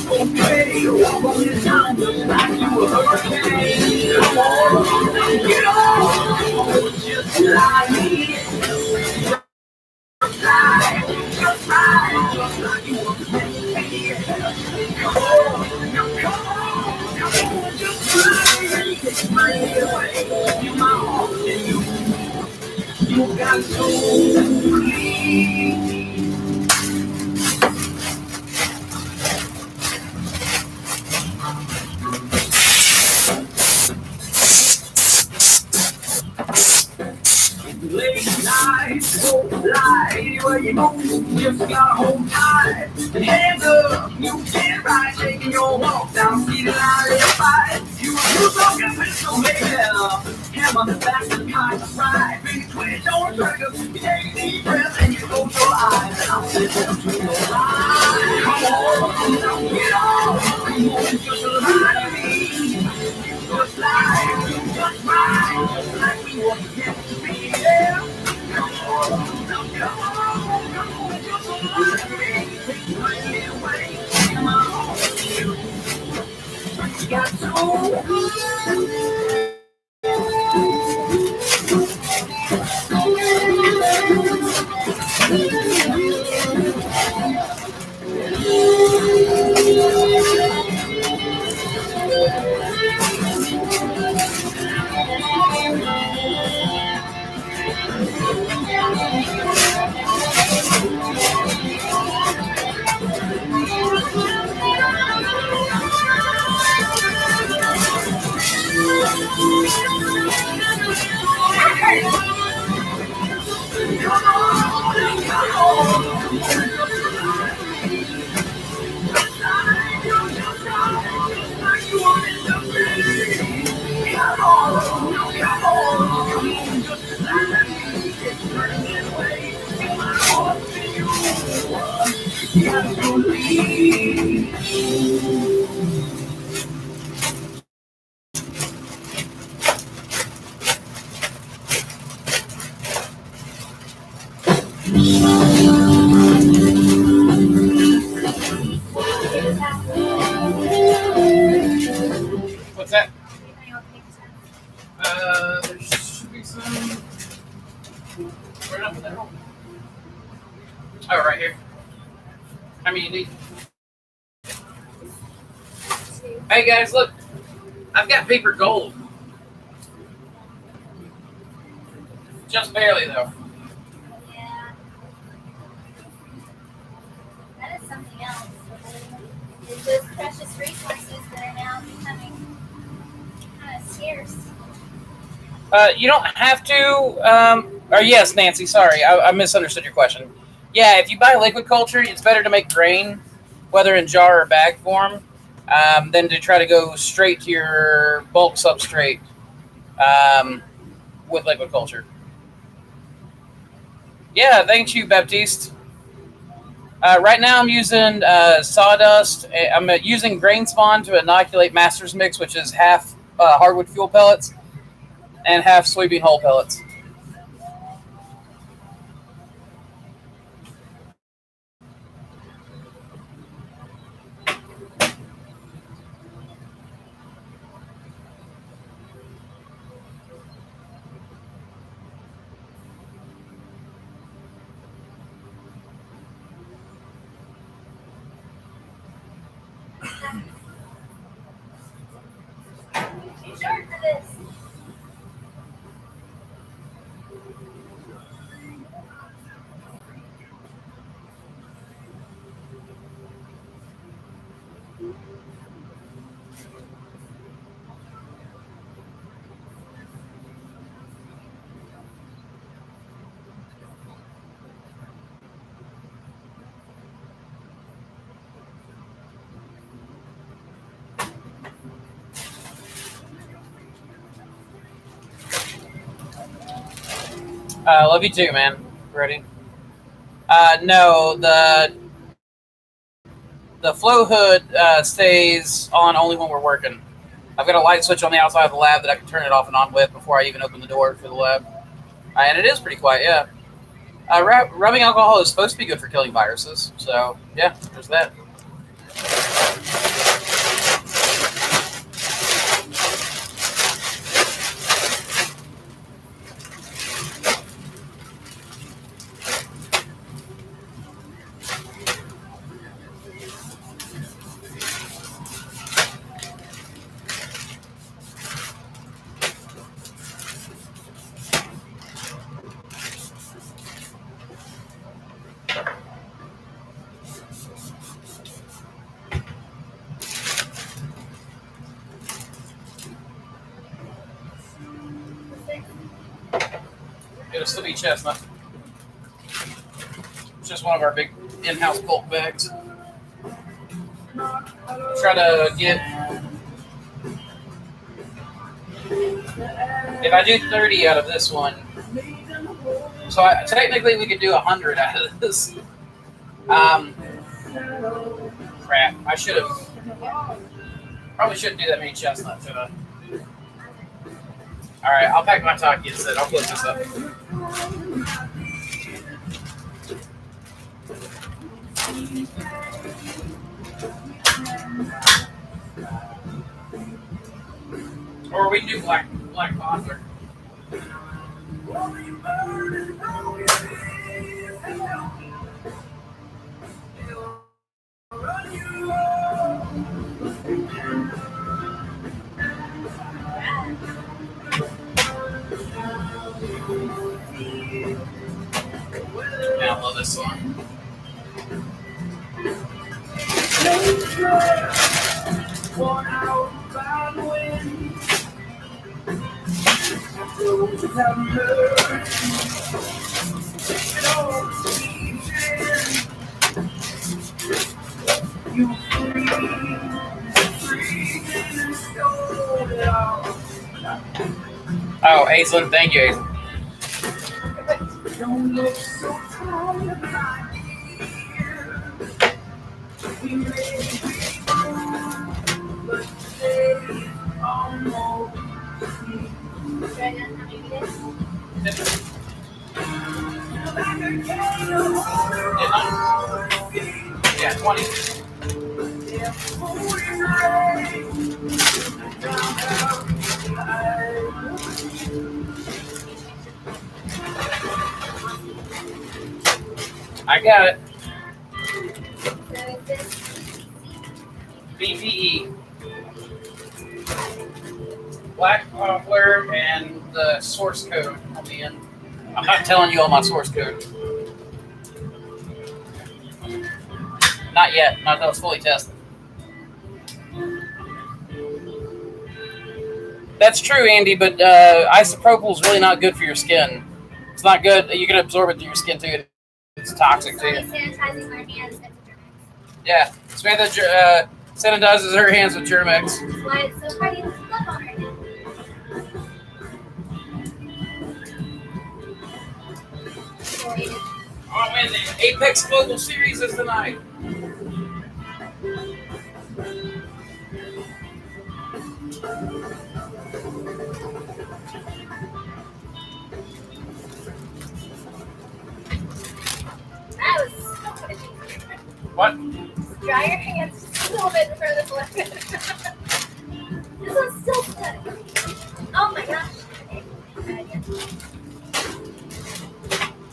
[SPEAKER 3] Okay, walk on this time just like you a hurricane. Come on, get on, just like me. Just like you were meant to be. Come on, just like me. You my heart and you got so free. Late nights go fly anywhere you go. Just gotta hold tight and hands up. You get right, taking your walk down the line and fight. You talking with so many hammer back the kind of ride. Big twitch on the trigger. You take a deep breath and you close your eyes. And I'll sit down to your ride. Come on, get on. Come on, just lie to me. Just like, just right, just like we want to get to be. Yeah. Come on, come on, just lie to me. Take me away, come on, you got so good.
[SPEAKER 1] What's that? There should be some. Where up there? Oh, right here. How many you need? Hey guys, look. I've got paper gold. Just barely though.
[SPEAKER 2] Yeah. That is something else. It's those precious resources that are now becoming kind of scarce.
[SPEAKER 1] You don't have to. Or yes, Nancy. Sorry, I misunderstood your question. Yeah, if you buy liquid culture, it's better to make grain, whether in jar or bag form, than to try to go straight to your bulk substrate with liquid culture. Yeah, thank you, Baptiste. Right now, I'm using sawdust. I'm using grain spawn to inoculate Master's Mix, which is half hardwood fuel pellets and half soybean hull pellets.
[SPEAKER 2] Too short for this.
[SPEAKER 1] Love you too, man. Ready? No, the flow hood stays on only when we're working. I've got a light switch on the outside of the lab that I can turn it off and on with before I even open the door for the lab. And it is pretty quiet, yeah. Rubbing alcohol is supposed to be good for killing viruses, so yeah, there's that. It'll still be Chestnut. It's just one of our big in-house bulk bags. Try to get. If I do 30 out of this one, so technically we could do 100 out of this. Crap. I should have. Probably shouldn't do that many chestnuts, should I? All right, I'll pack my talkie instead. I'll close this up. Or we can do black Pathfinder. Download this one. Oh, Aislinn, thank you, Aislinn. Don't look so tired, my dear. We may be wrong, but today is almost yeah, 20. I got it. BPE. Black poplar and the source code on the end. I'm not telling you all my source code. Not yet. Not until it's fully tested. That's true, Andy, but isopropyl is really not good for your skin. It's not good. You can absorb it through your skin, too. It's toxic to you.
[SPEAKER 2] Sanitizing our hands and Germex.
[SPEAKER 1] Yeah. Samantha sanitizes her hands with Germex.
[SPEAKER 2] That's why it's so pretty to flip on her hand.
[SPEAKER 1] Oh, man, the Apex Global Series is tonight.
[SPEAKER 2] That was so funny.
[SPEAKER 1] What?
[SPEAKER 2] Dry your hands just a little bit in front of the floor. This one's still stuck. Oh my gosh. Okay. Try it again.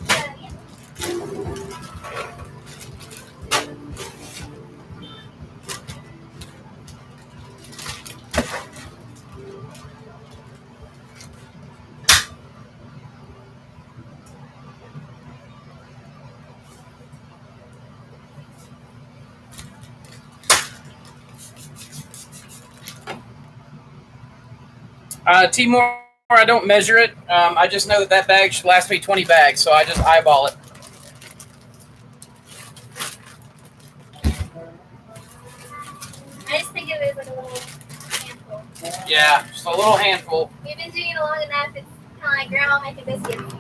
[SPEAKER 2] Try it again.
[SPEAKER 1] Timor, I don't measure it. I just know that bag should last me 20 bags, so I just eyeball it.
[SPEAKER 2] I just think of it as like a little handful.
[SPEAKER 1] Yeah, just a little handful.
[SPEAKER 2] We've been doing it long enough. It's kind of like grandma making biscuits.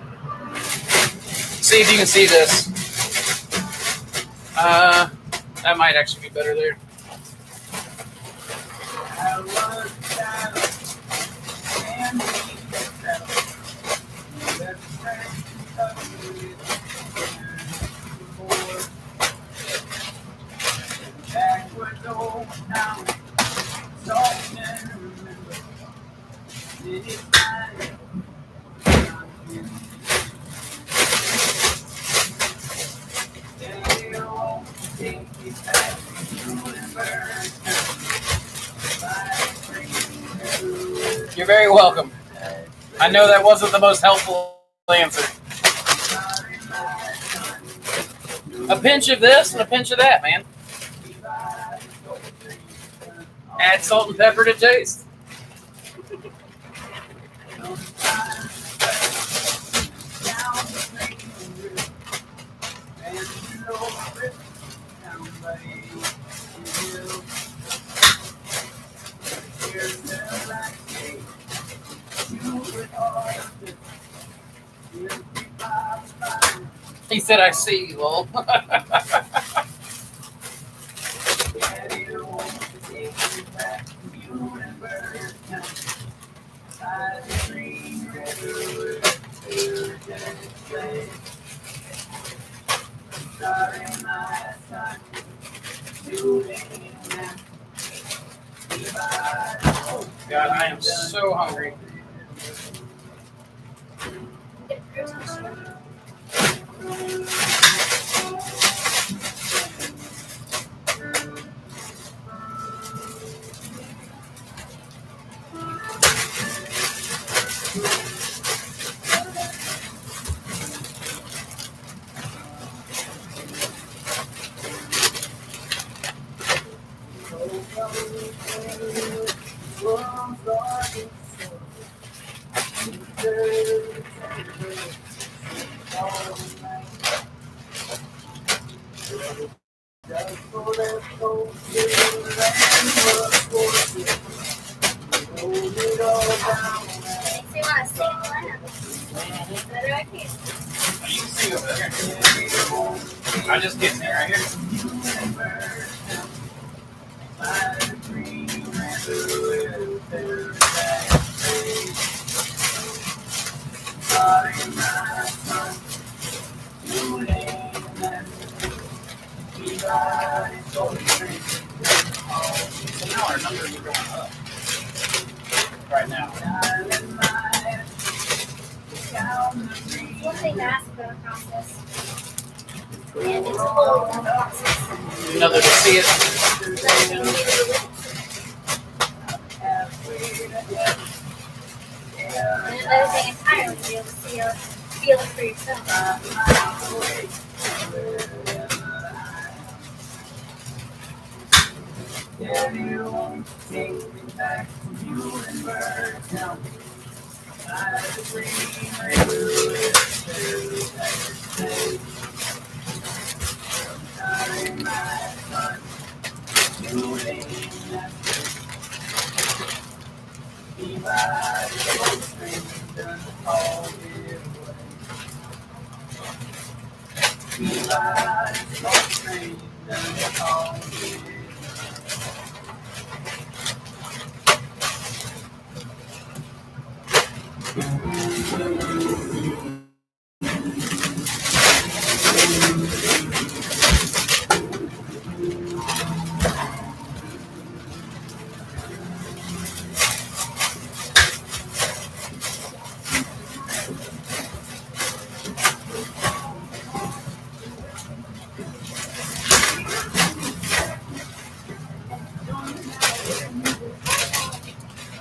[SPEAKER 1] See if you can see this. That might actually be better there. You're very welcome. I know that wasn't the most helpful answer. A pinch of this and a pinch of that, man. Add salt and pepper to taste. He said, I see you, lol. God, I am so hungry. I just get there right here. So now our numbers are going up right now.
[SPEAKER 2] One thing to ask about a process. And it's a whole process.
[SPEAKER 1] Another to see it.
[SPEAKER 2] And another thing entirely to be able to see or feel it for yourself.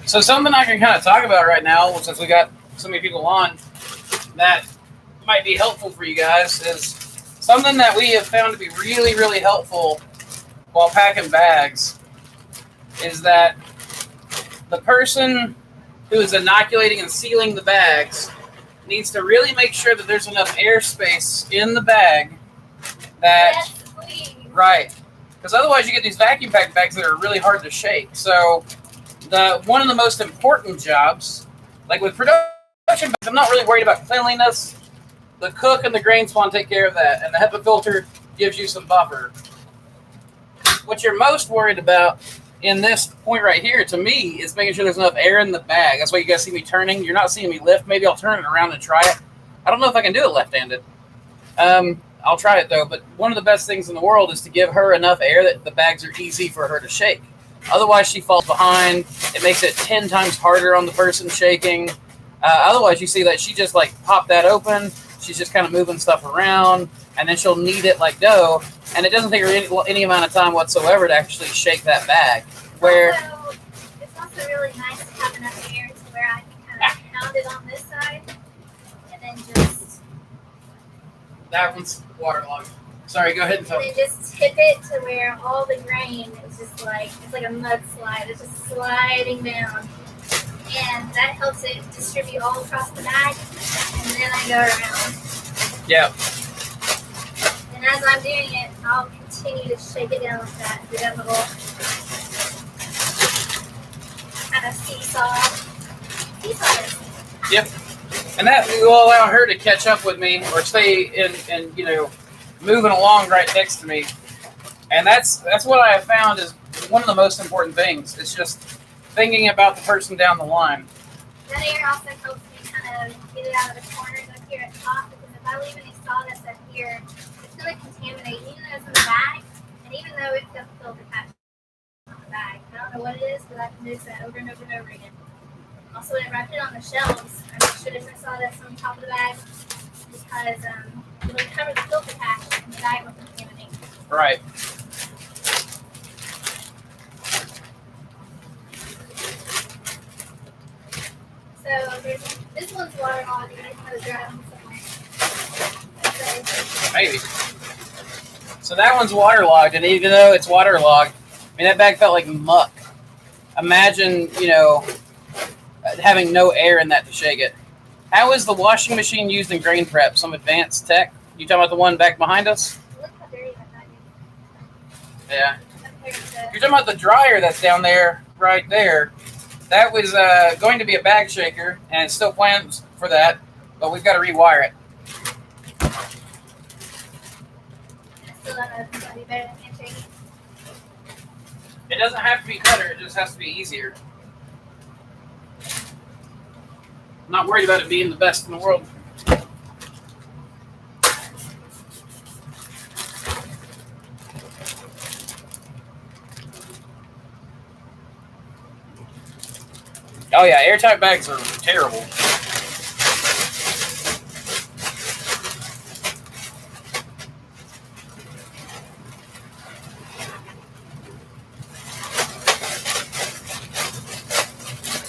[SPEAKER 1] So something I can kind of talk about right now, since we got so many people on, that might be helpful for you guys, is something that we have found to be really, really helpful while packing bags, is that the person who is inoculating and sealing the bags needs to really make sure that there's enough airspace in the bag that,
[SPEAKER 2] Yes, please.
[SPEAKER 1] right, because otherwise you get these vacuum packed bags that are really hard to shake. So one of the most important jobs, like with production bags, I'm not really worried about cleanliness. The cook and the grain spawn take care of that, and the HEPA filter gives you some buffer. What you're most worried about in this point right here, to me, is making sure there's enough air in the bag. That's why you guys see me turning. You're not seeing me lift. Maybe I'll turn it around and try it. I don't know if I can do it left-handed. I'll try it, though. But one of the best things in the world is to give her enough air that the bags are easy for her to shake. Otherwise, she falls behind. It makes it 10 times harder on the person shaking. Otherwise, you see that she just, like, popped that open. She's just kind of moving stuff around, and then she'll knead it like dough, and it doesn't take her any amount of time whatsoever to actually shake that bag. Where
[SPEAKER 2] Also, it's also really nice to have enough air to where I can kind of pound it on this side, and then just
[SPEAKER 1] that one's waterlogged. Sorry, go ahead and tell me.
[SPEAKER 2] just tip it to where all the grain is just like, it's like a mudslide. It's just sliding down. And that helps it distribute all across the bag. And then I go around.
[SPEAKER 1] Yeah.
[SPEAKER 2] And as I'm doing it, I'll continue to shake it down like that. Do that little kind of seesaw.
[SPEAKER 1] Yep. And that will allow her to catch up with me or stay in moving along right next to me. And that's what I have found is one of the most important things. It's just thinking about the person down the line.
[SPEAKER 2] That air also helps me kind of get it out of the corners up here at the top, because if I leave any sawdust up here, it's going to contaminate, even though it's in the bag, and even though it's got the filter patch on the bag. I don't know what it is, but I can notice that over and over and over again. Also, whenever I put it on the shelves, I make sure there's no sawdust on the top of the bag, because it'll cover the filter patch and the bag will contaminate.
[SPEAKER 1] Right.
[SPEAKER 2] So this one's waterlogged. You might have to dry one somewhere.
[SPEAKER 1] Maybe. So that one's waterlogged, and even though it's waterlogged, I mean, that bag felt like muck. Imagine, having no air in that to shake it. How is the washing machine used in grain prep? Some advanced tech? You talking about the one back behind us?
[SPEAKER 2] Look how dirty that is.
[SPEAKER 1] Yeah. You're talking about the dryer that's down there, right there. That was going to be a bag shaker, and it's still planned for that, but we've got to rewire it.
[SPEAKER 2] Still better than hand shaking.
[SPEAKER 1] It doesn't have to be better, it just has to be easier. I'm not worried about it being the best in the world. Oh yeah, airtight bags are terrible.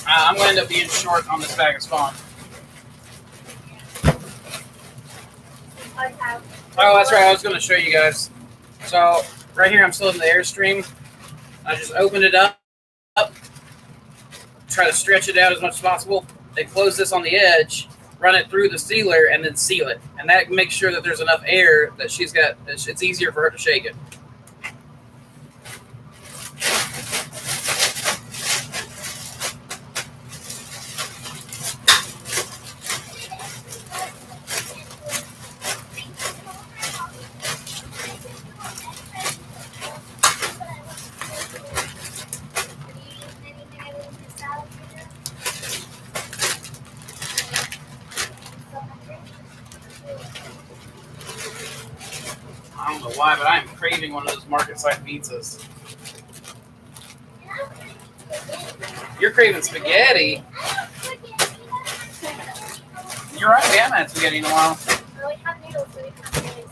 [SPEAKER 1] I'm going to end up being short on this bag of spawn. Oh, that's right. I was going to show you guys. So right here, I'm still in the Airstream. I just opened it up, try to stretch it out as much as possible. They close this on the edge, run it through the sealer, and then seal it. And that makes sure that there's enough air that it's easier for her to shake it. I don't know why, but I'm craving one of those market-side pizzas. You're craving spaghetti. You're right, we haven't had spaghetti in a while.
[SPEAKER 2] Well, we have noodles, so we can have spaghetti sauce.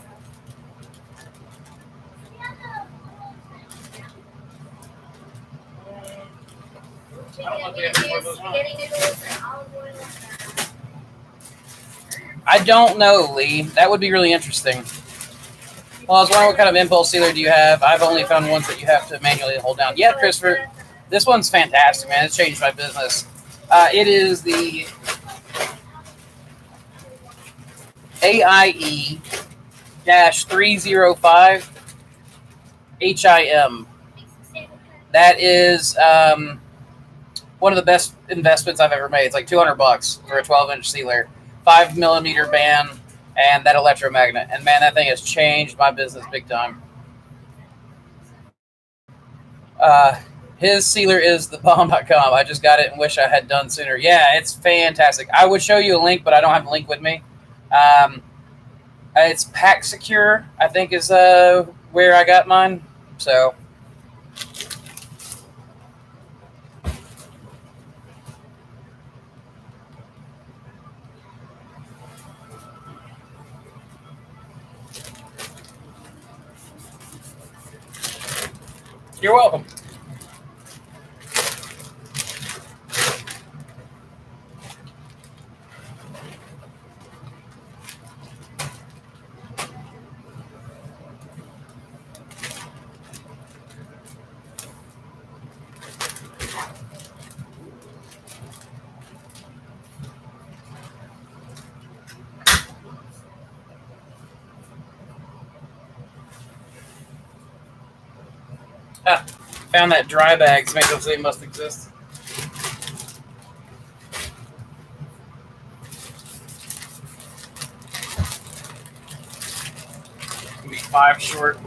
[SPEAKER 2] Spaghetti noodles and olive oil.
[SPEAKER 1] I don't know, Lee. That would be really interesting. Well, I was wondering what kind of impulse sealer do you have? I've only found ones that you have to manually hold down. Yeah, Christopher, this one's fantastic, man. It's changed my business. It is the AIE-305 HIM. That is one of the best investments I've ever made. It's like $200 for a 12-inch sealer, 5mm band, and that electromagnet. And man, that thing has changed my business big time. His sealer is thebomb.com. I just got it and wish I had done sooner. Yeah, it's fantastic. I would show you a link, but I don't have a link with me. It's Pack Secure, I think, is where I got mine. So you're welcome. Found that dry bag. Samantha said it must exist. 5 short.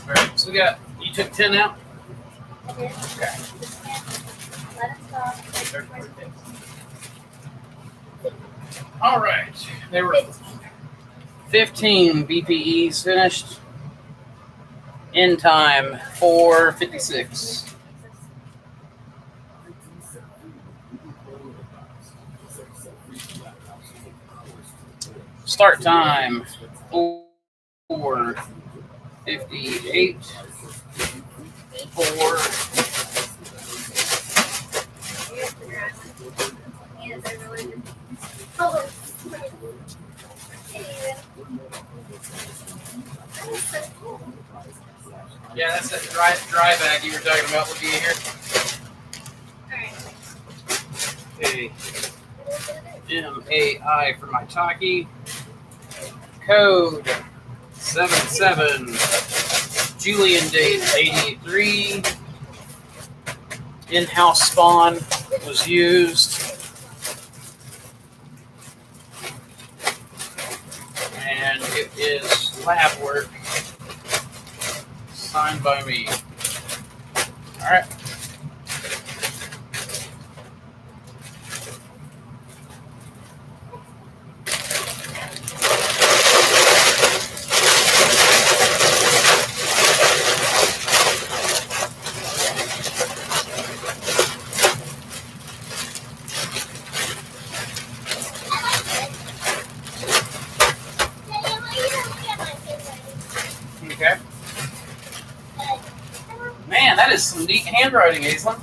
[SPEAKER 1] Alright, so we got, you took 10 out?
[SPEAKER 2] Okay.
[SPEAKER 1] Okay.
[SPEAKER 2] Let us go.
[SPEAKER 1] Alright, there were 15 BPEs finished. In time, 4:56. Start time, 4:58. 4. Yeah, that's that dry bag you were talking about will be here. Okay. MAI for my talkie. Code 77. Julian date 83. In-house spawn was used. And it is lab work. Signed by me. All right. Okay. Man, that is some neat handwriting, Aislinn.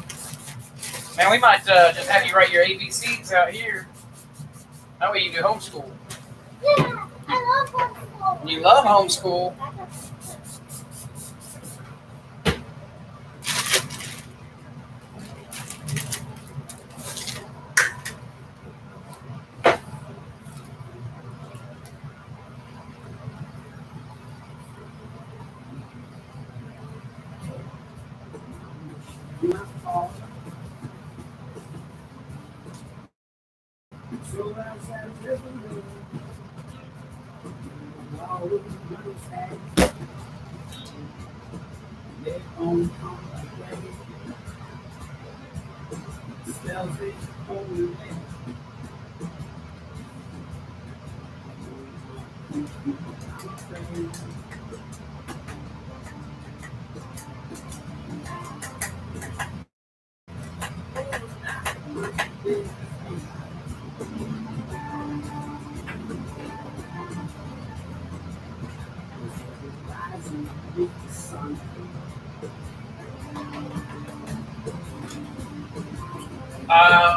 [SPEAKER 1] Man, we might just have you write your ABCs out here. That way you do homeschool.
[SPEAKER 2] Yeah, I love homeschool.
[SPEAKER 1] You love homeschool.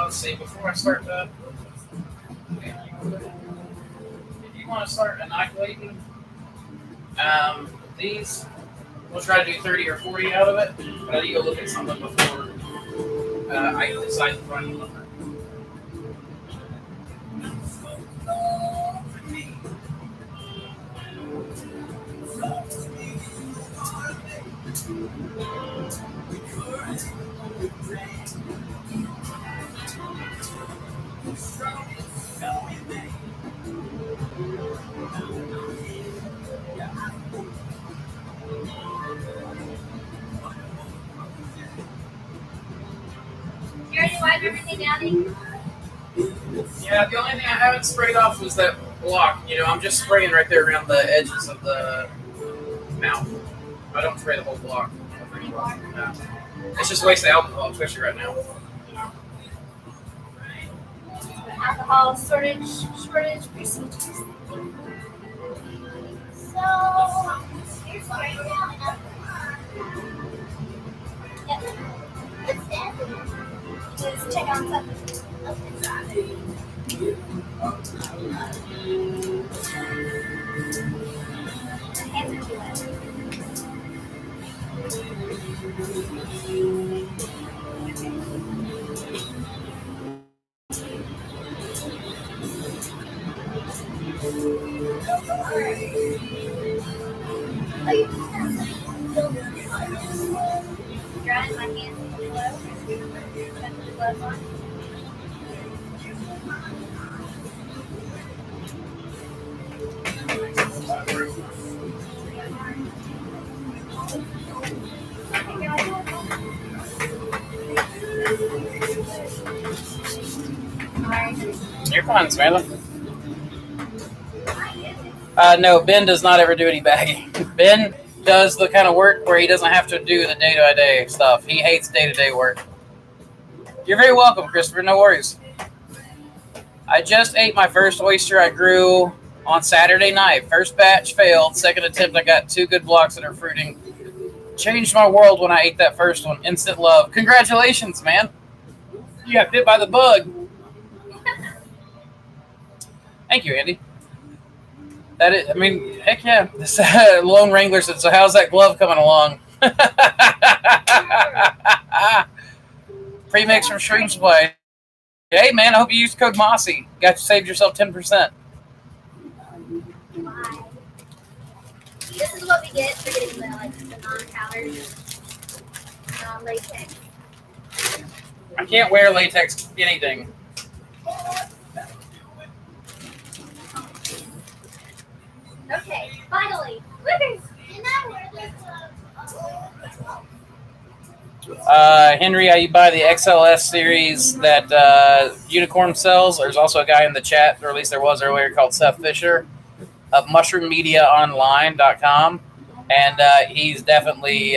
[SPEAKER 1] Let's see, before I start that, if you want to start inoculating these, we'll try to do 30 or 40 out of it, but I need to go look at something before I decide the final number.
[SPEAKER 2] You already wiped everything down?
[SPEAKER 1] Yeah, the only thing I haven't sprayed off was that block. You know, I'm just spraying right there around the edges of the mouth. I don't spray the whole block. No. It's just a waste of alcohol, especially right now.
[SPEAKER 2] Alcohol shortage procedures. So, here's right now. Yep. It's dead. Just check on something. Okay. My hands are too wet. Drying my hands with the glove. Put the gloves on.
[SPEAKER 1] You're fine, Samantha. No, Ben does not ever do any bagging. Ben does the kind of work where he doesn't have to do the day-to-day stuff. He hates day-to-day work. You're very welcome, Christopher. No worries. I just ate my first oyster I grew on Saturday night. First batch failed. Second attempt, I got 2 good blocks that are fruiting. Changed my world when I ate that first one. Instant love. Congratulations, man. You got bit by the bug. Thank you, Andy. That is, I mean, heck yeah. This Lone Wrangler said, so how's that glove coming along? Premix from Stream Supply. Hey, man, I hope you used code Mossy. Saved yourself 10%.
[SPEAKER 2] Why? This is what we get for getting the non-powdered, non-latex.
[SPEAKER 1] I can't wear latex anything.
[SPEAKER 2] Okay, finally. Woohoo!
[SPEAKER 1] Henry, you buy the XLS series that Unicorn sells. There's also a guy in the chat, or at least there was earlier, called Seth Fisher of mushroommediaonline.com. And he's definitely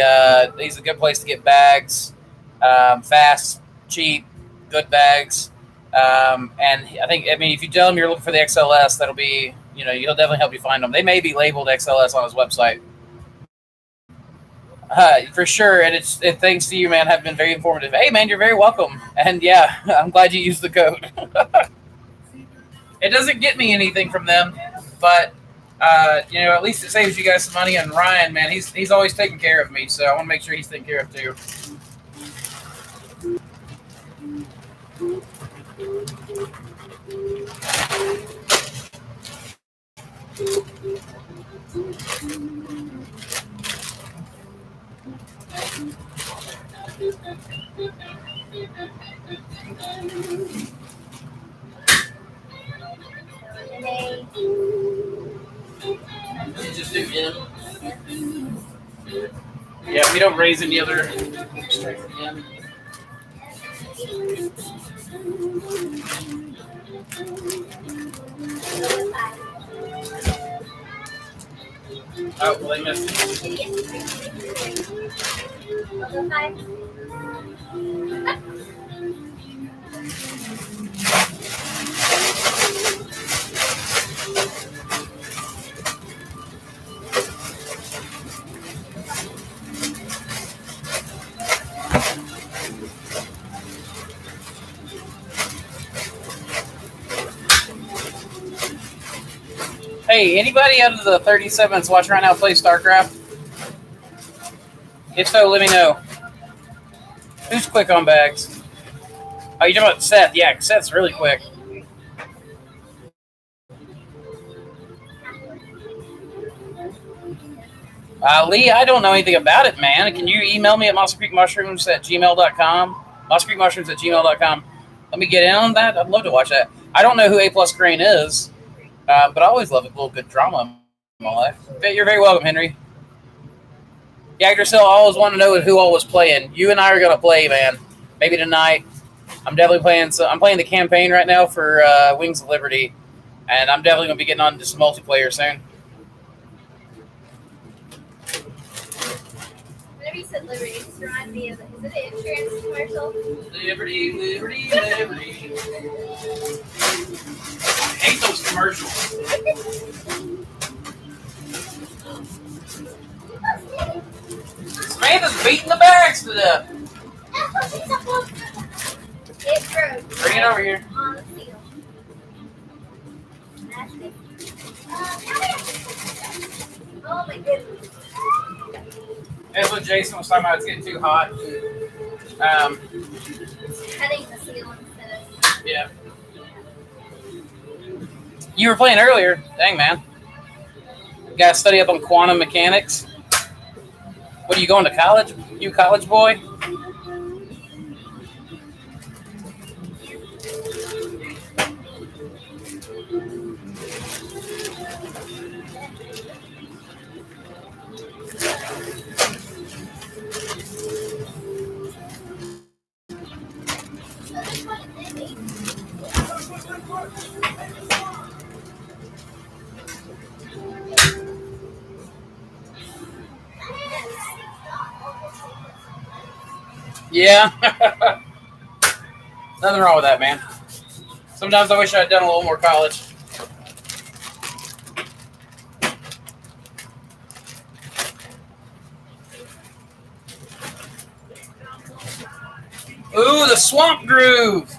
[SPEAKER 1] he's a good place to get bags, fast, cheap, good bags. And I mean, if you tell him you're looking for the XLS, that'll be, he'll definitely help you find them. They may be labeled XLS on his website. For sure, and it's thanks to you, man. Have been very informative. Hey, man, you're very welcome. And yeah, I'm glad you used the code. It doesn't get me anything from them, but at least it saves you guys some money. And Ryan, man, he's always taking care of me, so I want to make sure he's taken care of too. Just do him. Yeah, we don't raise any other straight from him. Oh, well, they missed it. Hey, anybody out of the 37s watching right now play StarCraft? If so, let me know. Who's quick on bags? Oh, you're talking about Seth. Yeah, Seth's really quick. Lee, I don't know anything about it, man. Can you email me at mosscreekmushrooms@gmail.com? mosscreekmushrooms@gmail.com. Let me get in on that. I'd love to watch that. I don't know who A+ Crane is, but I always love a little good drama in my life. You're very welcome, Henry. Yagdrasil, I always want to know who all was playing. You and I are going to play, man. Maybe tonight. I'm definitely playing. I'm playing the campaign right now for Wings of Liberty, and I'm definitely going to be getting on to some multiplayer soon.
[SPEAKER 2] Whenever you said Liberty, it just reminded me of, is it an insurance commercial?
[SPEAKER 1] Liberty, Liberty, Liberty. I hate those commercials. Samantha's beating the bags to death.
[SPEAKER 2] It broke.
[SPEAKER 1] Bring it over here.
[SPEAKER 2] On the field. Oh my goodness.
[SPEAKER 1] That's what Jason was talking about. It's getting too hot.
[SPEAKER 2] Cutting the ceiling instead of.
[SPEAKER 1] Yeah. You were playing earlier. Dang, man. Got to study up on quantum mechanics. What are you going to college? You college boy? Yeah. Nothing wrong with that, man. Sometimes I wish I had done a little more college. Ooh, the swamp groove.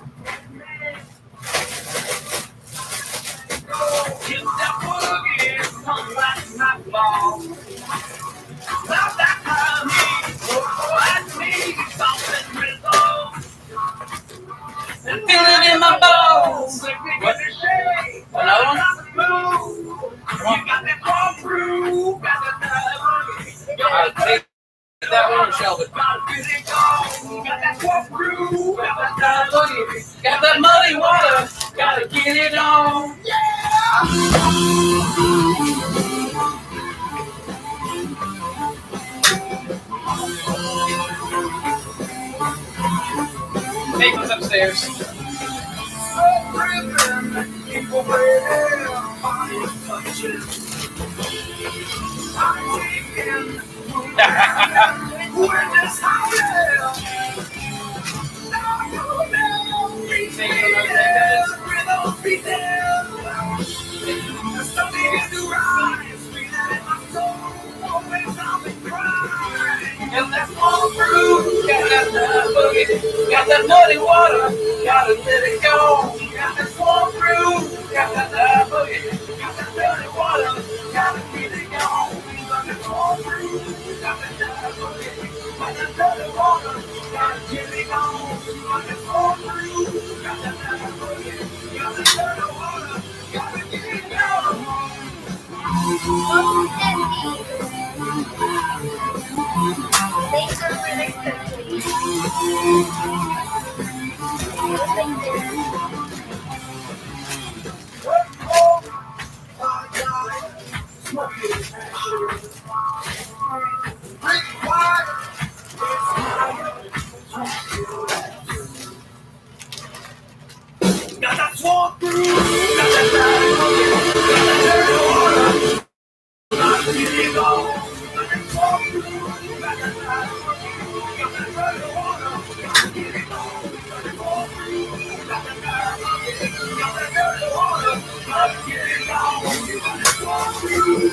[SPEAKER 1] Feel it in my bones. What? Another one? Take that one or Shelby. Got that muddy water. Gotta get it on. Hey, what's upstairs? Got that muddy water, gotta let it go. Got that swamp groove, got that boogie. Got that muddy water, gotta get it going. Got that swamp groove, got that boogie. Got that muddy water, gotta get it going. Got that swamp groove, got that boogie. Got that muddy water, gotta get it going.
[SPEAKER 2] Thanks for the cookies.
[SPEAKER 3] Got that swamp through, got that dirty water, got that dirty water, got that swamp through, got that dirty water, got that dirty water, got that swamp through, got that dirty water, got to get it on, got that swamp through,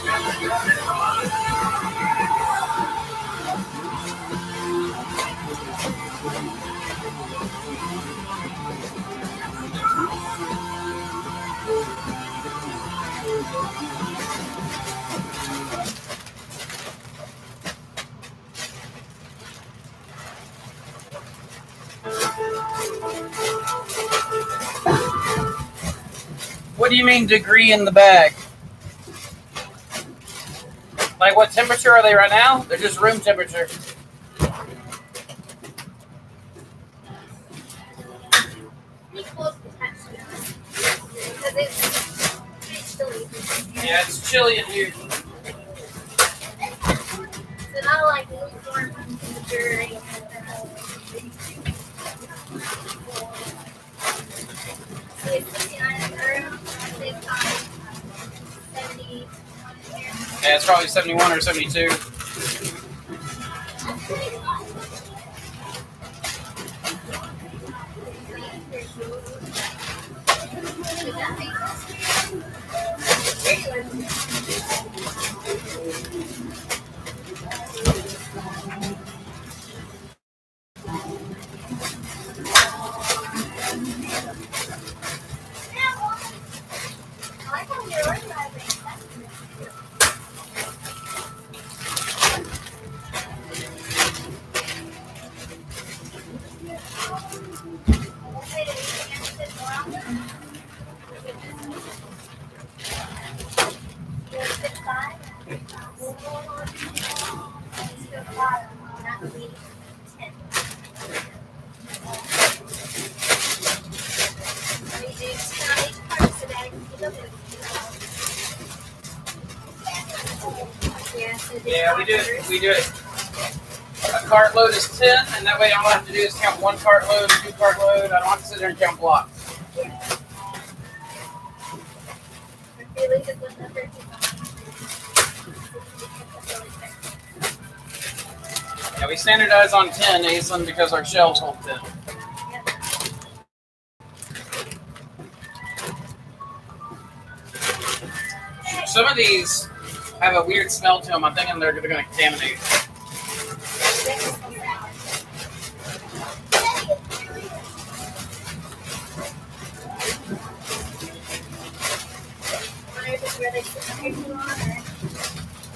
[SPEAKER 3] got that dirty water.
[SPEAKER 1] What do you mean degree in the bag? Like what temperature are they right now? They're just room temperature. Yeah, it's chilly in here.
[SPEAKER 2] So not like uniform temperature or anything like that. So it's 59 in the room, it's 70.
[SPEAKER 1] Yeah, it's probably 71 or 72. Yeah, we do it. We do it. A cartload is 10, and that way all I have to do is count one cartload, two cartload. I don't have to sit there and count blocks. Yeah, we standardize on 10, Aislinn, because our shelves hold 10. Some of these have a weird smell to them. I'm thinking they're going to contaminate.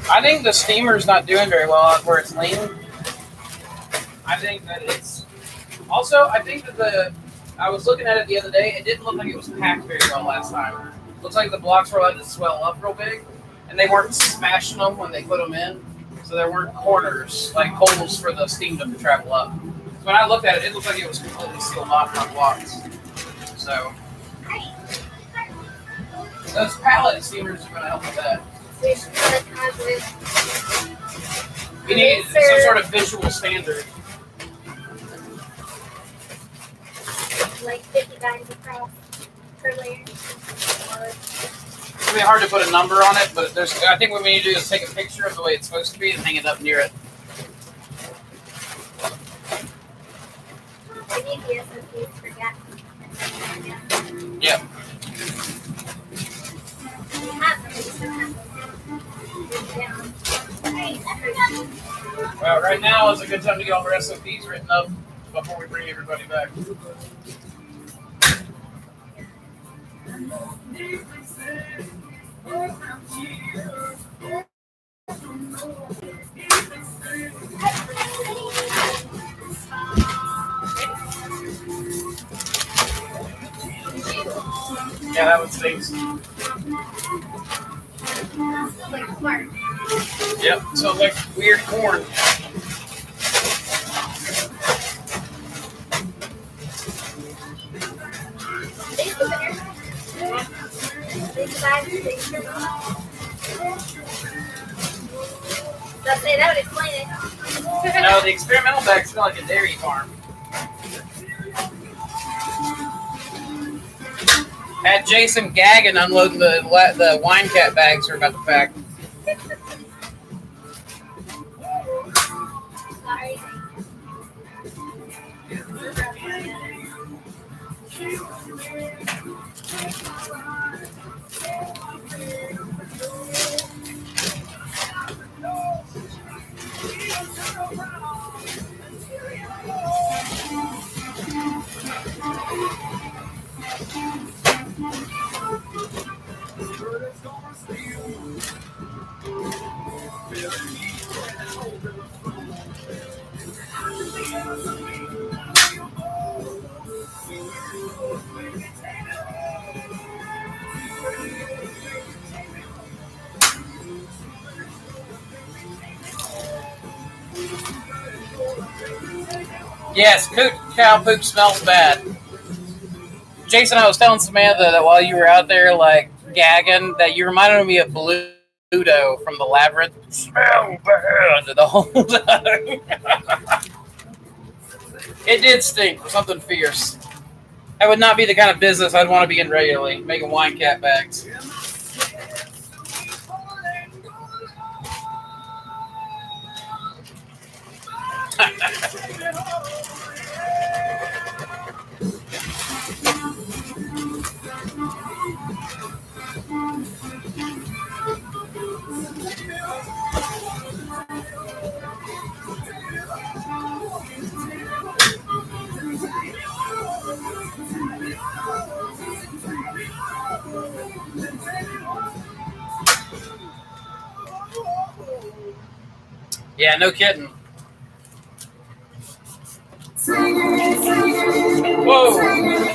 [SPEAKER 1] I think the steamer's not doing very well out where it's lean. I think that it's... Also, I think that I was looking at it the other day. It didn't look like it was packed very well last time. Looks like the blocks were allowed to swell up real big, and they weren't smashing them when they put them in, so there weren't corners, like holes for the steam to travel up. So when I looked at it, it looked like it was completely sealed off on blocks. So those pallet steamers are going to help with that. You need some sort of visual standard.
[SPEAKER 2] Like 50 guys across per layer.
[SPEAKER 1] It's going to be hard to put a number on it, but I think what we need to do is take a picture of the way it's supposed to be and hang it up near it.
[SPEAKER 2] We need the SOPs for gas.
[SPEAKER 1] Yep. Well, right now is a good time to get all our SOPs written up before we bring everybody back. Yeah, that one stinks. Yep, so like weird corn.
[SPEAKER 2] That would explain it.
[SPEAKER 1] No, the experimental bags smell like a dairy farm. Had Jason gagging unloading the wine cat bags are about to pack.
[SPEAKER 2] Sorry.
[SPEAKER 1] Yes, cow poop smells bad. Jason, I was telling Samantha that while you were out there, like, gagging, that you reminded me of Bluto from the Labyrinth. Smell bad the whole time. It did stink for something fierce. That would not be the kind of business I'd want to be in regularly, making wine cat bags. Yeah, no kidding. Whoa, Whoa!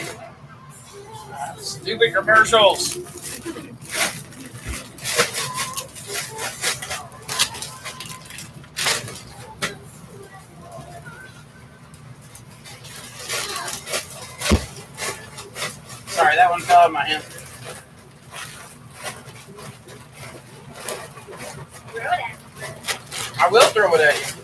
[SPEAKER 1] Stupid commercials. Sorry, that one fell out of my hand.
[SPEAKER 2] Throw it at me.
[SPEAKER 1] I will throw it at you.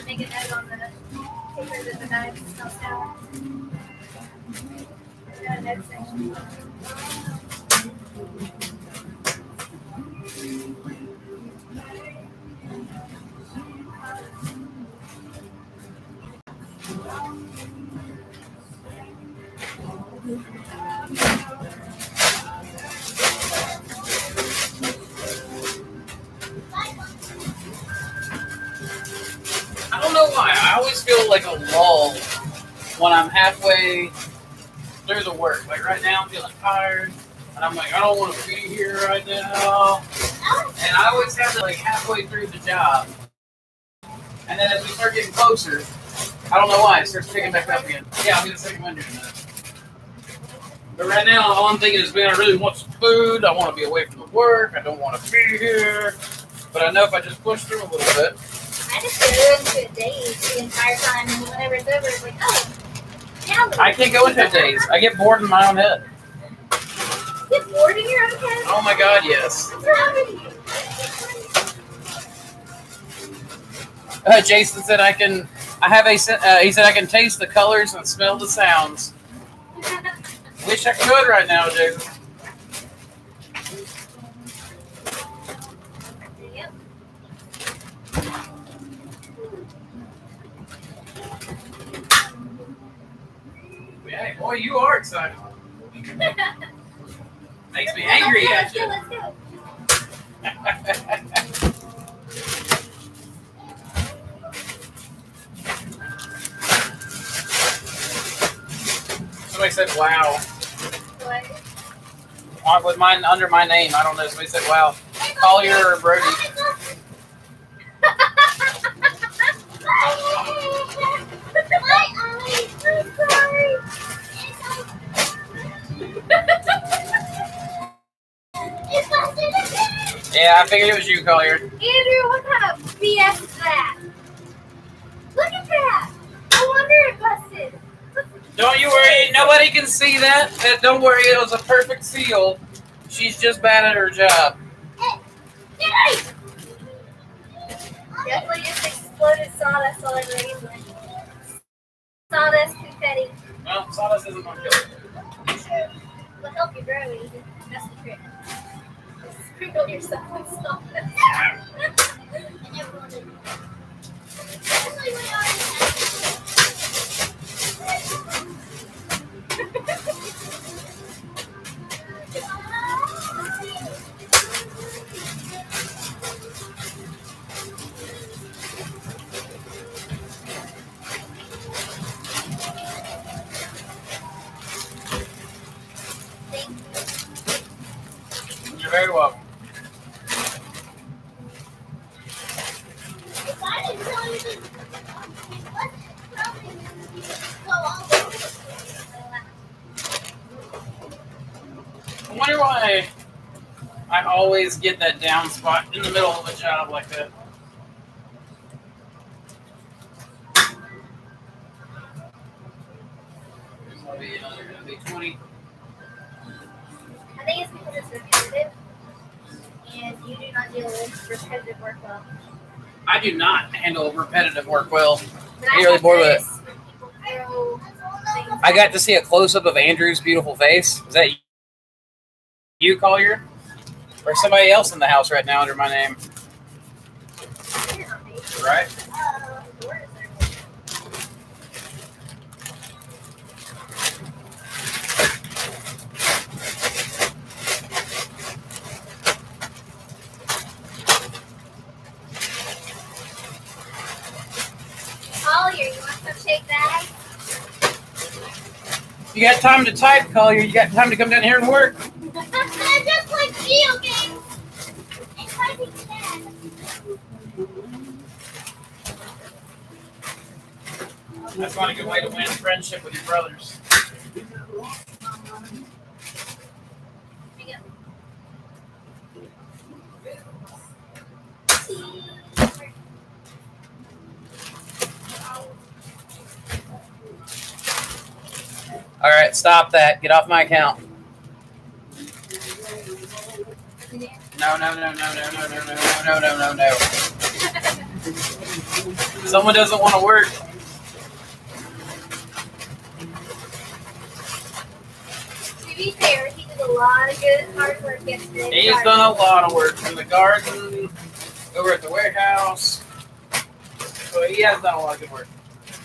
[SPEAKER 2] Make a note on the paper that the knife smells sour. Got a note section.
[SPEAKER 1] I don't know why. I always feel like a lull when I'm halfway through the work. Like right now, I'm feeling tired, and I'm like, I don't want to be here right now. And I always have it like halfway through the job, and then as we start getting closer, I don't know why it starts picking back up again. Yeah, I'll be the second window in a minute. But right now, all I'm thinking is, man, I really want some food. I want to be away from the work. I don't want to be here. But I know if I just push through a little bit.
[SPEAKER 2] I just go into a daze the entire time, and whenever it's over, it's like, oh, now what?
[SPEAKER 1] I can't go into a daze. I get bored in my own head.
[SPEAKER 2] You get bored in your own head?
[SPEAKER 1] Oh my God, yes.
[SPEAKER 2] What's wrong with you?
[SPEAKER 1] Jason said I can. He said I can taste the colors and smell the sounds. Wish I could right now, Jason.
[SPEAKER 2] Yep.
[SPEAKER 1] Hey, boy, you are excited. Makes me angry at you.
[SPEAKER 2] Let's go.
[SPEAKER 1] Somebody said, "Wow."
[SPEAKER 2] What?
[SPEAKER 1] With mine under my name, I don't know. Somebody said, "Wow." Collier or Brody? Yeah, I figured it was you, Collier.
[SPEAKER 2] Andrew, what kind of BS is that? Look at that! No wonder it busted.
[SPEAKER 1] Don't you worry. Nobody can see that. Don't worry. It was a perfect seal. She's just bad at her job.
[SPEAKER 2] Definitely just exploded sawdust all over England. Sawdust confetti.
[SPEAKER 1] Well, sawdust isn't going to kill it.
[SPEAKER 2] Will help you grow easy. That's the trick. Just sprinkle yourself with sawdust.
[SPEAKER 1] very welcome. I wonder why I always get that down spot in the middle of a job like that. There's going to be 20.
[SPEAKER 2] I think it's because it's repetitive, and you do not deal with repetitive work well.
[SPEAKER 1] I do not handle repetitive work well.
[SPEAKER 2] But
[SPEAKER 1] I'm really bored with it.
[SPEAKER 2] when people throw things
[SPEAKER 1] I got to see a close-up of Andrew's beautiful face. Is that you, Collier? Or somebody else in the house right now under my name? Right?
[SPEAKER 2] where is there? Collier, you want some shake bags?
[SPEAKER 1] You got time to type, Collier. You got time to come down here and work.
[SPEAKER 2] Just like video games. And typing bad.
[SPEAKER 1] That's not a good way to win friendship with your brothers. All right, stop that. Get off my account. No. Someone doesn't want to work.
[SPEAKER 2] To be fair, he did a lot of good hard work yesterday.
[SPEAKER 1] He's done a lot of work in the garden, over at the warehouse. So he has done a lot of good work.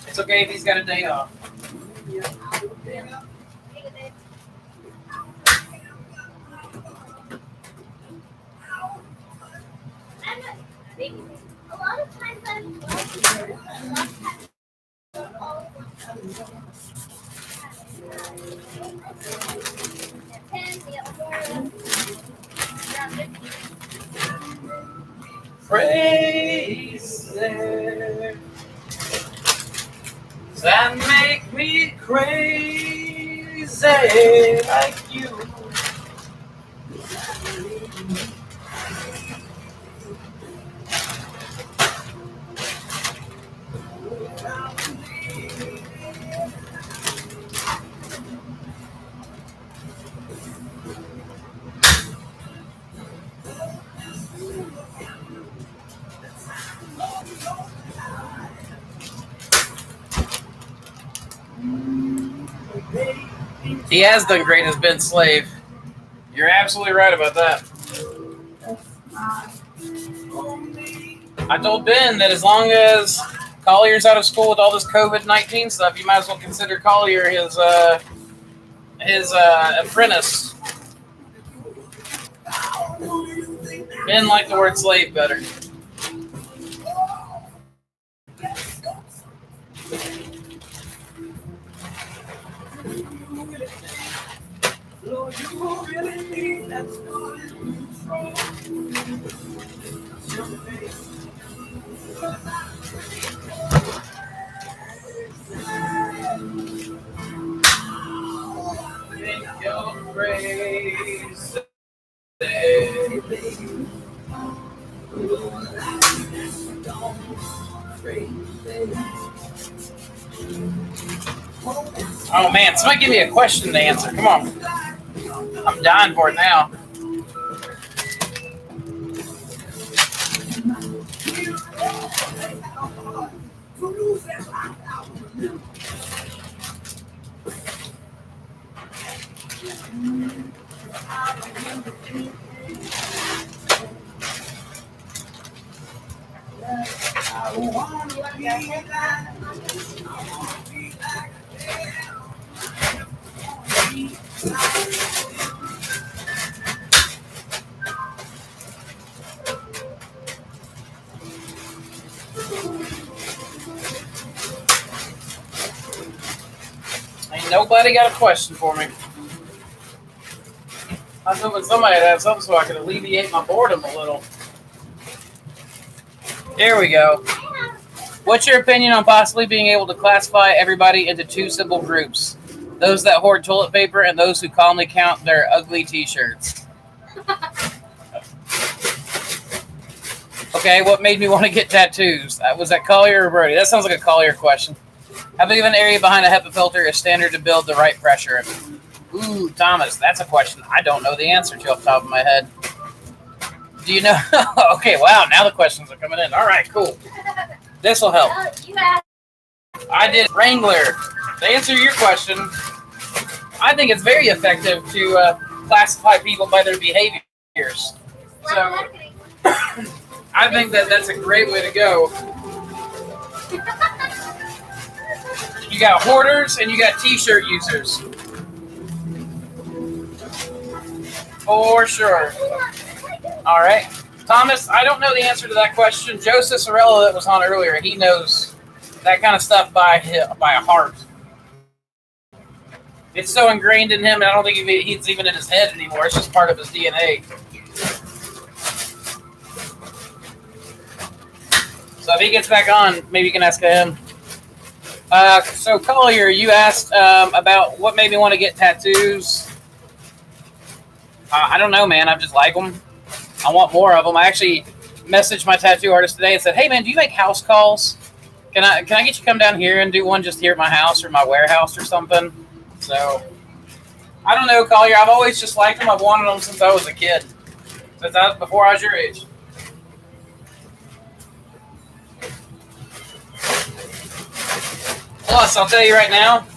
[SPEAKER 1] It's okay if he's got a day off.
[SPEAKER 2] A lot of times I'm
[SPEAKER 1] Praise that make me crazy like you. He has done great as Ben Slave. You're absolutely right about that. I told Ben that as long as Collier's out of school with all this COVID-19 stuff, you might as well consider Collier his apprentice. Ben liked the word slave better. Oh man, somebody give me a question to answer. Come on. I'm dying for it now. Ain't nobody got a question for me. I was hoping somebody would have something so I could alleviate my boredom a little. There we go. What's your opinion on possibly being able to classify everybody into two simple groups? Those that hoard toilet paper and those who calmly count their ugly t-shirts. Okay, what made me want to get tattoos? Was that Collier or Brody? That sounds like a Collier question. How big of an area behind a HEPA filter is standard to build the right pressure? Ooh, Thomas, that's a question I don't know the answer to off the top of my head. Do you know? Okay, wow, now the questions are coming in. All right, cool. This will help. I did Wrangler. To answer your question, I think it's very effective to classify people by their behaviors. So I think that's a great way to go. You got hoarders and you got t-shirt users. For sure. All right. Thomas, I don't know the answer to that question. Joe Cicerello that was on earlier, he knows that kind of stuff by heart. It's so ingrained in him, and I don't think it's even in his head anymore. It's just part of his DNA. So if he gets back on, maybe you can ask him. So Collier, you asked about what made me want to get tattoos. I don't know, man. I just like them. I want more of them. I actually messaged my tattoo artist today and said, "Hey, man, do you make house calls? Can I get you to come down here and do one just here at my house or my warehouse or something?" So I don't know, Collier. I've always just liked them. I've wanted them since I was a kid, before I was your age. Plus, I'll tell you right now,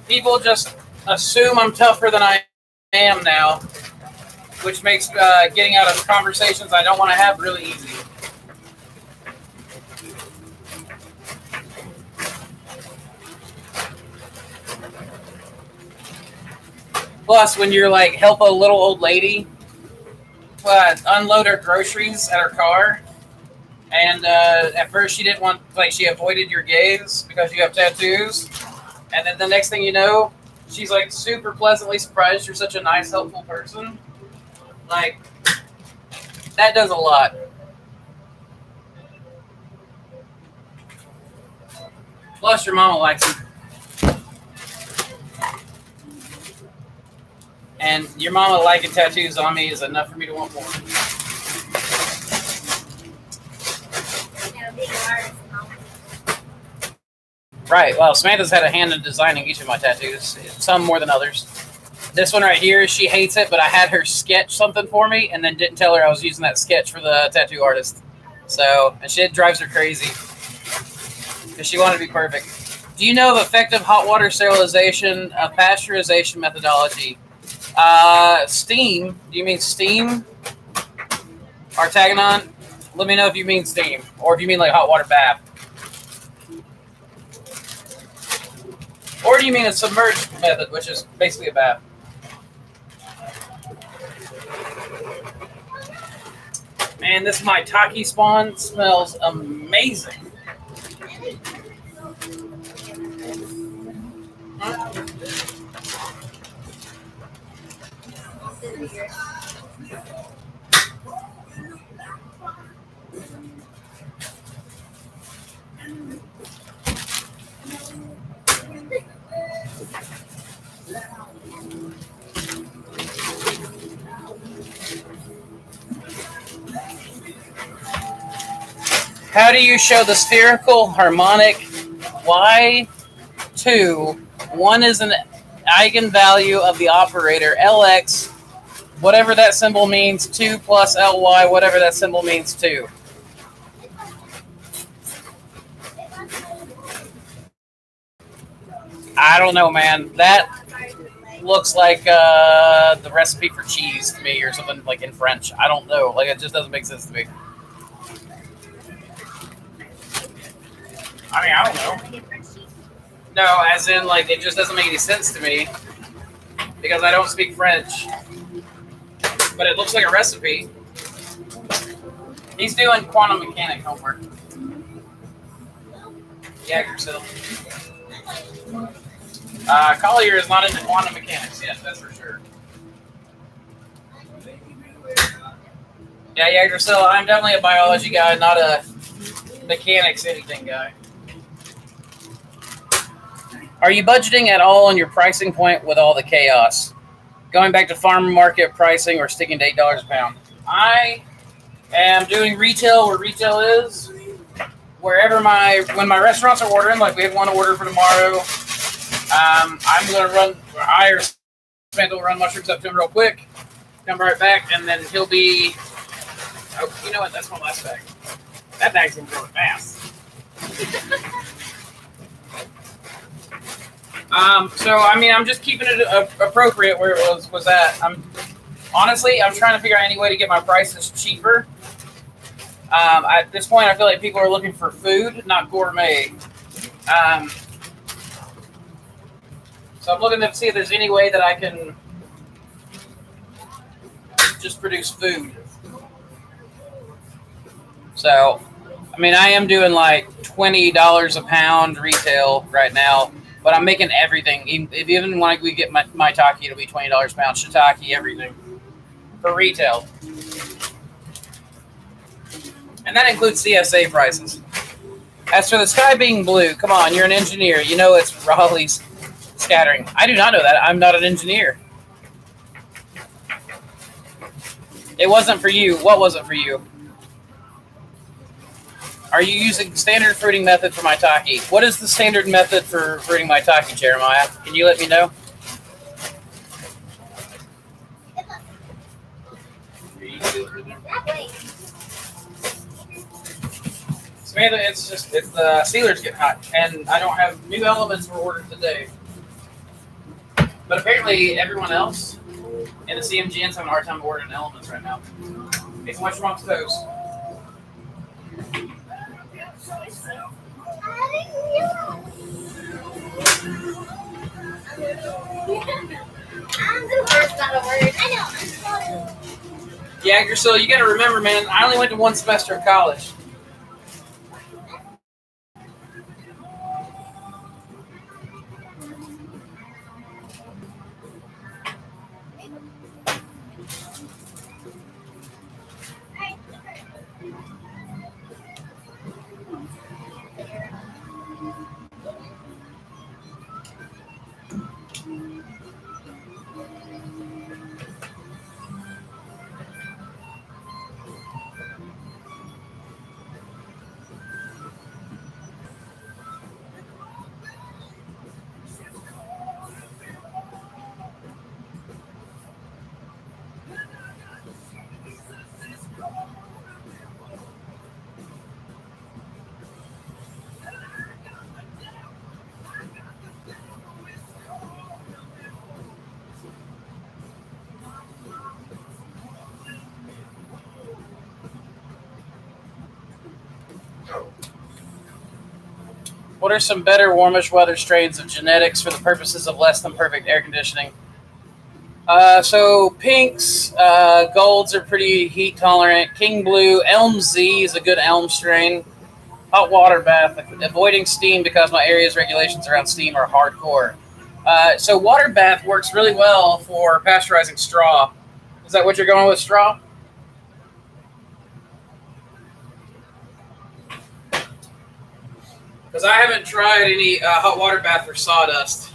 [SPEAKER 1] people just assume I'm tougher than I am now, which makes getting out of conversations I don't want to have really easy. Plus, when you're like, help a little old lady unload her groceries at her car, and at first she didn't want, like, she avoided your gaze because you have tattoos, and then the next thing you know, she's like super pleasantly surprised you're such a nice, helpful person. Like, that does a lot. Plus, your mama likes them. And your mama liking tattoos on me is enough for me to want more. Right. Well, Samantha's had a hand in designing each of my tattoos, some more than others. This one right here, she hates it, but I had her sketch something for me and then didn't tell her I was using that sketch for the tattoo artist. So, and shit drives her crazy because she wanted to be perfect. Do you know of effective hot water sterilization, pasteurization methodology? Steam. Do you mean steam? Artagonon? Let me know if you mean steam or if you mean like hot water bath. Or do you mean a submerged method, which is basically a bath? Man, this maitake spawn smells amazing. How do you show the spherical harmonic Y2? One is an eigenvalue of the operator, Lx, whatever that symbol means, 2 plus Ly, whatever that symbol means, 2. I don't know, man. That looks like the recipe for cheese to me or something like in French. I don't know. Like, it just doesn't make sense to me. I mean, I don't know. No, as in, like, it just doesn't make any sense to me because I don't speak French. But it looks like a recipe. He's doing quantum mechanic homework. Yeah, yourself. Collier is not into quantum mechanics yet, that's for sure. Yeah, Drusilla, I'm definitely a biology guy, not a mechanics anything guy. Are you budgeting at all on your pricing point with all the chaos? Going back to farm market pricing or sticking to $8 a pound? I am doing retail where retail is. When my restaurants are ordering, like we have one order for tomorrow, I'm going to hire Samantha will run mushrooms up to him real quick, come right back, and then he'll be, oh, you know what, that's my last bag. That bag's going to go fast. I'm just keeping it appropriate where it was at. I'm trying to figure out any way to get my prices cheaper. At this point, I feel like people are looking for food, not gourmet. So I'm looking to see if there's any way that I can just produce food. So, I am doing like $20 a pound retail right now, but I'm making everything. Even when we get my taki, it'll be $20 a pound. Shiitake, everything for retail. And that includes CSA prices. As for the sky being blue, come on, you're an engineer. You know it's Raleigh's scattering. I do not know that. I'm not an engineer. It wasn't for you. What was it for you? Are you using standard fruiting method for my taki? What is the standard method for fruiting my taki, Jeremiah? Can you let me know? Samantha, it's the sealers get hot, and I don't have new elements for order today. But apparently everyone else in the CMGN's having a hard time ordering elements right now. It's much wrong toast. Yeah, so you got to remember, man, I only went to one semester of college. What are some better warmish weather strains of genetics for the purposes of less than perfect air conditioning? So pinks, golds are pretty heat tolerant. King Blue, Elm Z is a good elm strain. Hot water bath, avoiding steam because my area's regulations around steam are hardcore. So water bath works really well for pasteurizing straw. Is that what you're going with, straw? Because I haven't tried any hot water bath for sawdust.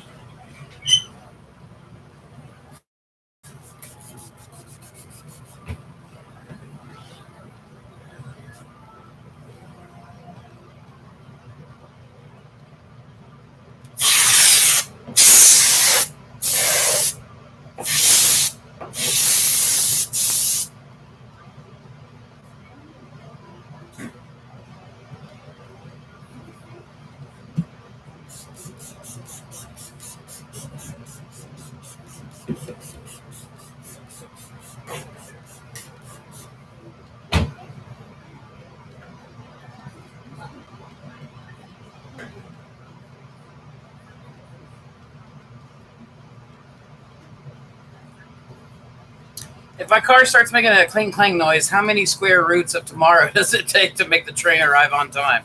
[SPEAKER 1] If my car starts making a cling clang noise, how many square roots of tomorrow does it take to make the train arrive on time?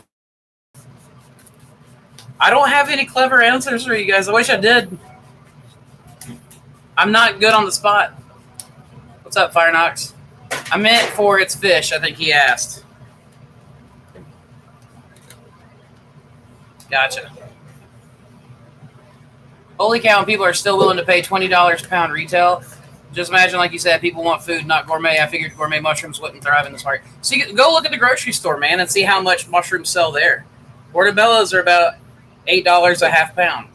[SPEAKER 1] I don't have any clever answers for you guys. I wish I did. I'm not good on the spot. What's up, Fire Knox? I meant for its fish, I think he asked. Gotcha. Holy cow, and people are still willing to pay $20 a pound retail. Just imagine, like you said, people want food, not gourmet. I figured gourmet mushrooms wouldn't thrive in this market. So you go look at the grocery store, man, and see how much mushrooms sell there. Portobellos are about $8 a half pound.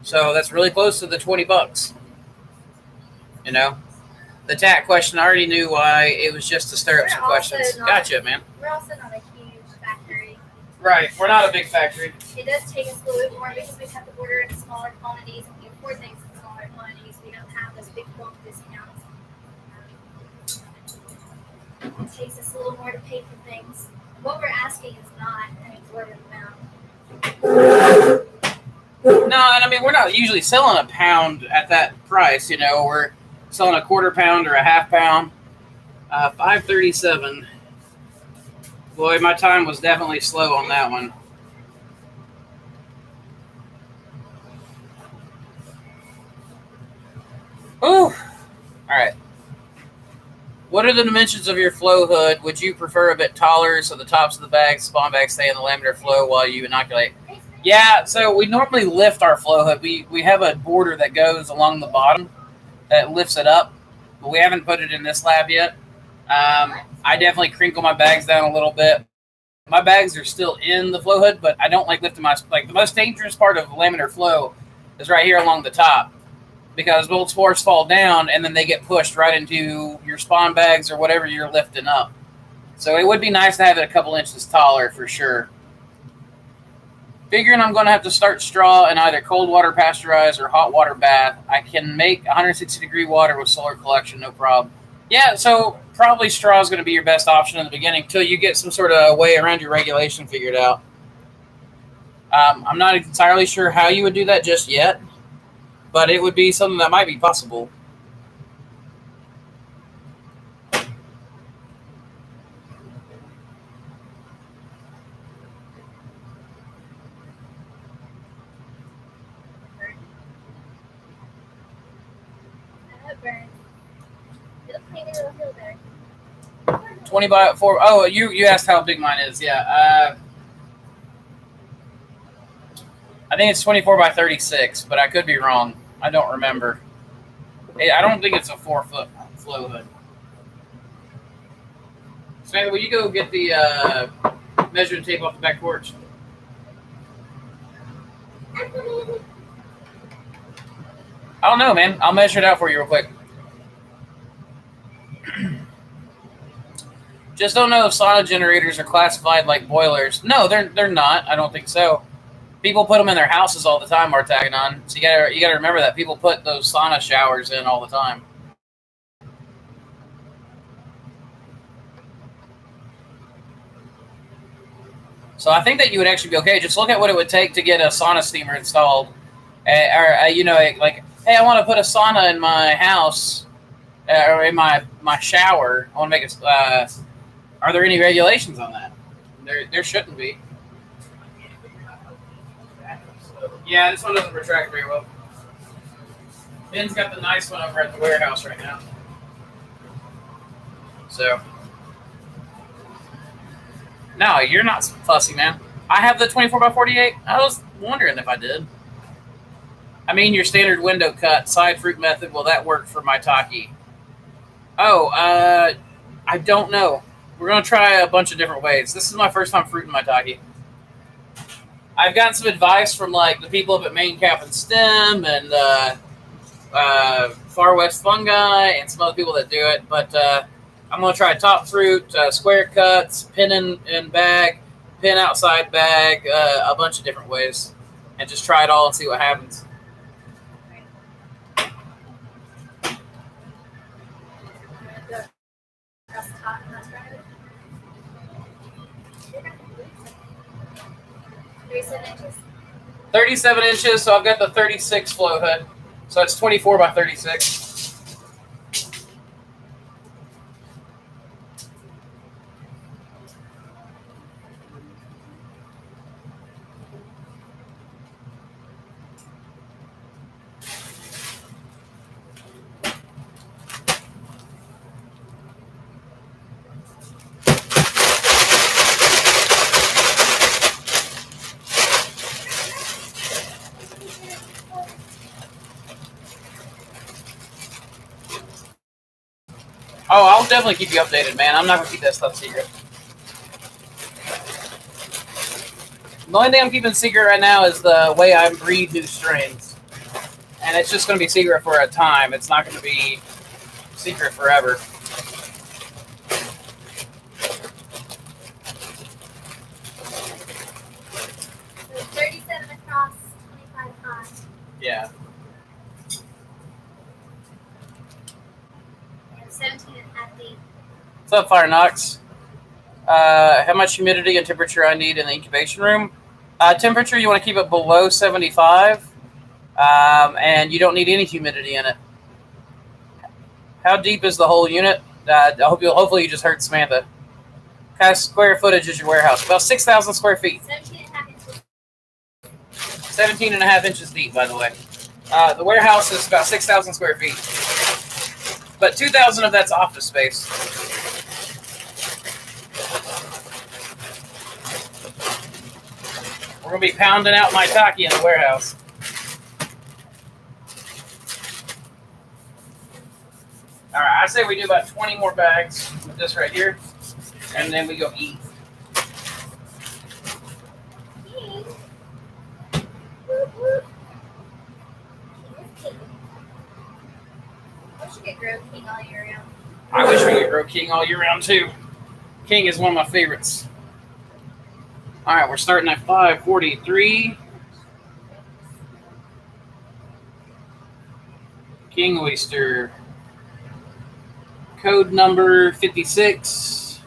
[SPEAKER 1] So that's really close to the $20. You know? The tack question, I already knew why. It was just to stir up some questions. Gotcha, man.
[SPEAKER 2] We're also not a huge factory.
[SPEAKER 1] Right. We're not a big factory.
[SPEAKER 2] It does take us a little bit more because we have to order in smaller quantities and we afford things in smaller quantities. We don't have those big bulk discounts. It takes us a little more to pay for things. What we're asking is not an exorbitant amount.
[SPEAKER 1] No, and I mean, we're not usually selling a pound at that price. You know, we're selling a quarter pound or a half pound. $5.37. Boy, my time was definitely slow on that one. Ooh. All right. What are the dimensions of your flow hood? Would you prefer a bit taller so the tops of the bags, spawn bags, stay in the laminar flow while you inoculate? Yeah, so we normally lift our flow hood. We have a border that goes along the bottom that lifts it up, but we haven't put it in this lab yet. I definitely crinkle my bags down a little bit. My bags are still in the flow hood, but I don't like lifting my, like the most dangerous part of laminar flow is right here along the top, because old spores fall down and then they get pushed right into your spawn bags or whatever you're lifting up. So it would be nice to have it a couple inches taller for sure. Figuring I'm going to have to start straw in either cold water pasteurized or hot water bath. I can make 160-degree water with solar collection, no problem. Yeah, so probably straw is going to be your best option in the beginning until you get some sort of way around your regulation figured out. I'm not entirely sure how you would do that just yet, but it would be something that might be possible.
[SPEAKER 2] Burn. It'll clean it, it'll feel better.
[SPEAKER 1] 20 by 4. Oh, you asked how big mine is. Yeah. I think it's 24 by 36, but I could be wrong. I don't remember. I don't think it's a 4-foot flow hood. Samantha, will you go get the measuring tape off the back porch? I don't know, man. I'll measure it out for you real quick. Just don't know if sauna generators are classified like boilers. No, they're not. I don't think so. People put them in their houses all the time, Artagonon. So you gotta remember that people put those sauna showers in all the time. So I think that you would actually be okay. Just look at what it would take to get a sauna steamer installed, like, hey, I want to put a sauna in my house or in my shower. I want to make it. Are there any regulations on that? There shouldn't be. Yeah, this one doesn't retract very well. Ben's got the nice one over at the warehouse right now. So, no, you're not fussy, man. I have the 24 by 48. I was wondering if I did. I mean, your standard window cut, side fruit method, will that work for my taki? Oh, I don't know. We're going to try a bunch of different ways. This is my first time fruiting my taki. I've gotten some advice from like the people up at Main Cap and Stem and Far West Fungi and some other people that do it. But I'm going to try top fruit, square cuts, pin in bag, pin outside bag, a bunch of different ways. And just try it all and see what happens.
[SPEAKER 2] Inches.
[SPEAKER 1] 37 inches, so I've got the 36 flow hood. So it's 24 by 36. Oh, I'll definitely keep you updated, man. I'm not going to keep that stuff secret. The only thing I'm keeping secret right now is the way I breed new strains. And it's just going to be secret for a time. It's not going to be secret forever.
[SPEAKER 2] So 37 across, 25 high.
[SPEAKER 1] Yeah.
[SPEAKER 2] And 17 and a half deep.
[SPEAKER 1] What's up, Fire Knox? How much humidity and temperature I need in the incubation room? Temperature, you want to keep it below 75. And you don't need any humidity in it. How deep is the whole unit? Hopefully you just heard Samantha. What kind of square footage is your warehouse? About 6,000 square feet.
[SPEAKER 2] 17 and a half inches.
[SPEAKER 1] 17 and a half inches deep, by the way. The warehouse is about 6,000 square feet. But 2,000 of that's office space. We're going to be pounding out my taki in the warehouse. All right, I say we do about 20 more bags with this right here, and then we go eat.
[SPEAKER 2] I wish you could grow king all year round.
[SPEAKER 1] I wish we could grow king all year round too. King is one of my favorites. All right, we're starting at 543. King Oyster. Code number 56.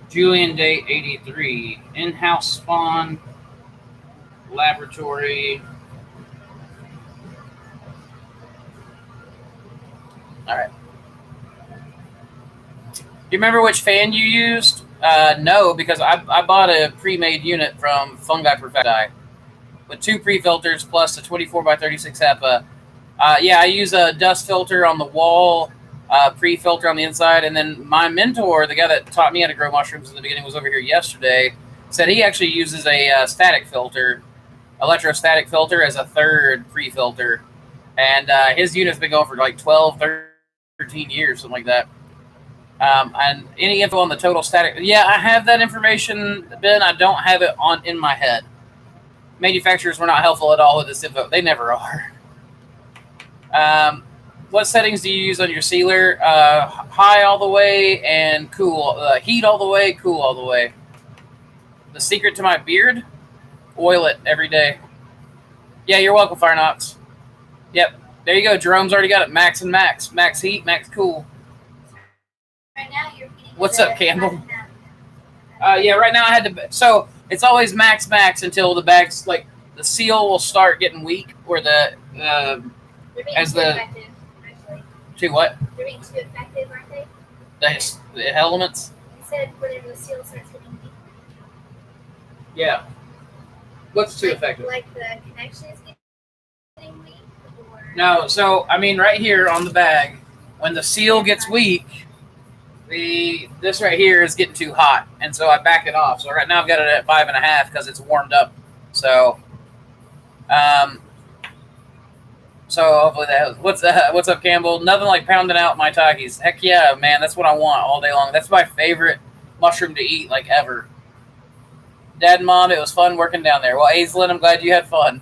[SPEAKER 1] Julian date 83. In-house spawn. Laboratory. All right. Do you remember which fan you used? No, because I bought a pre-made unit from Fungi Perfecti with 2 pre-filters plus a 24 by 36 HEPA. Yeah, I use a dust filter on the wall, pre-filter on the inside, and then my mentor, the guy that taught me how to grow mushrooms in the beginning, was over here yesterday, said he actually uses a static filter, electrostatic filter, as a third pre-filter. And his unit's been going for like 12, 13 years, something like that. And any info on the total static? Yeah, I have that information, Ben. I don't have it in my head. Manufacturers were not helpful at all with this info. They never are. What settings do you use on your sealer? High all the way and cool. Heat all the way, cool all the way. The secret to my beard? Oil it every day. Yeah, you're welcome, Fire Knox. Yep. There you go. Jerome's already got it. Max and max. Max heat, max cool.
[SPEAKER 2] Right now you're
[SPEAKER 1] What's up, Campbell? Yeah, right now I had to. So it's always max until the bag's like the seal will start getting weak, or the as the
[SPEAKER 2] effective, actually.
[SPEAKER 1] To what?
[SPEAKER 2] They're being too effective, aren't they?
[SPEAKER 1] The elements.
[SPEAKER 2] You said whenever the seal starts getting weak.
[SPEAKER 1] Yeah. What's too effective?
[SPEAKER 2] Like the connection is getting weak, or
[SPEAKER 1] No. So I mean, right here on the bag, when the seal gets weak. This right here is getting too hot, and so I back it off. So right now I've got it at 5.5 because it's warmed up. So, hopefully that. What's up, Campbell? Nothing like pounding out my takis. Heck yeah, man! That's what I want all day long. That's my favorite mushroom to eat, like ever. Dad and Mom, it was fun working down there. Well, Aislinn, I'm glad you had fun.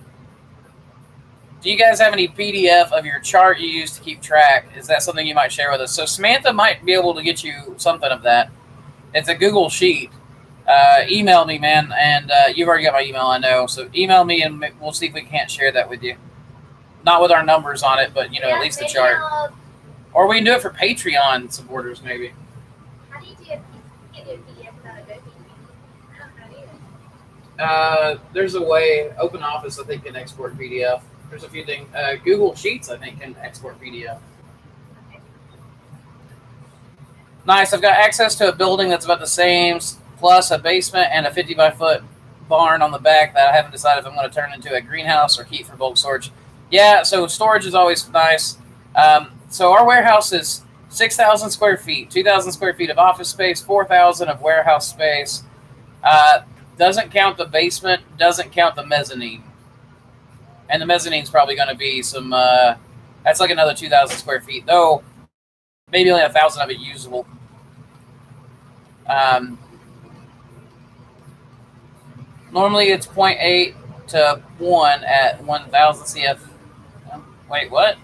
[SPEAKER 1] Do you guys have any PDF of your chart you use to keep track? Is that something you might share with us? So Samantha might be able to get you something of that. It's a Google Sheet. Email me, man, and you've already got my email, I know. So email me, and we'll see if we can't share that with you. Not with our numbers on it, but, at least the chart. Or we can do it for Patreon supporters, maybe.
[SPEAKER 2] How do you do a PDF without Adobe? I don't know either.
[SPEAKER 1] There's a way. OpenOffice, I think, can export PDF. There's a few things. Google Sheets, I think, can export PDF. Nice. I've got access to a building that's about the same, plus a basement and a 50 by foot barn on the back that I haven't decided if I'm going to turn into a greenhouse or keep for bulk storage. Yeah, so storage is always nice. So our warehouse is 6,000 square feet, 2,000 square feet of office space, 4,000 of warehouse space. Doesn't count the basement, doesn't count the mezzanine. And the mezzanine's probably going to be some, that's like another 2,000 square feet. Though Maybe only 1,000 of it usable. Normally it's 0.8 to 1 at 1,000 CF. Wait, what?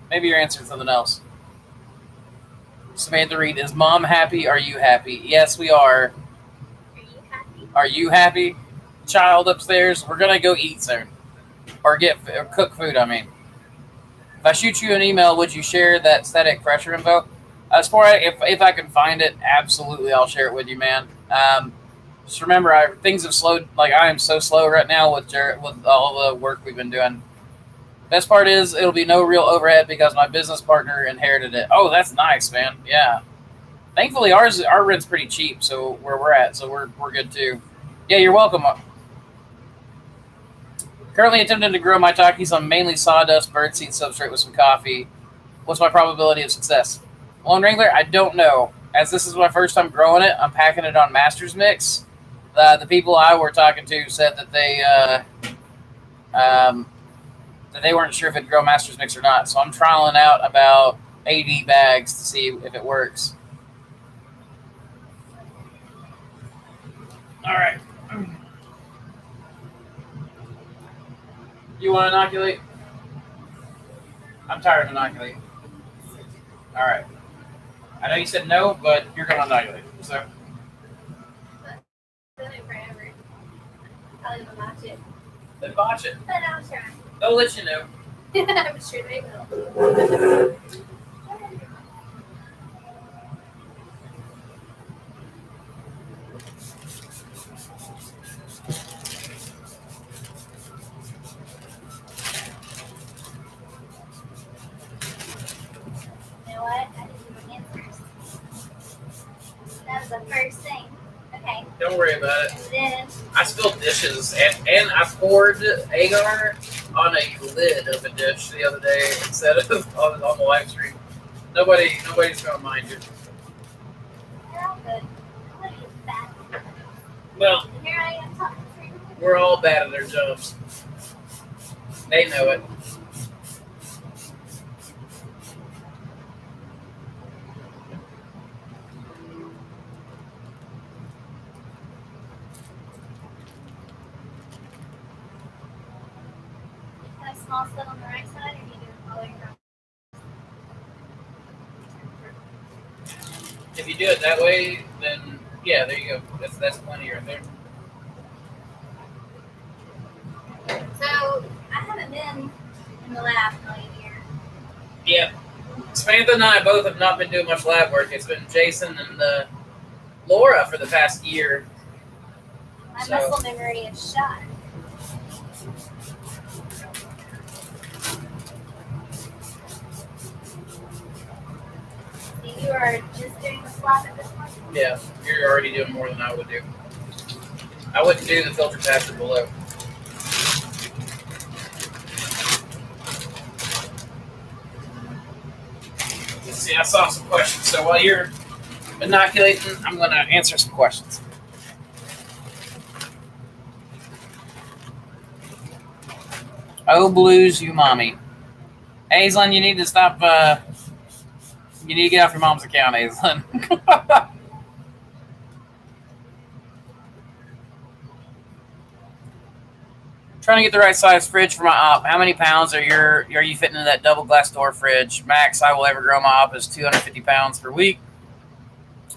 [SPEAKER 1] Maybe you're answering something else. Samantha Reed, is Mom happy? Are you happy? Yes, we are.
[SPEAKER 2] Are you happy?
[SPEAKER 1] Are you happy? Child upstairs, we're gonna go eat soon, or cook food. I mean, if I shoot you an email, would you share that static pressure info? As far as if I can find it, absolutely, I'll share it with you, man. Just remember, things have slowed. Like I am so slow right now with all the work we've been doing. Best part is it'll be no real overhead because my business partner inherited it. Oh, that's nice, man. Yeah. Thankfully, our rent's pretty cheap, so where we're at, so we're good too. Yeah, you're welcome. Currently attempting to grow my Takis on mainly sawdust birdseed substrate with some coffee. What's my probability of success? Lone Wrangler, I don't know. As this is my first time growing it, I'm packing it on Master's Mix. The people I were talking to said that they weren't sure if it'd grow Master's Mix or not. So I'm trialing out about 80 bags to see if it works. All right. You want to inoculate? I'm tired of inoculating. All right. I know you said no, but you're going to inoculate. So.
[SPEAKER 2] Done it forever. Probably will watch it.
[SPEAKER 1] Then botch it.
[SPEAKER 2] But I'll try.
[SPEAKER 1] They'll let you know.
[SPEAKER 2] I'm sure they will. You know what? I didn't do my answers. That was the first thing. Okay.
[SPEAKER 1] Don't worry about it.
[SPEAKER 2] And then
[SPEAKER 1] I spilled dishes, and I poured agar on a lid of a dish the other day instead of on the live stream. Nobody's going to mind you.
[SPEAKER 2] they're all good. What are you fat?
[SPEAKER 1] Well,
[SPEAKER 2] And here I am talking to you.
[SPEAKER 1] we're all bad at their jobs. They know it.
[SPEAKER 2] Have a small slit on the right side, or you do it all the way around?
[SPEAKER 1] If you do it that way, then yeah, there you go. That's plenty right there.
[SPEAKER 2] So I haven't been in the lab in like a year.
[SPEAKER 1] Yeah. Samantha and I both have not been doing much lab work. It's been Jason and Laura for the past year.
[SPEAKER 2] My
[SPEAKER 1] So-
[SPEAKER 2] muscle memory is shot. So you are just doing the swab at this point?
[SPEAKER 1] Yeah, you're already doing more than I would do. I wouldn't do the filter passer below. Let's see, I saw some questions. So while you're inoculating, I'm going to answer some questions. Oh, blues, you mommy. Aislinn, you need to stop. You need to get off your mom's account, Aislinn. Trying to get the right size fridge for my op. How many pounds are you fitting in that double glass door fridge? Max I will ever grow my op is 250 pounds per week.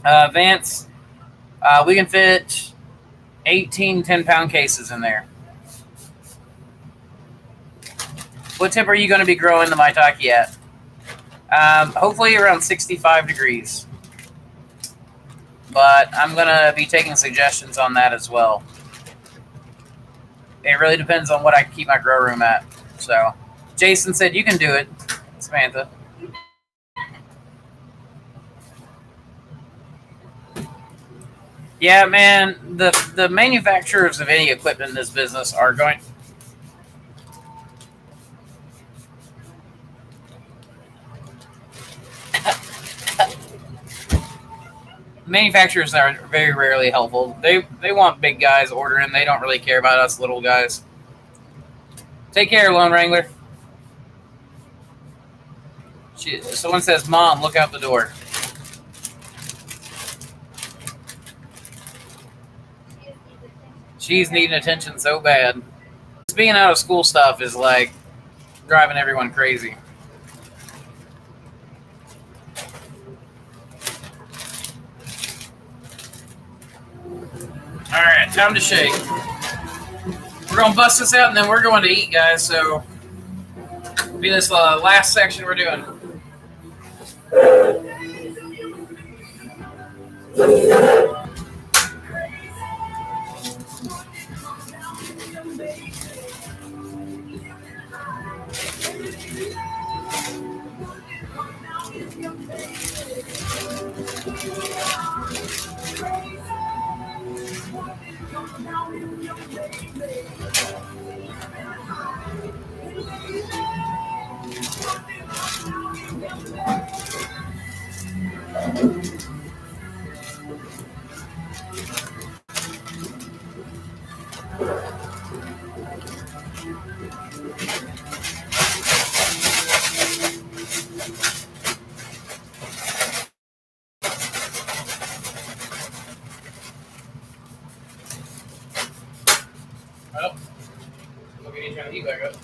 [SPEAKER 1] Vance, we can fit 18 10-pound cases in there. What temp are you going to be growing the maitake at? Hopefully around 65 degrees. But I'm going to be taking suggestions on that as well. It really depends on what I keep my grow room at. So, Jason said you can do it, Samantha. Yeah, man, the manufacturers of any equipment in this business are going... Manufacturers are very rarely helpful. They want big guys ordering. They don't really care about us little guys. Take care, Lone Wrangler. Someone says, "Mom, look out the door." She's needing attention so bad. This being out of school stuff is like driving everyone crazy. All right, time to shake. We're gonna bust this out and then we're going to eat, guys. So, be this last section we're doing. Well, look at you trying to eat back up.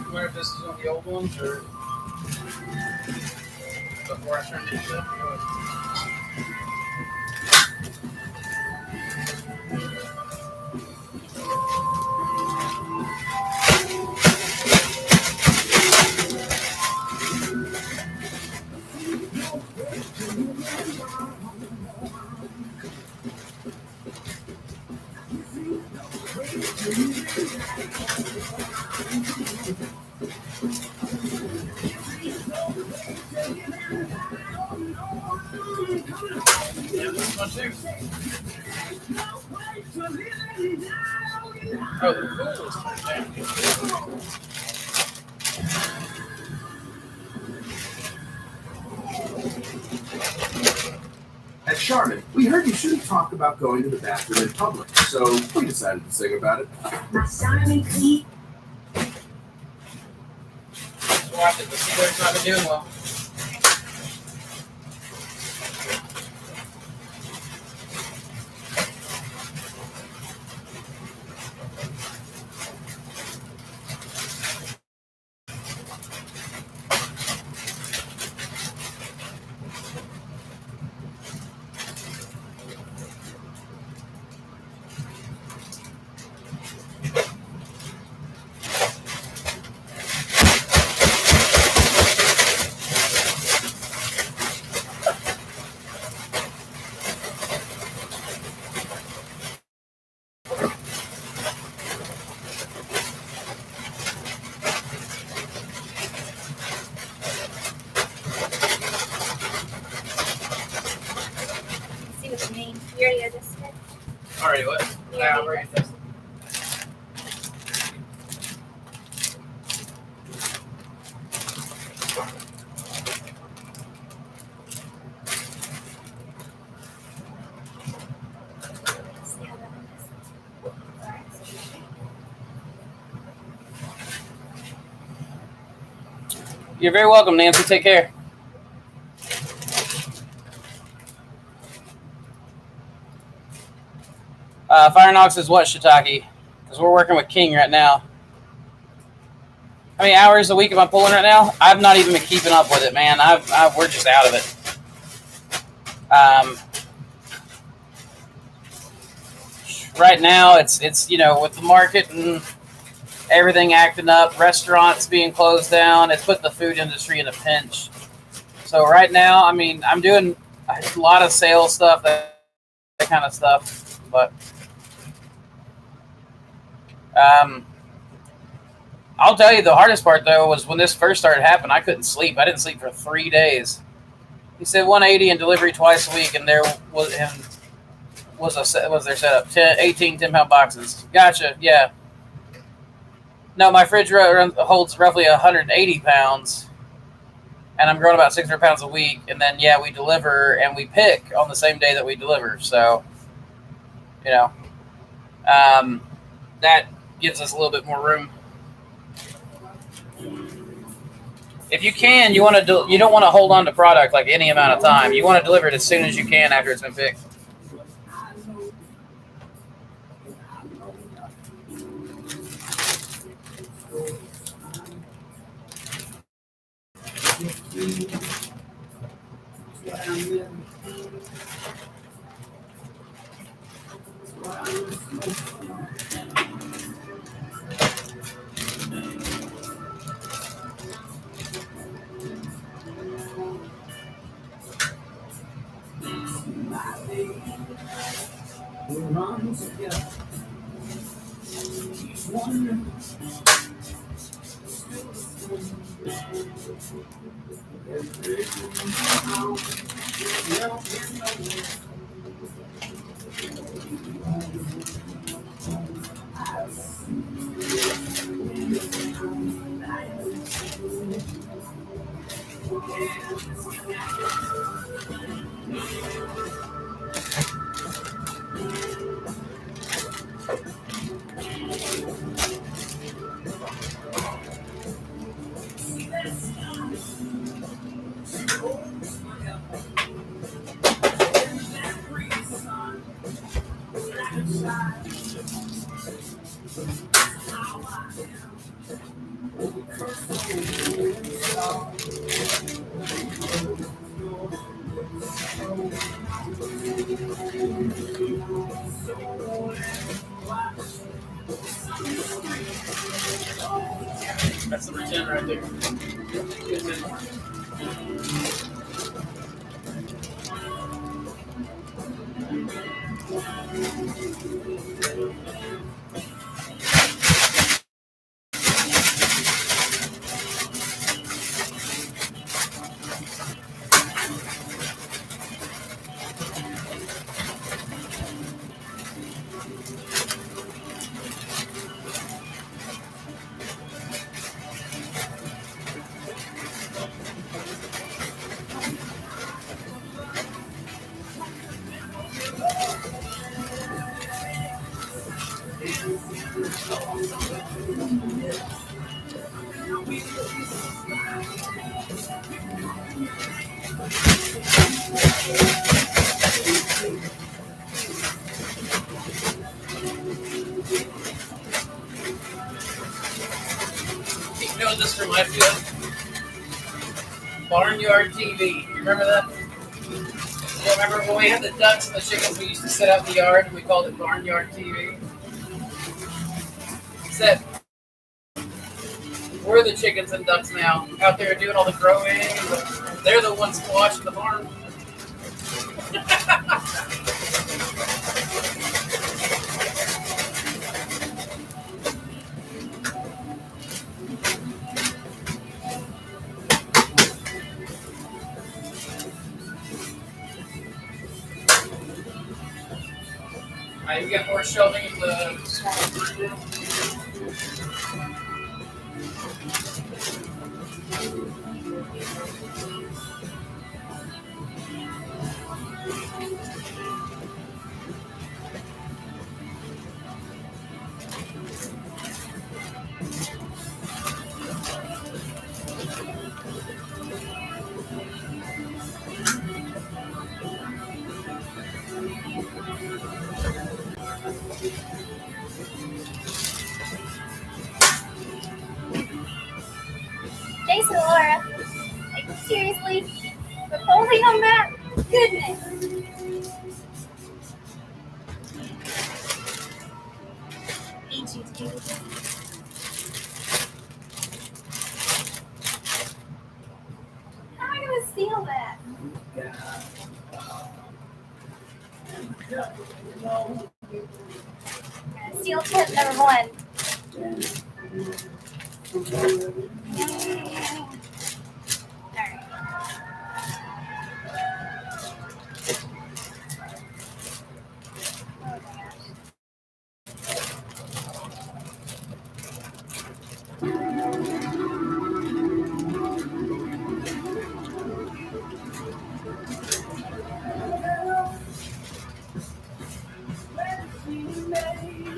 [SPEAKER 1] I wonder if this is one of the old ones or before I turned it to. Yeah, this one too. Oh, the pool is turned down.
[SPEAKER 3] At Charmin, we heard you shouldn't talk about going to the bathroom in public, so we decided to sing about it.
[SPEAKER 4] My Simon Pete.
[SPEAKER 1] Watch it. The cigarette's not been doing well.
[SPEAKER 2] You already adjusted it?
[SPEAKER 1] All right, what?
[SPEAKER 2] Yeah.
[SPEAKER 1] I'm ready to test it.
[SPEAKER 2] See how that one is.
[SPEAKER 1] You're very welcome, Nancy. Take care. Fire Knox is what, Shiitake? Because we're working with King right now. How many hours a week am I pulling right now? I've not even been keeping up with it, man. We're just out of it. Right now, it's with the market and everything acting up, restaurants being closed down, it's put the food industry in a pinch. So right now, I mean, I'm doing a lot of sales stuff, that kind of stuff, but I'll tell you the hardest part though was when this first started happening. I couldn't sleep. I didn't sleep for 3 days. He said 180 and delivery twice a week, and there was their setup 18 10-pound boxes. Gotcha. Yeah. No, my fridge holds roughly 180 pounds, and I'm growing about 600 pounds a week. And then we deliver and we pick on the same day that we deliver. So that gives us a little bit more room. If you can, you don't want to hold on to product like any amount of time. You want to deliver it as soon as you can after it's been picked. That's number 10 right there. You know this from my field? Barnyard TV. You remember that? You remember when we had the ducks and the chickens, we used to set out in the yard and we called it Barnyard TV? Except we're the chickens and ducks now, out there doing all the growing. They're the ones watching the farm. Alright, we got more shelving in the room.
[SPEAKER 2] Jason, Laura, like, seriously? We're folding on that? Goodness. Need you to do this. How am I going to seal that? Seal tip number 1.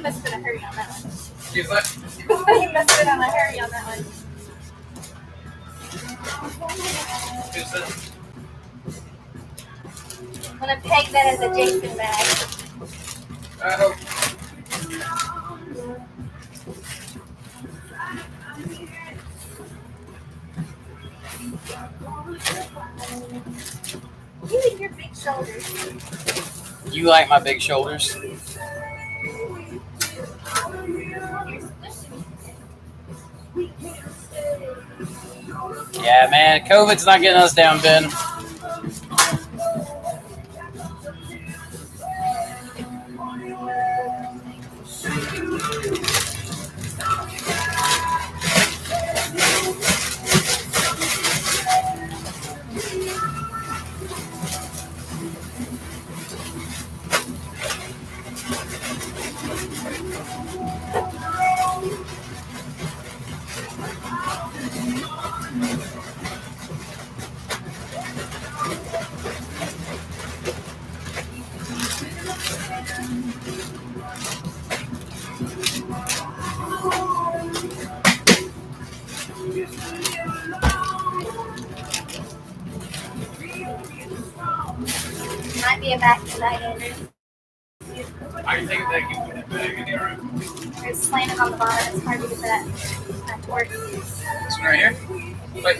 [SPEAKER 2] Must have been a hurry on that one.
[SPEAKER 1] Excuse what?
[SPEAKER 2] You must have been on a hurry on that one.
[SPEAKER 1] Who's that?
[SPEAKER 2] I'm going to peg that as a Jason bag.
[SPEAKER 1] I hope.
[SPEAKER 2] You and your big shoulders.
[SPEAKER 1] You like my big shoulders? Yeah, man. COVID's not getting us down, Ben.
[SPEAKER 2] Might be a back tonight, Andrew.
[SPEAKER 1] I can take it back and put it back in your room.
[SPEAKER 2] It's slanted on the bottom. It's hard to get that to work.
[SPEAKER 1] This one right here? Wait.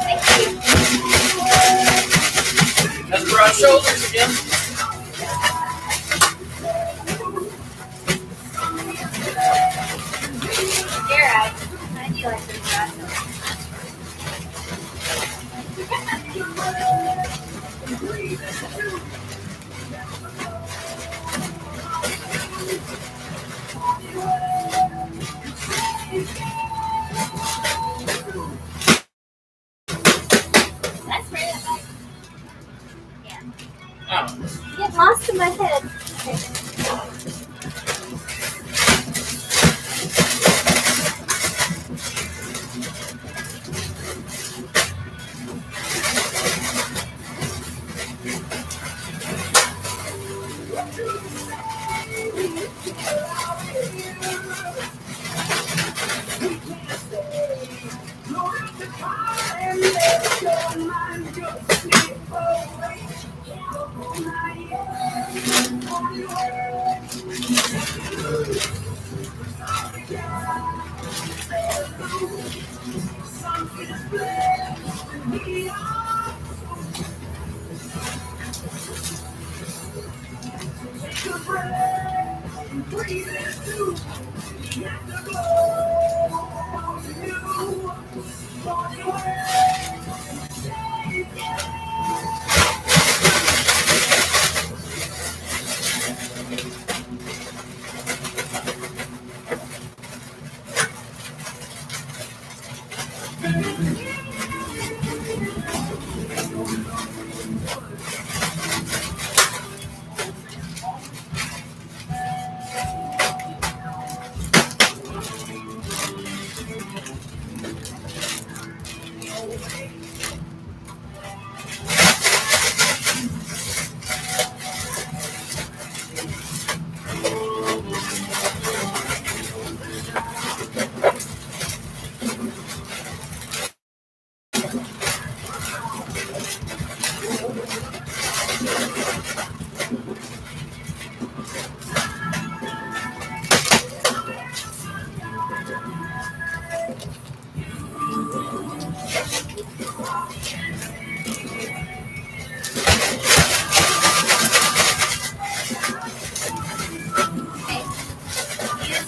[SPEAKER 2] Thank you.
[SPEAKER 1] That's broad shoulders again.
[SPEAKER 2] You're right. I do like this broad That's right. Yeah.
[SPEAKER 1] Oh.
[SPEAKER 2] Get lost in my head. Okay.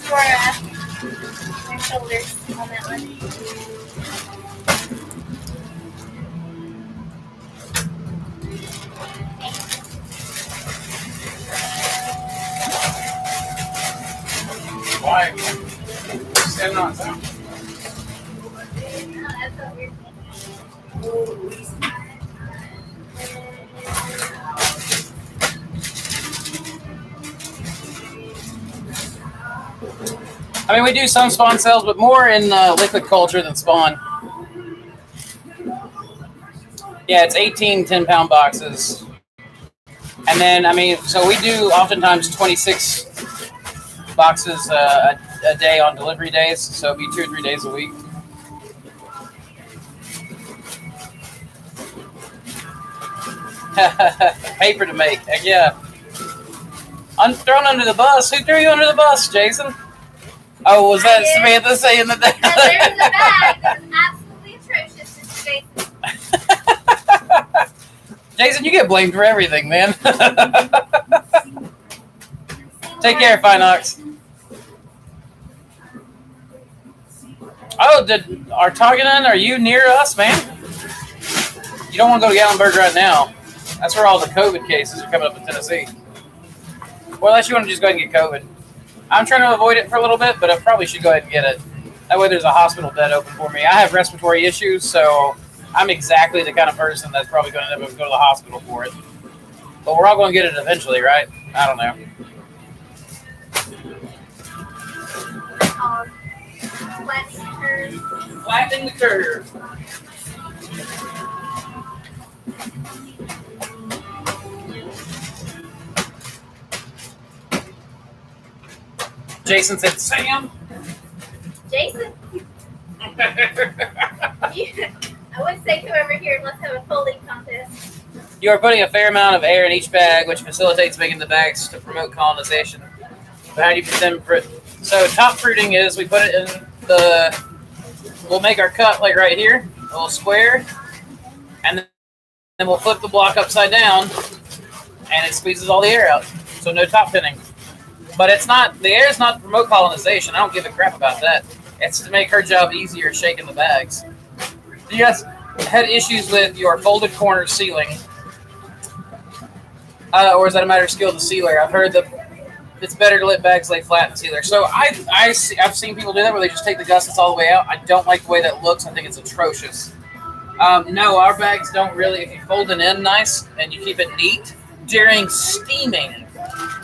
[SPEAKER 2] your shoulders on that one.
[SPEAKER 1] Why? Stand on that.
[SPEAKER 2] That's what we're
[SPEAKER 1] I mean, we do some spawn sales, but more in liquid culture than spawn. Yeah, it's 18 10-pound boxes. And then, I mean, so we do oftentimes 26 boxes a day on delivery days, so it'd be 2 or 3 days a week. Paper to make, heck yeah. Thrown under the bus. Who threw you under the bus, Jason? Oh, was that Samantha saying that?
[SPEAKER 2] There's a bag that was absolutely atrocious, Mr. Jason.
[SPEAKER 1] Jason, you get blamed for everything, man. Take care, Finox. Oh, Artoganon, are you near us, man? You don't want to go to Gallenberg right now. That's where all the COVID cases are coming up in Tennessee. Well, unless you want to just go ahead and get COVID. I'm trying to avoid it for a little bit, but I probably should go ahead and get it. That way there's a hospital bed open for me. I have respiratory issues, so I'm exactly the kind of person that's probably going to end up go to the hospital for it. But we're all going to get it eventually, right? I don't know. Flattening the curve. Jason said, Sam.
[SPEAKER 2] Jason? I wouldn't say come over here and let's have a folding contest.
[SPEAKER 1] You are putting a fair amount of air in each bag, which facilitates making the bags to promote colonization. But how do you put them? So top fruiting is we put it in we'll make our cut like right here, a little square, and then we'll flip the block upside down, and it squeezes all the air out. So no top pinning. But the air is not to promote colonization. I don't give a crap about that. It's to make her job easier shaking the bags. You guys had issues with your folded corner sealing? Or is that a matter of skill to sealer? I've heard that it's better to let bags lay flat in sealer. So I've seen people do that where they just take the gussets all the way out. I don't like the way that looks. I think it's atrocious. No, our bags don't really. If you fold it in nice and you keep it neat, during steaming,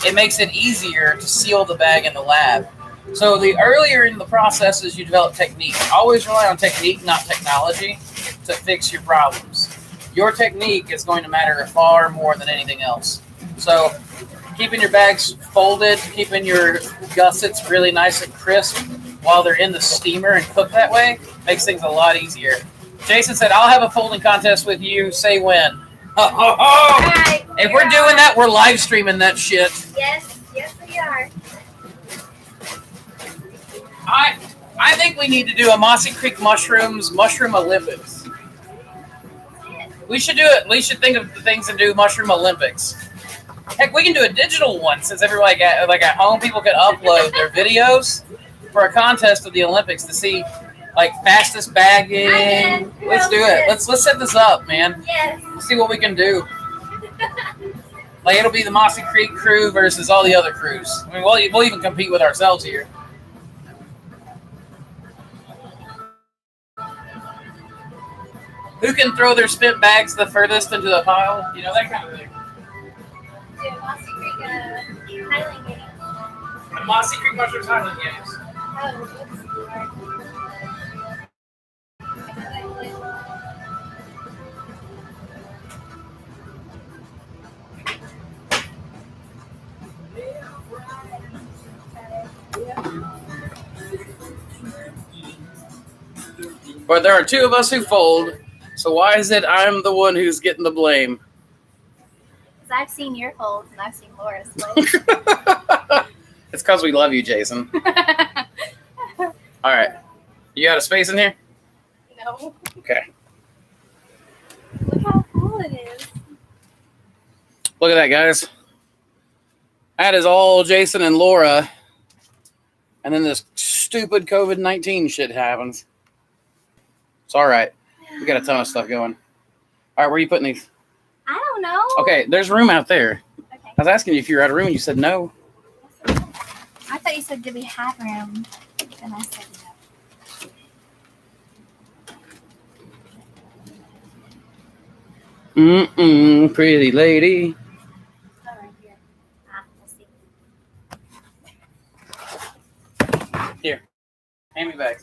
[SPEAKER 1] it makes it easier to seal the bag in the lab. So the earlier in the processes you develop technique, always rely on technique, not technology, to fix your problems. Your technique is going to matter far more than anything else. So keeping your bags folded, keeping your gussets really nice and crisp while they're in the steamer and cooked that way makes things a lot easier. Jason said, I'll have a folding contest with you. Say when.
[SPEAKER 2] Right,
[SPEAKER 1] if we're doing that, we're live streaming that shit.
[SPEAKER 2] Yes, we are.
[SPEAKER 1] I think we need to do a Mossy Creek Mushroom Olympics. We should do it. We should think of the things and do Mushroom Olympics. Heck, we can do a digital one since everybody at home people can upload their videos for a contest of the Olympics to see fastest bagging. Let's do it. Let's set this up, man.
[SPEAKER 2] Yes.
[SPEAKER 1] Let's see what we can do. It'll be the Mossy Creek crew versus all the other crews. I mean, we'll even compete with ourselves here. Who can throw their spent bags the furthest into the pile? You know, that kind of thing.
[SPEAKER 2] Do Mossy Creek Highland Games.
[SPEAKER 1] The Mossy Creek Mushrooms Highland Games.
[SPEAKER 2] Oh, whoops.
[SPEAKER 1] But there are two of us who fold, so why is it I'm the one who's getting the blame?
[SPEAKER 2] Because I've seen your folds and I've seen Laura's folds.
[SPEAKER 1] It's because we love you, Jason. All right. You got a space in here?
[SPEAKER 2] No.
[SPEAKER 1] Okay.
[SPEAKER 2] Look how cool it is.
[SPEAKER 1] Look at that, guys. That is all Jason and Laura And then this stupid COVID-19 shit happens. It's all right. We got a ton of stuff going. All right, where are you putting these?
[SPEAKER 2] I don't know.
[SPEAKER 1] Okay, there's room out there.
[SPEAKER 2] Okay.
[SPEAKER 1] I was asking you if you were out of room, and you said no.
[SPEAKER 2] I thought you said, "Do we have room?" And I said no.
[SPEAKER 1] Pretty lady.
[SPEAKER 2] Oh, right here. We'll see.
[SPEAKER 1] Here, hand me back.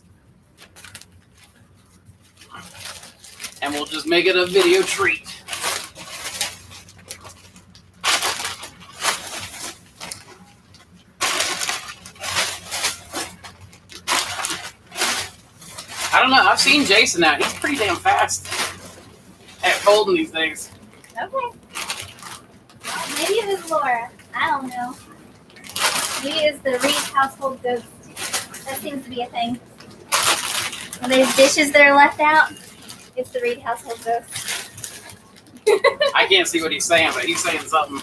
[SPEAKER 1] And we'll just make it a video treat. I don't know. I've seen Jason out. He's pretty damn fast at folding these things.
[SPEAKER 2] Okay. Maybe it is Laura. I don't know. Maybe it's the Reed household ghost. That seems to be a thing. When there's dishes that are left out, it's the Reed household ghost.
[SPEAKER 1] I can't see what he's saying, but he's saying something.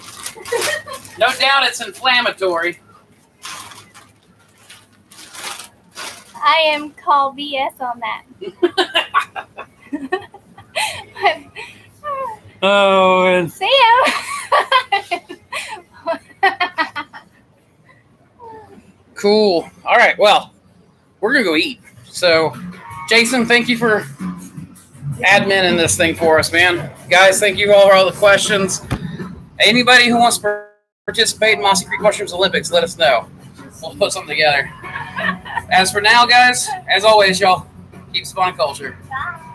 [SPEAKER 1] No doubt it's inflammatory.
[SPEAKER 2] I am called BS on that.
[SPEAKER 1] Oh, and
[SPEAKER 2] Sam!
[SPEAKER 1] cool. All right, well, we're going to go eat. So, Jason, thank you for admin in this thing for us, man. Guys, thank you all for all the questions. Anybody who wants to participate in Mossy Creek Mushrooms Olympics, let us know. We'll put something together. As for now, guys, as always, y'all, keep spawning culture.
[SPEAKER 2] Bye.